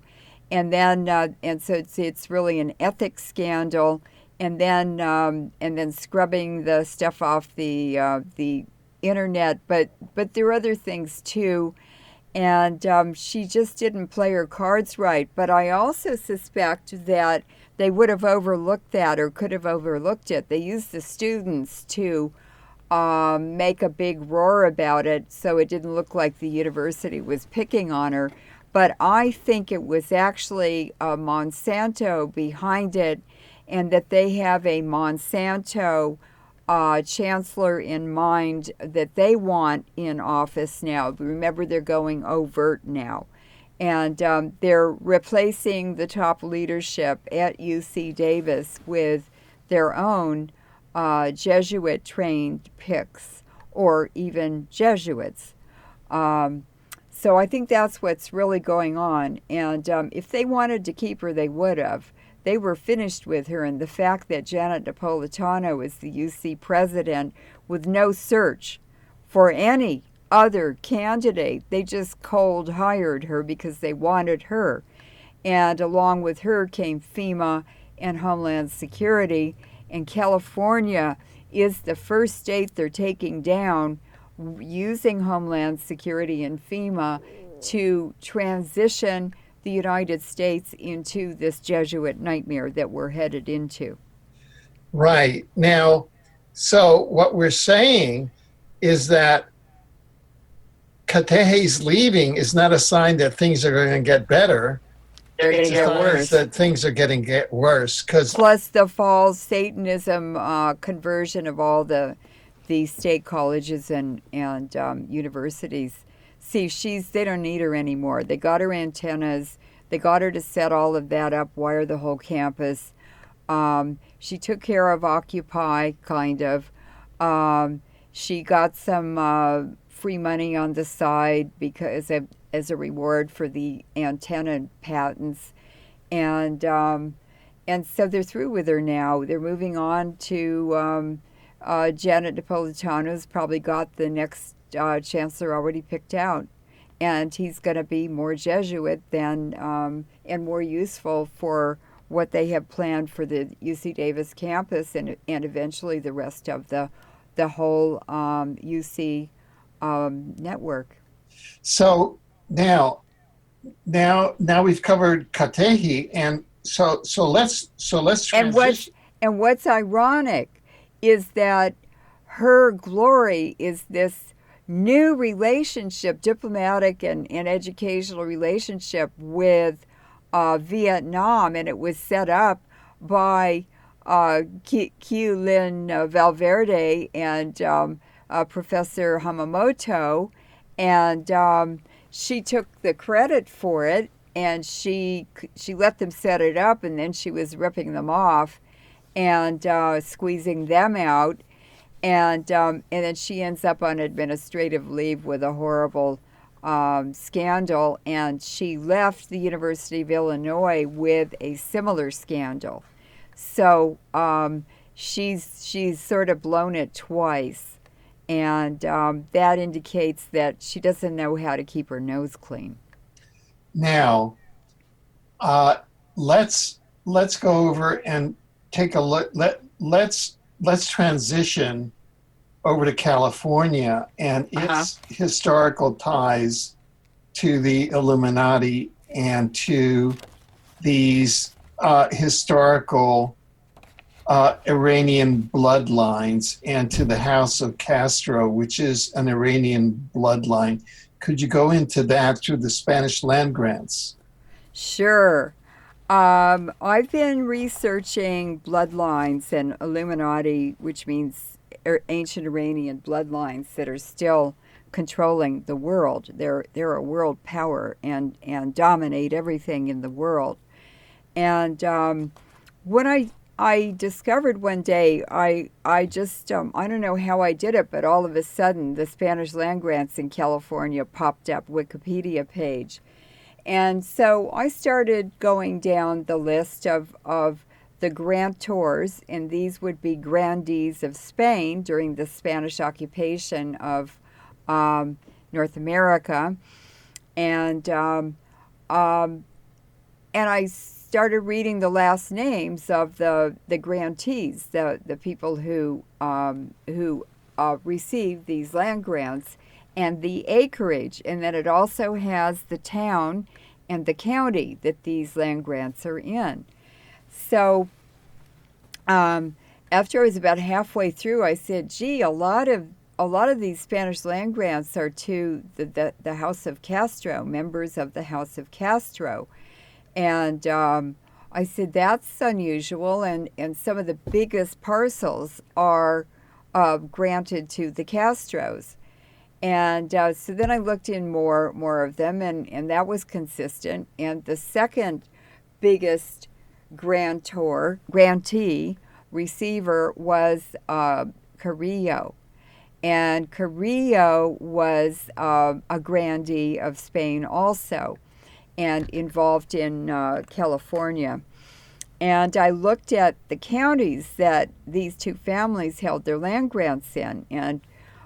and then and so it's really an ethics scandal, and then scrubbing the stuff off the internet, but there are other things too. And she just didn't play her cards right. But I also suspect that they would have overlooked that, or could have overlooked it. They used the students to make a big roar about it, so it didn't look like the university was picking on her. But I think it was actually Monsanto behind it, and that they have a Monsanto chancellor in mind that they want in office now. Remember, they're going overt now. And they're replacing the top leadership at UC Davis with their own Jesuit-trained Picts or even Jesuits. So I think that's what's really going on. And if they wanted to keep her, they would have. They were finished with her. And the fact that Janet Napolitano is the UC president with no search for any other candidate, they just cold hired her because they wanted her. And along with her came FEMA and Homeland Security. And California is the first state they're taking down using Homeland Security and FEMA to transition the United States into this Jesuit nightmare that we're headed into. Right. Now, so what we're saying is that Katehe's leaving is not a sign that things are going to get better. They're going to get worse. That things are getting get worse. Plus the false Satanism conversion of all the state colleges and universities. See, they don't need her anymore. They got her antennas. They got her to set all of that up, wire the whole campus. She took care of Occupy, kind of. She got some free money on the side because as a reward for the antenna patents. And so they're through with her now. They're moving on to Janet Napolitano's probably got the next chancellor already picked out. And he's going to be more Jesuit than and more useful for what they have planned for the UC Davis campus and eventually the rest of the whole UC network. So now we've covered Katehi, and so let's transition. And what's ironic is that her glory is this new relationship, diplomatic and educational relationship with Vietnam, and it was set up by Lin Valverde and Professor Hamamoto, and she took the credit for it, and she let them set it up, and then she was ripping them off and squeezing them out. And then she ends up on administrative leave with a horrible scandal, and she left the University of Illinois with a similar scandal. So she's sort of blown it twice, and that indicates that she doesn't know how to keep her nose clean. Now, let's go over and take a look. Let's transition over to California and its historical ties to the Illuminati and to these historical Iranian bloodlines and to the House of Castro, which is an Iranian bloodline. Could you go into that through the Spanish land grants? Sure. I've been researching bloodlines and Illuminati, which means ancient Iranian bloodlines that are still controlling the world. They're a world power and dominate everything in the world. And when I discovered one day, I just, I don't know how I did it, but all of a sudden the Spanish land grants in California popped up Wikipedia page. And so I started going down the list of the grantors, and these would be grandees of Spain during the Spanish occupation of North America. And I started reading the last names of the grantees, the people who received these land grants, and the acreage, and then it also has the town and the county that these land grants are in. So after I was about halfway through, I said, gee, a lot of these Spanish land grants are to the House of Castro, members of the House of Castro. And I said, that's unusual, and some of the biggest parcels are granted to the Castros. And so then I looked in more of them, and that was consistent. And the second biggest grantee receiver was Carrillo. And Carrillo was a grandee of Spain also, and involved in California. And I looked at the counties that these two families held their land grants in, and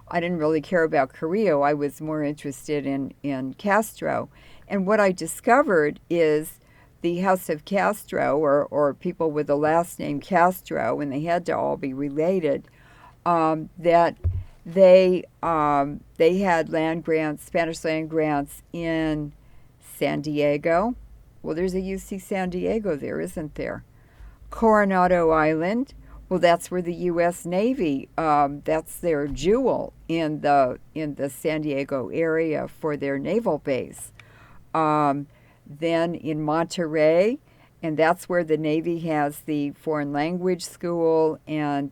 I didn't really care about Carrillo. I was more interested in Castro. And what I discovered is the House of Castro, or people with the last name Castro, and they had to all be related, that they had land grants, Spanish land grants in San Diego. Well, there's a UC San Diego there, isn't there? Coronado Island. Well, that's where the U.S. Navy, that's their jewel in the San Diego area for their naval base. Then in Monterey, and that's where the Navy has the foreign language school, and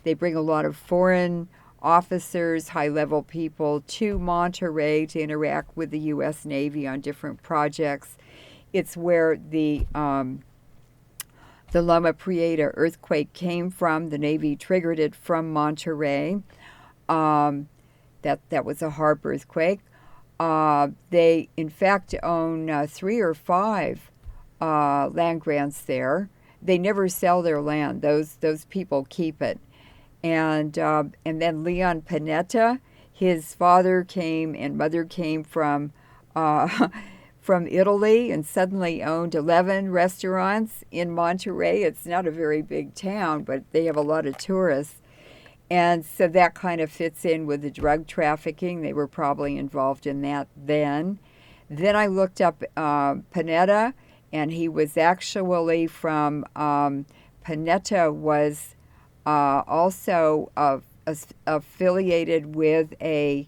they bring a lot of foreign officers, high-level people to Monterey to interact with the U.S. Navy on different projects. It's where the Loma Prieta earthquake came from. The Navy triggered it from Monterey. That was a HAARP earthquake. They, in fact, own 3 or 5 land grants there. They never sell their land. Those people keep it. And then Leon Panetta, his father came and mother came from Italy and suddenly owned 11 restaurants in Monterey. It's not a very big town, but they have a lot of tourists. And so that kind of fits in with the drug trafficking. They were probably involved in that then. Then I looked up Panetta, and he was actually from, Panetta was also affiliated with a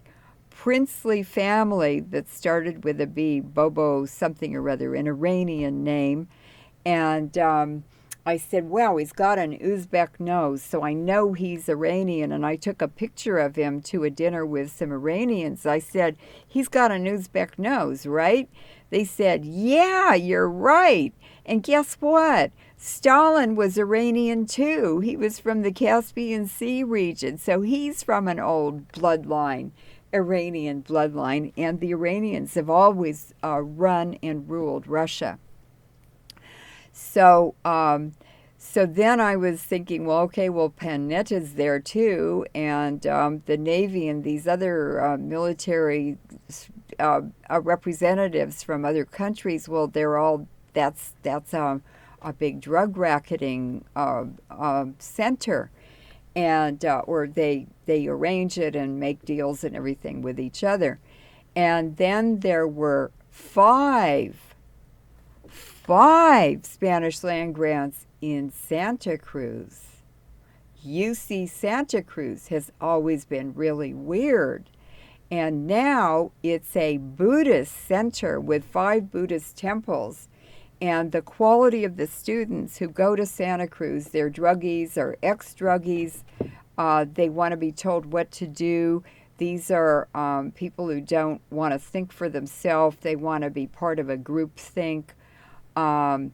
princely family that started with a B, Bobo something or other, an Iranian name. And I said, wow, he's got an Uzbek nose, so I know he's Iranian. And I took a picture of him to a dinner with some Iranians. I said, he's got an Uzbek nose, right? They said, yeah, you're right. And guess what? Stalin was Iranian too. He was from the Caspian Sea region, so he's from an old bloodline, Iranian bloodline, and the Iranians have always run and ruled Russia. So then I was thinking, well, okay, well, Panetta's there too, and the Navy and these other military representatives from other countries, well, they're all, that's a big drug racketing center. And or they arrange it and make deals and everything with each other. And then there were five Spanish land grants in Santa Cruz. UC Santa Cruz has always been really weird. And now it's a Buddhist center with 5 Buddhist temples. And the quality of the students who go to Santa Cruz, they're druggies or ex-druggies. They want to be told what to do. These are people who don't want to think for themselves. They want to be part of a group think. And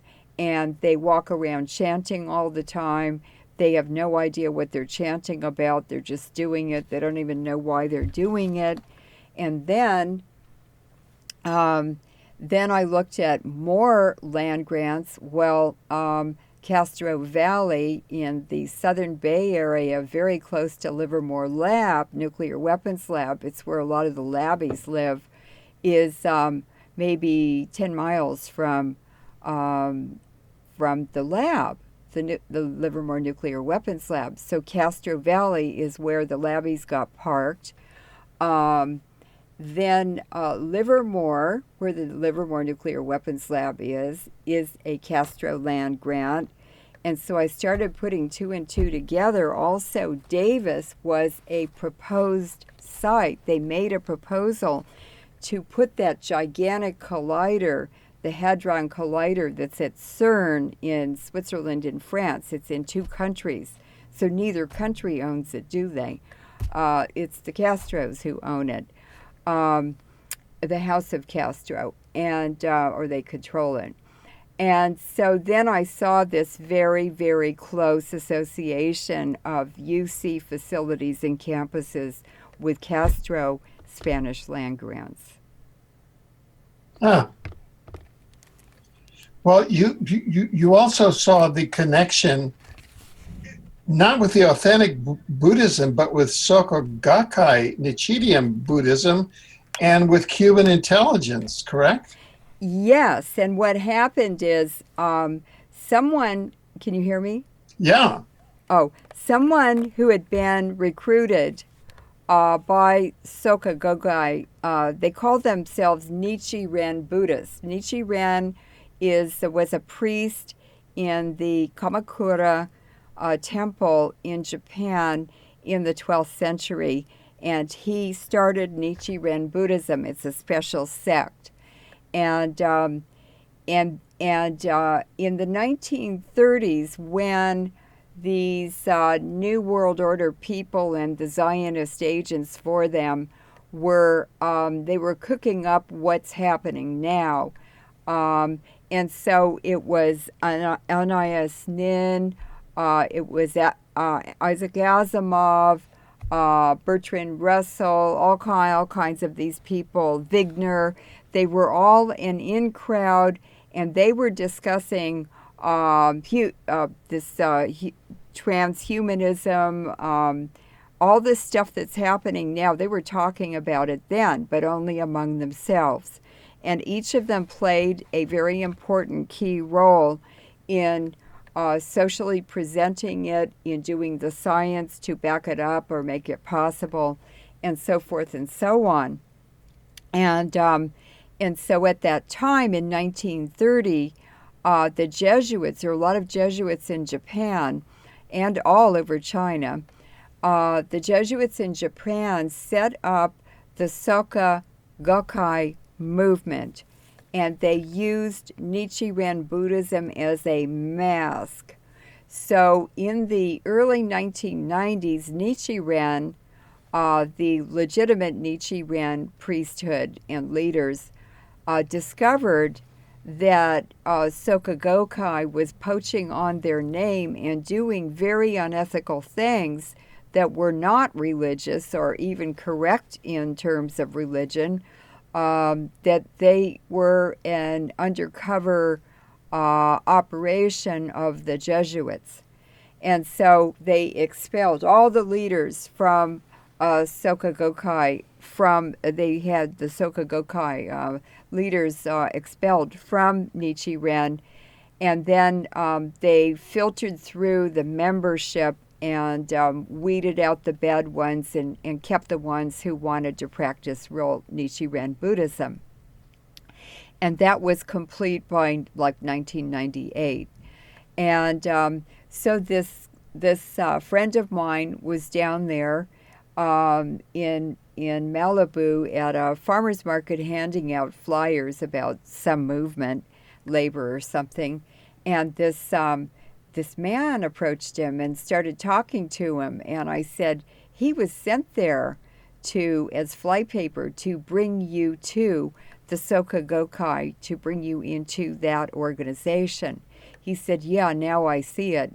they walk around chanting all the time. They have no idea what they're chanting about. They're just doing it. They don't even know why they're doing it. And then I looked at more land grants. Well, Castro Valley in the Southern Bay Area, very close to Livermore Lab, nuclear weapons lab, it's where a lot of the labbies live, is maybe 10 miles from the lab, the Livermore Nuclear Weapons Lab. So Castro Valley is where the labbies got parked. Then Livermore, where the Livermore Nuclear Weapons Lab is a Castro land grant. And so I started putting 2 and 2 together. Also, Davis was a proposed site. They made a proposal to put that gigantic collider, the Hadron Collider that's at CERN in Switzerland and France. It's in 2 countries. So neither country owns it, do they? It's the Castros who own it. The House of Castro, and or they control it. And so then I saw this very, very close association of UC facilities and campuses with Castro Spanish land grants. Ah. Well, you also saw the connection, not with the authentic Buddhism, but with Soka Gakkai Nichiren Buddhism and with Cuban intelligence, correct? Yes, and what happened is someone, can you hear me? Yeah. Oh, someone who had been recruited by Soka Gakkai, they called themselves Nichiren Buddhists. Nichiren was a priest in the Kamakura temple in Japan in the 12th century, and he started Nichiren Buddhism. It's a special sect, and in the 1930s, when these New World Order people and the Zionist agents for them they were cooking up what's happening now. And so it was Anais Nin, it was Isaac Asimov, Bertrand Russell, all kinds of these people, Wigner. They were all an in crowd, and they were discussing transhumanism, all this stuff that's happening now. They were talking about it then, but only among themselves. And each of them played a very important key role in socially presenting it, in doing the science to back it up or make it possible, and so forth and so on. And so at that time in 1930, the Jesuits, there were a lot of Jesuits in Japan and all over China. The Jesuits in Japan set up the Soka Gakkai movement, and they used Nichiren Buddhism as a mask. So in the early 1990s, Nichiren, the legitimate Nichiren priesthood and leaders, discovered that Soka Gakkai was poaching on their name and doing very unethical things that were not religious or even correct in terms of religion, that they were an undercover operation of the Jesuits. And so they expelled all the leaders from Soka Gakkai. They had the Soka Gakkai leaders expelled from Nichiren, and then they filtered through the membership and weeded out the bad ones and kept the ones who wanted to practice real Nichiren Buddhism. And that was complete by like 1998. And so this friend of mine was down there in Malibu at a farmer's market handing out flyers about some movement, labor or something, and this man approached him and started talking to him, and I said he was sent there as flypaper to bring you to the Soka Gakkai, to bring you into that organization. He said, yeah, now I see it.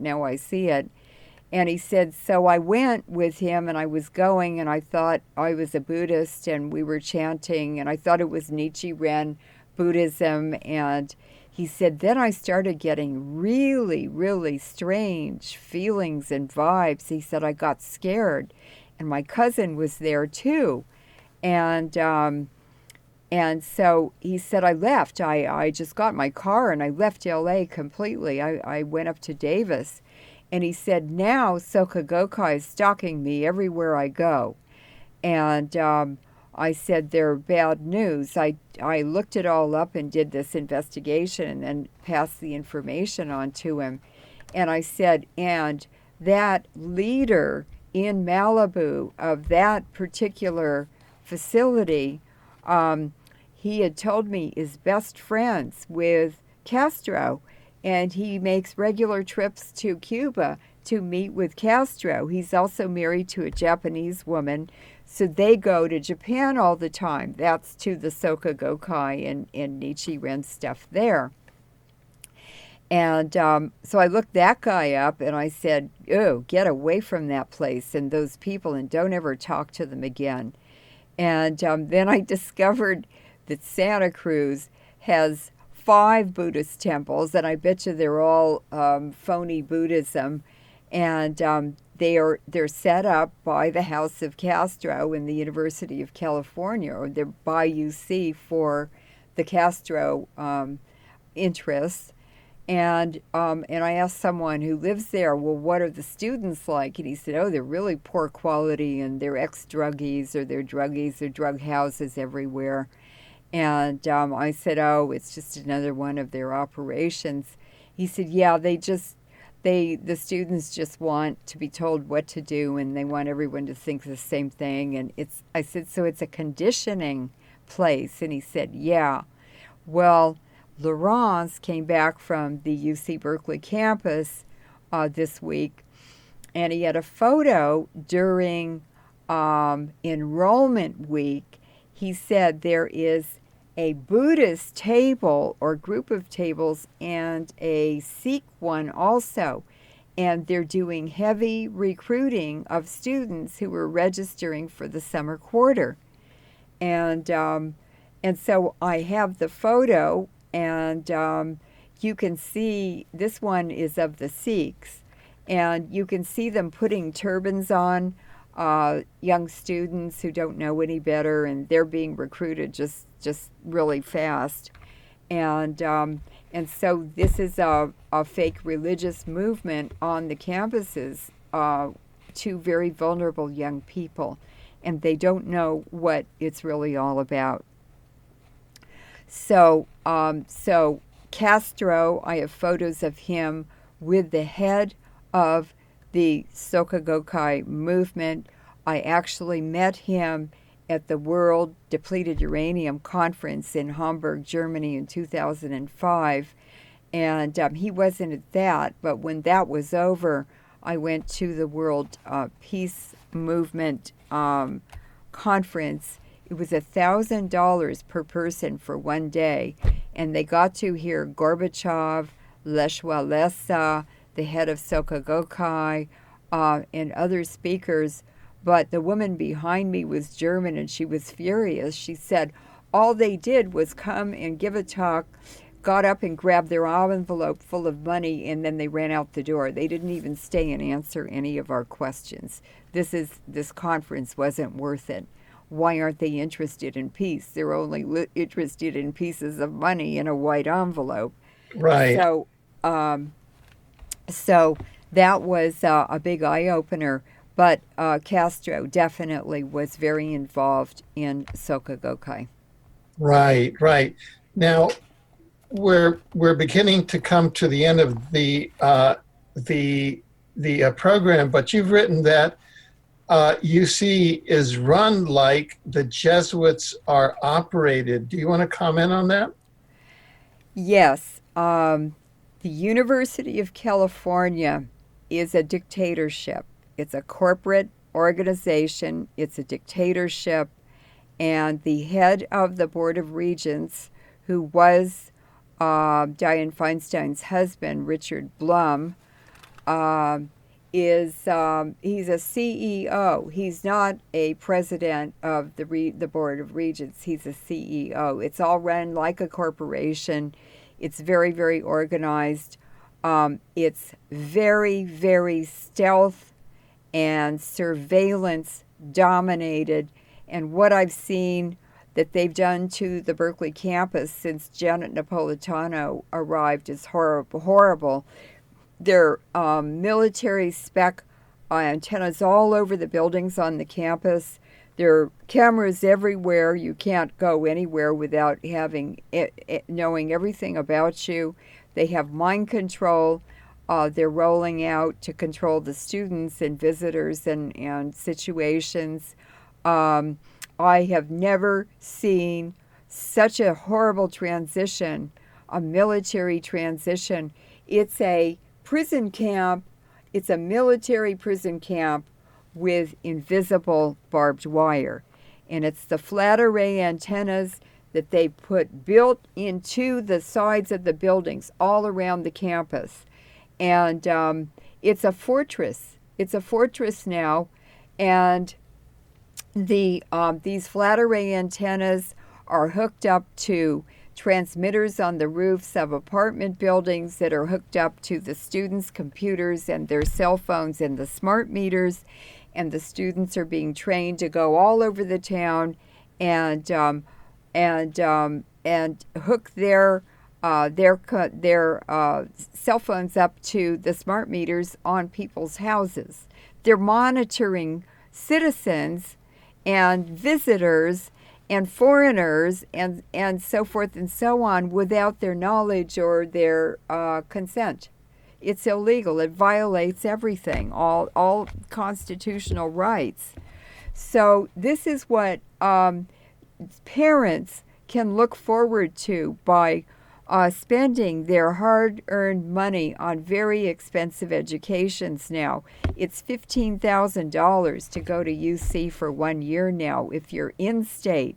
And he said, so I went with him, and I was going, and I thought I was a Buddhist, and we were chanting, and I thought it was Nichiren Buddhism. And he said, then I started getting really, really strange feelings and vibes. He said, I got scared, and my cousin was there too. And so he said, I left. I just got my car, and I left LA completely. I went up to Davis. And he said, now Soka Gakkai is stalking me everywhere I go. And I said, they're bad news. I looked it all up and did this investigation and then passed the information on to him. And I said, and that leader in Malibu of that particular facility, he had told me is best friends with Castro. And he makes regular trips to Cuba to meet with Castro. He's also married to a Japanese woman, so they go to Japan all the time. That's to the Soka Gakkai and Nichiren stuff there. And so I looked that guy up and I said, oh, get away from that place and those people and don't ever talk to them again. And then I discovered that Santa Cruz has 5 Buddhist temples, and I bet you they're all phony Buddhism. And they're set up by the House of Castro in the University of California, or they're by UC for the Castro interests. And I asked someone who lives there, well, what are the students like? And he said, oh, they're really poor quality, and they're ex-druggies, or they're druggies, they're drug houses everywhere. And I said, oh, it's just another one of their operations. He said, yeah, the students just want to be told what to do, and they want everyone to think the same thing. And I said, so it's a conditioning place? And he said, yeah. Well, Laurence came back from the UC Berkeley campus this week, and he had a photo during enrollment week. He said there is a Buddhist table or group of tables and a Sikh one also, and they're doing heavy recruiting of students who are registering for the summer quarter. And so I have the photo. And you can see, this one is of the Sikhs, and you can see them putting turbans on young students who don't know any better, and they're being recruited just really fast. And so this is a fake religious movement on the campuses to very vulnerable young people, and they don't know what it's really all about. So Castro, I have photos of him with the head of the Soka Gakkai movement. I actually met him at the World Depleted Uranium Conference in Hamburg, Germany in 2005. And he wasn't at that, but when that was over, I went to the World Peace Movement conference. It was $1,000 per person for one day, and they got to hear Gorbachev, Lech Walesa, the head of Soka Gakkai, and other speakers. But the woman behind me was German, and she was furious. She said all they did was come and give a talk, got up and grabbed their envelope full of money, and then they ran out the door. They didn't even stay and answer any of our questions. This conference wasn't worth it. Why aren't they interested in peace? They're only interested in pieces of money in a white envelope. Right. So that was a big eye-opener. But Castro definitely was very involved in Soka Gakkai. Right. Now, we're beginning to come to the end of the program, but you've written that UC is run like the Jesuits are operated. Do you want to comment on that? Yes. The University of California is a dictatorship. It's a corporate organization. It's a dictatorship. And the head of the Board of Regents, who was Dianne Feinstein's husband, Richard Blum, he's a CEO. He's not a president of the Board of Regents. He's a CEO. It's all run like a corporation. It's very, very organized. It's very, very stealth and surveillance dominated. And what I've seen that they've done to the Berkeley campus since Janet Napolitano arrived is horrible. There are military spec antennas all over the buildings on the campus. There are cameras everywhere. You can't go anywhere without knowing everything about you. They have mind control. They're rolling out to control the students and visitors and situations. I have never seen such a horrible transition, a military transition. It's a prison camp. It's a military prison camp with invisible barbed wire. And it's the flat array antennas that they put built into the sides of the buildings all around the campus. And it's a fortress. It's a fortress now. And these flat array antennas are hooked up to transmitters on the roofs of apartment buildings that are hooked up to the students' computers and their cell phones and the smart meters. And the students are being trained to go all over the town and hook their cell phones up to the smart meters on people's houses. They're monitoring citizens and visitors and foreigners and so forth and so on without their knowledge or their consent. It's illegal. It violates everything, all constitutional rights. So this is what parents can look forward to by spending their hard-earned money on very expensive educations now. It's $15,000 to go to UC for 1 year now if you're in-state.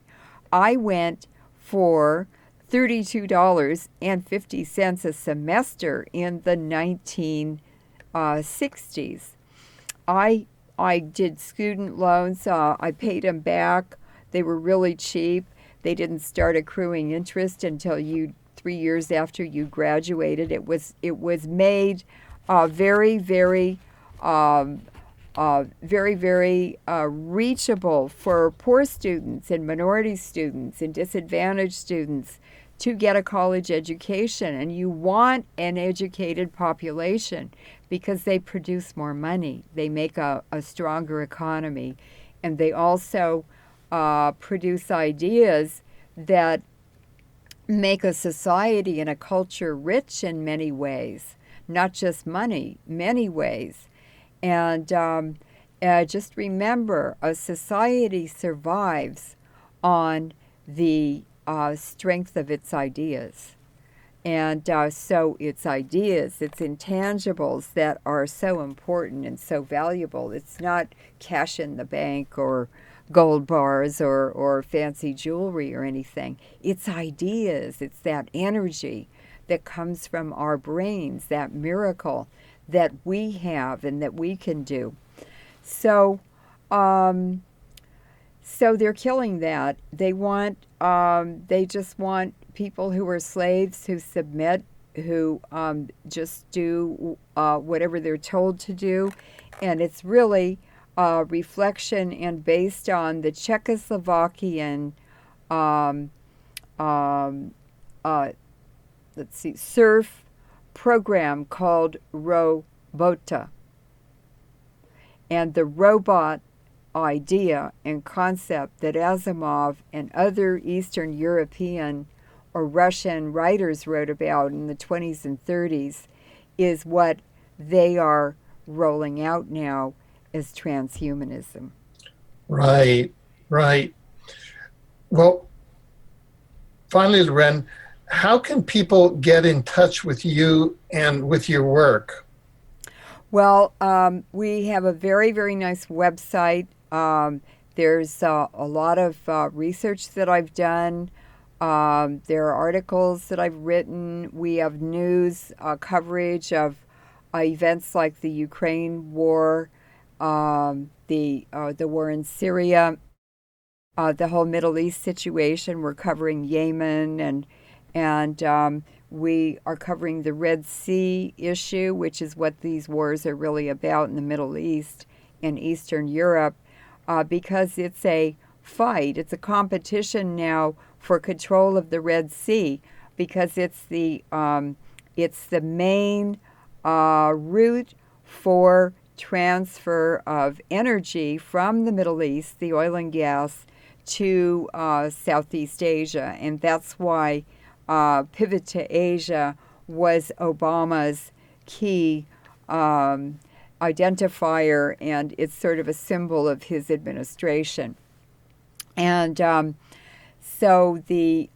I went for $32.50 a semester in the 1960s. I did student loans. I paid them back. They were really cheap. They didn't start accruing interest until 3 years after you graduated. It was made very reachable for poor students and minority students and disadvantaged students to get a college education. And you want an educated population because they produce more money. They make a stronger economy. And they also produce ideas that make a society and a culture rich in many ways, not just money, many ways. And just remember, a society survives on the strength of its ideas. And so it's ideas, it's intangibles that are so important and so valuable. It's not cash in the bank or gold bars or fancy jewelry or anything. It's ideas. It's that energy that comes from our brains, that miracle that we have and that we can do. So they're killing that. They just want people who are slaves, who submit, who just do whatever they're told to do. And it's really reflection and based on the Czechoslovakian surf program called Robota. And the robot idea and concept that Asimov and other Eastern European or Russian writers wrote about in the 20s and 30s is what they are rolling out now as transhumanism. Right. Well, finally, Leuren, how can people get in touch with you and with your work? Well, we have a very, very nice website. There's a lot of research that I've done. There are articles that I've written. We have news coverage of events like the Ukraine war, the war in Syria, the whole Middle East situation. We're covering Yemen, and we are covering the Red Sea issue, which is what these wars are really about in the Middle East and Eastern Europe, because it's a fight. It's a competition now for control of the Red Sea, because it's the main route for transfer of energy from the Middle East, the oil and gas, to Southeast Asia. And that's why Pivot to Asia was Obama's key identifier, and it's sort of a symbol of his administration. And so the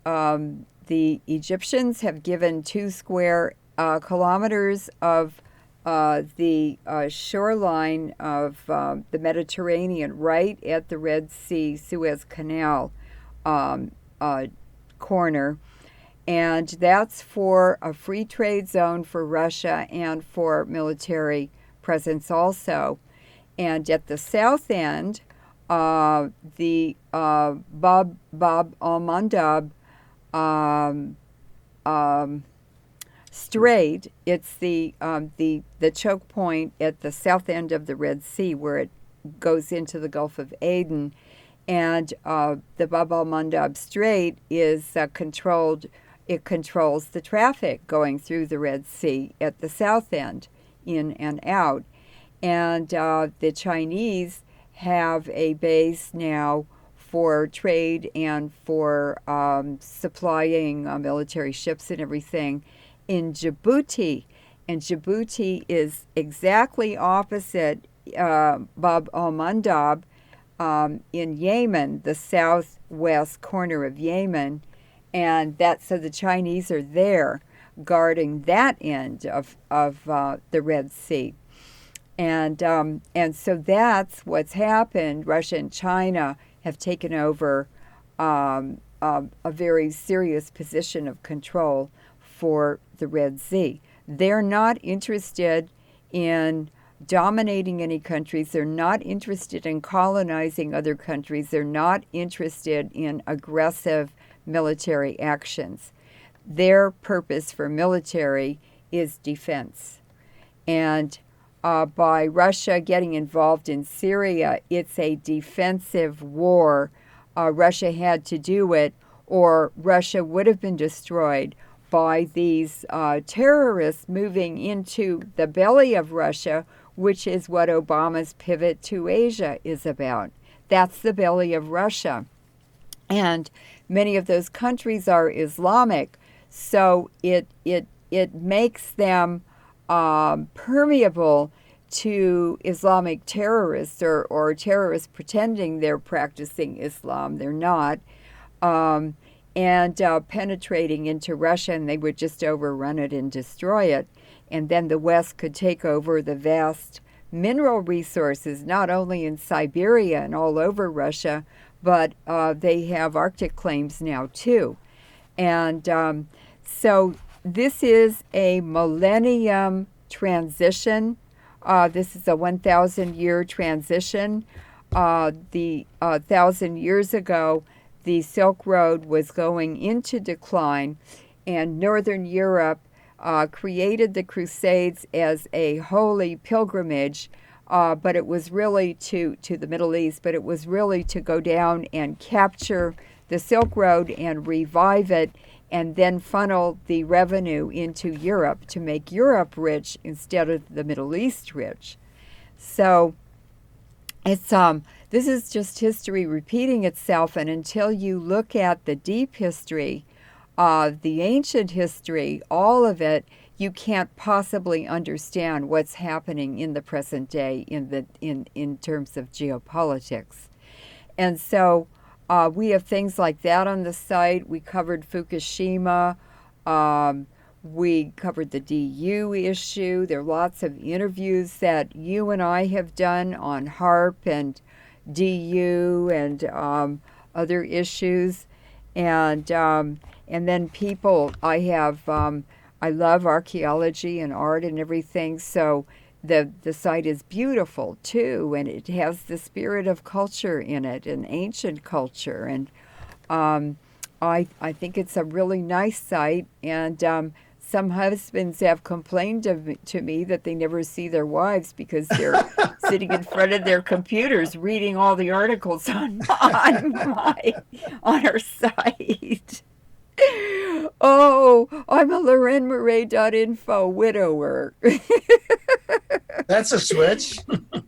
Egyptians have given 2 square kilometers of the shoreline of the Mediterranean right at the Red Sea Suez Canal corner, and that's for a free trade zone for Russia and for military presence also. And at the south end, the Bob Almondab Strait. It's the choke point at the south end of the Red Sea, where it goes into the Gulf of Aden, and the Bab al-Mandab Strait is controlled. It controls the traffic going through the Red Sea at the south end, in and out. And the Chinese have a base now for trade and for supplying military ships and everything in Djibouti. And Djibouti is exactly opposite Bab al-Mandab in Yemen, the southwest corner of Yemen. And so the Chinese are there guarding that end of the Red Sea. And so that's what's happened. Russia and China have taken over a very serious position of control for the Red Sea. They're not interested in dominating any countries. They're not interested in colonizing other countries. They're not interested in aggressive military actions. Their purpose for military is defense. And by Russia getting involved in Syria, it's a defensive war. Russia had to do it, or Russia would have been destroyed by these terrorists moving into the belly of Russia, which is what Obama's pivot to Asia is about. That's the belly of Russia. And many of those countries are Islamic, so it makes them permeable to Islamic terrorists or terrorists pretending they're practicing Islam. They're not. And penetrating into Russia, and they would just overrun it and destroy it. And then the West could take over the vast mineral resources, not only in Siberia and all over Russia, but they have Arctic claims now too. And so this is a millennium transition. This is a 1,000-year transition. 1,000 years ago, the Silk Road was going into decline, and Northern Europe created the Crusades as a holy pilgrimage, but it was really to the Middle East, but it was really to go down and capture the Silk Road and revive it, and then funnel the revenue into Europe to make Europe rich instead of the Middle East rich. So it's this is just history repeating itself, and until you look at the deep history, the ancient history, all of it, you can't possibly understand what's happening in the present day in terms of geopolitics. And so we have things like that on the site. We covered Fukushima. We covered the DU issue. There are lots of interviews that you and I have done on HARP and DU and other issues. And then people, I love archaeology and art and everything, so the site is beautiful too, and it has the spirit of culture in it, and ancient culture, and I think it's a really nice site. And some husbands have complained to me that they never see their wives because they're sitting in front of their computers reading all the articles on our site. Oh, I'm a LeurenMoret.info widower. That's a switch.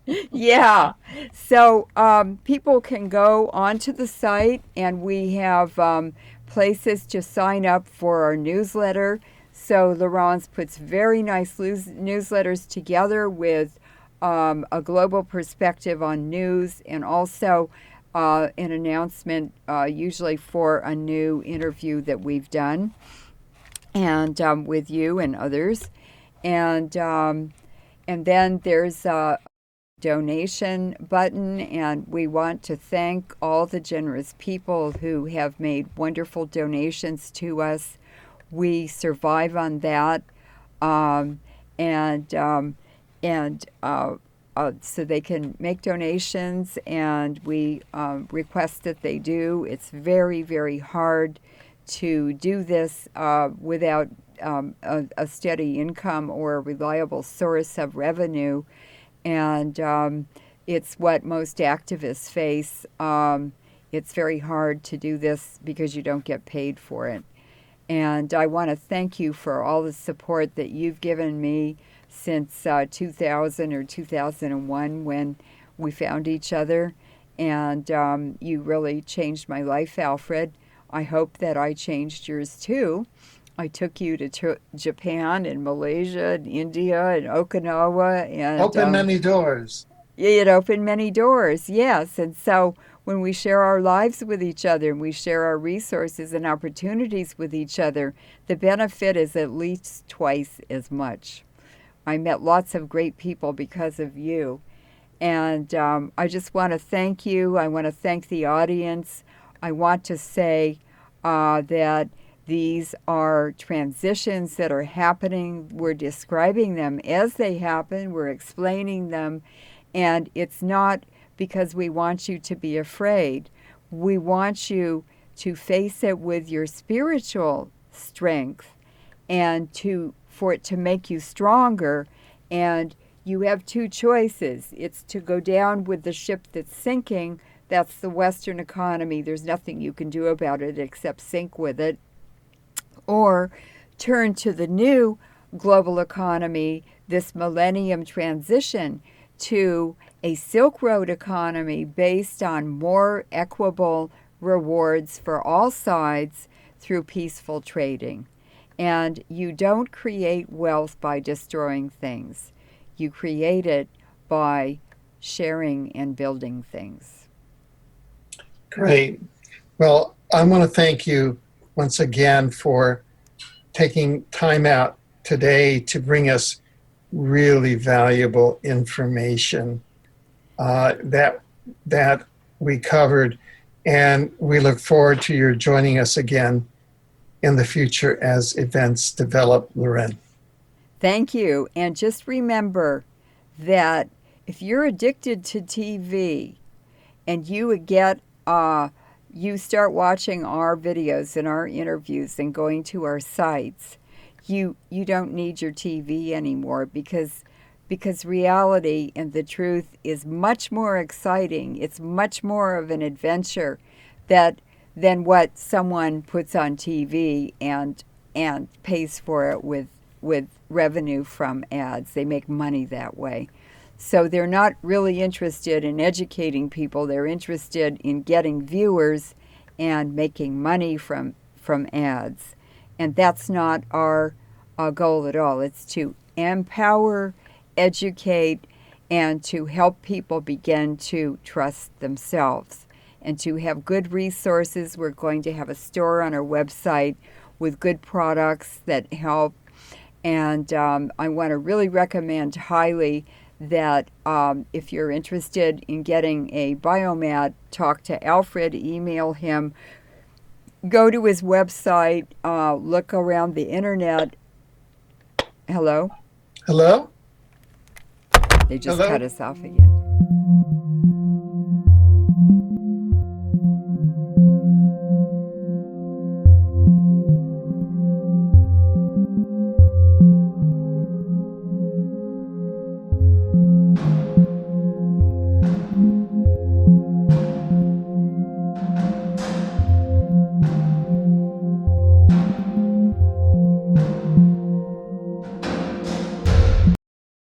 Yeah. So people can go onto the site, and we have places to sign up for our newsletter. So Laurence puts very nice newsletters together with a global perspective on news, and also an announcement usually for a new interview that we've done, and with you and others. And then there's donation button, and we want to thank all the generous people who have made wonderful donations to us. We survive on that, um, and so they can make donations, and we request that they do. It's very, very hard to do this without a steady income or a reliable source of revenue. And it's what most activists face. It's very hard to do this because you don't get paid for it. And I want to thank you for all the support that you've given me since 2000 or 2001 when we found each other. And you really changed my life, Alfred. I hope that I changed yours too. I took you to Japan and Malaysia and India and Okinawa. And Open many doors. it opened many doors, yes. And so when we share our lives with each other and we share our resources and opportunities with each other, the benefit is at least twice as much. I met lots of great people because of you. And I just want to thank you. I want to thank the audience. I want to say that these are transitions that are happening. We're describing them as they happen. We're explaining them. And it's not because we want you to be afraid. We want you to face it with your spiritual strength and for it to make you stronger. And you have two choices. It's to go down with the ship that's sinking. That's the Western economy. There's nothing you can do about it except sink with it. Or turn to the new global economy, this millennium transition to a Silk Road economy based on more equitable rewards for all sides through peaceful trading. And you don't create wealth by destroying things. You create it by sharing and building things. Great. Well, I want to thank you once again for taking time out today to bring us really valuable information that we covered. And we look forward to your joining us again in the future as events develop, Leuren. Thank you. And just remember that if you're addicted to TV and you start watching our videos and our interviews and going to our sites, you don't need your TV anymore because reality and the truth is much more exciting. It's much more of an adventure than what someone puts on TV and pays for it with revenue from ads. They make money that way. So they're not really interested in educating people. They're interested in getting viewers and making money from ads. And that's not our goal at all. It's to empower, educate, and to help people begin to trust themselves and to have good resources. We're going to have a store on our website with good products that help. And I want to really recommend highly that if you're interested in getting a biomat, talk to Alfred, email him, go to his website, look around the internet. Hello? Hello? They just Hello? cut us off again.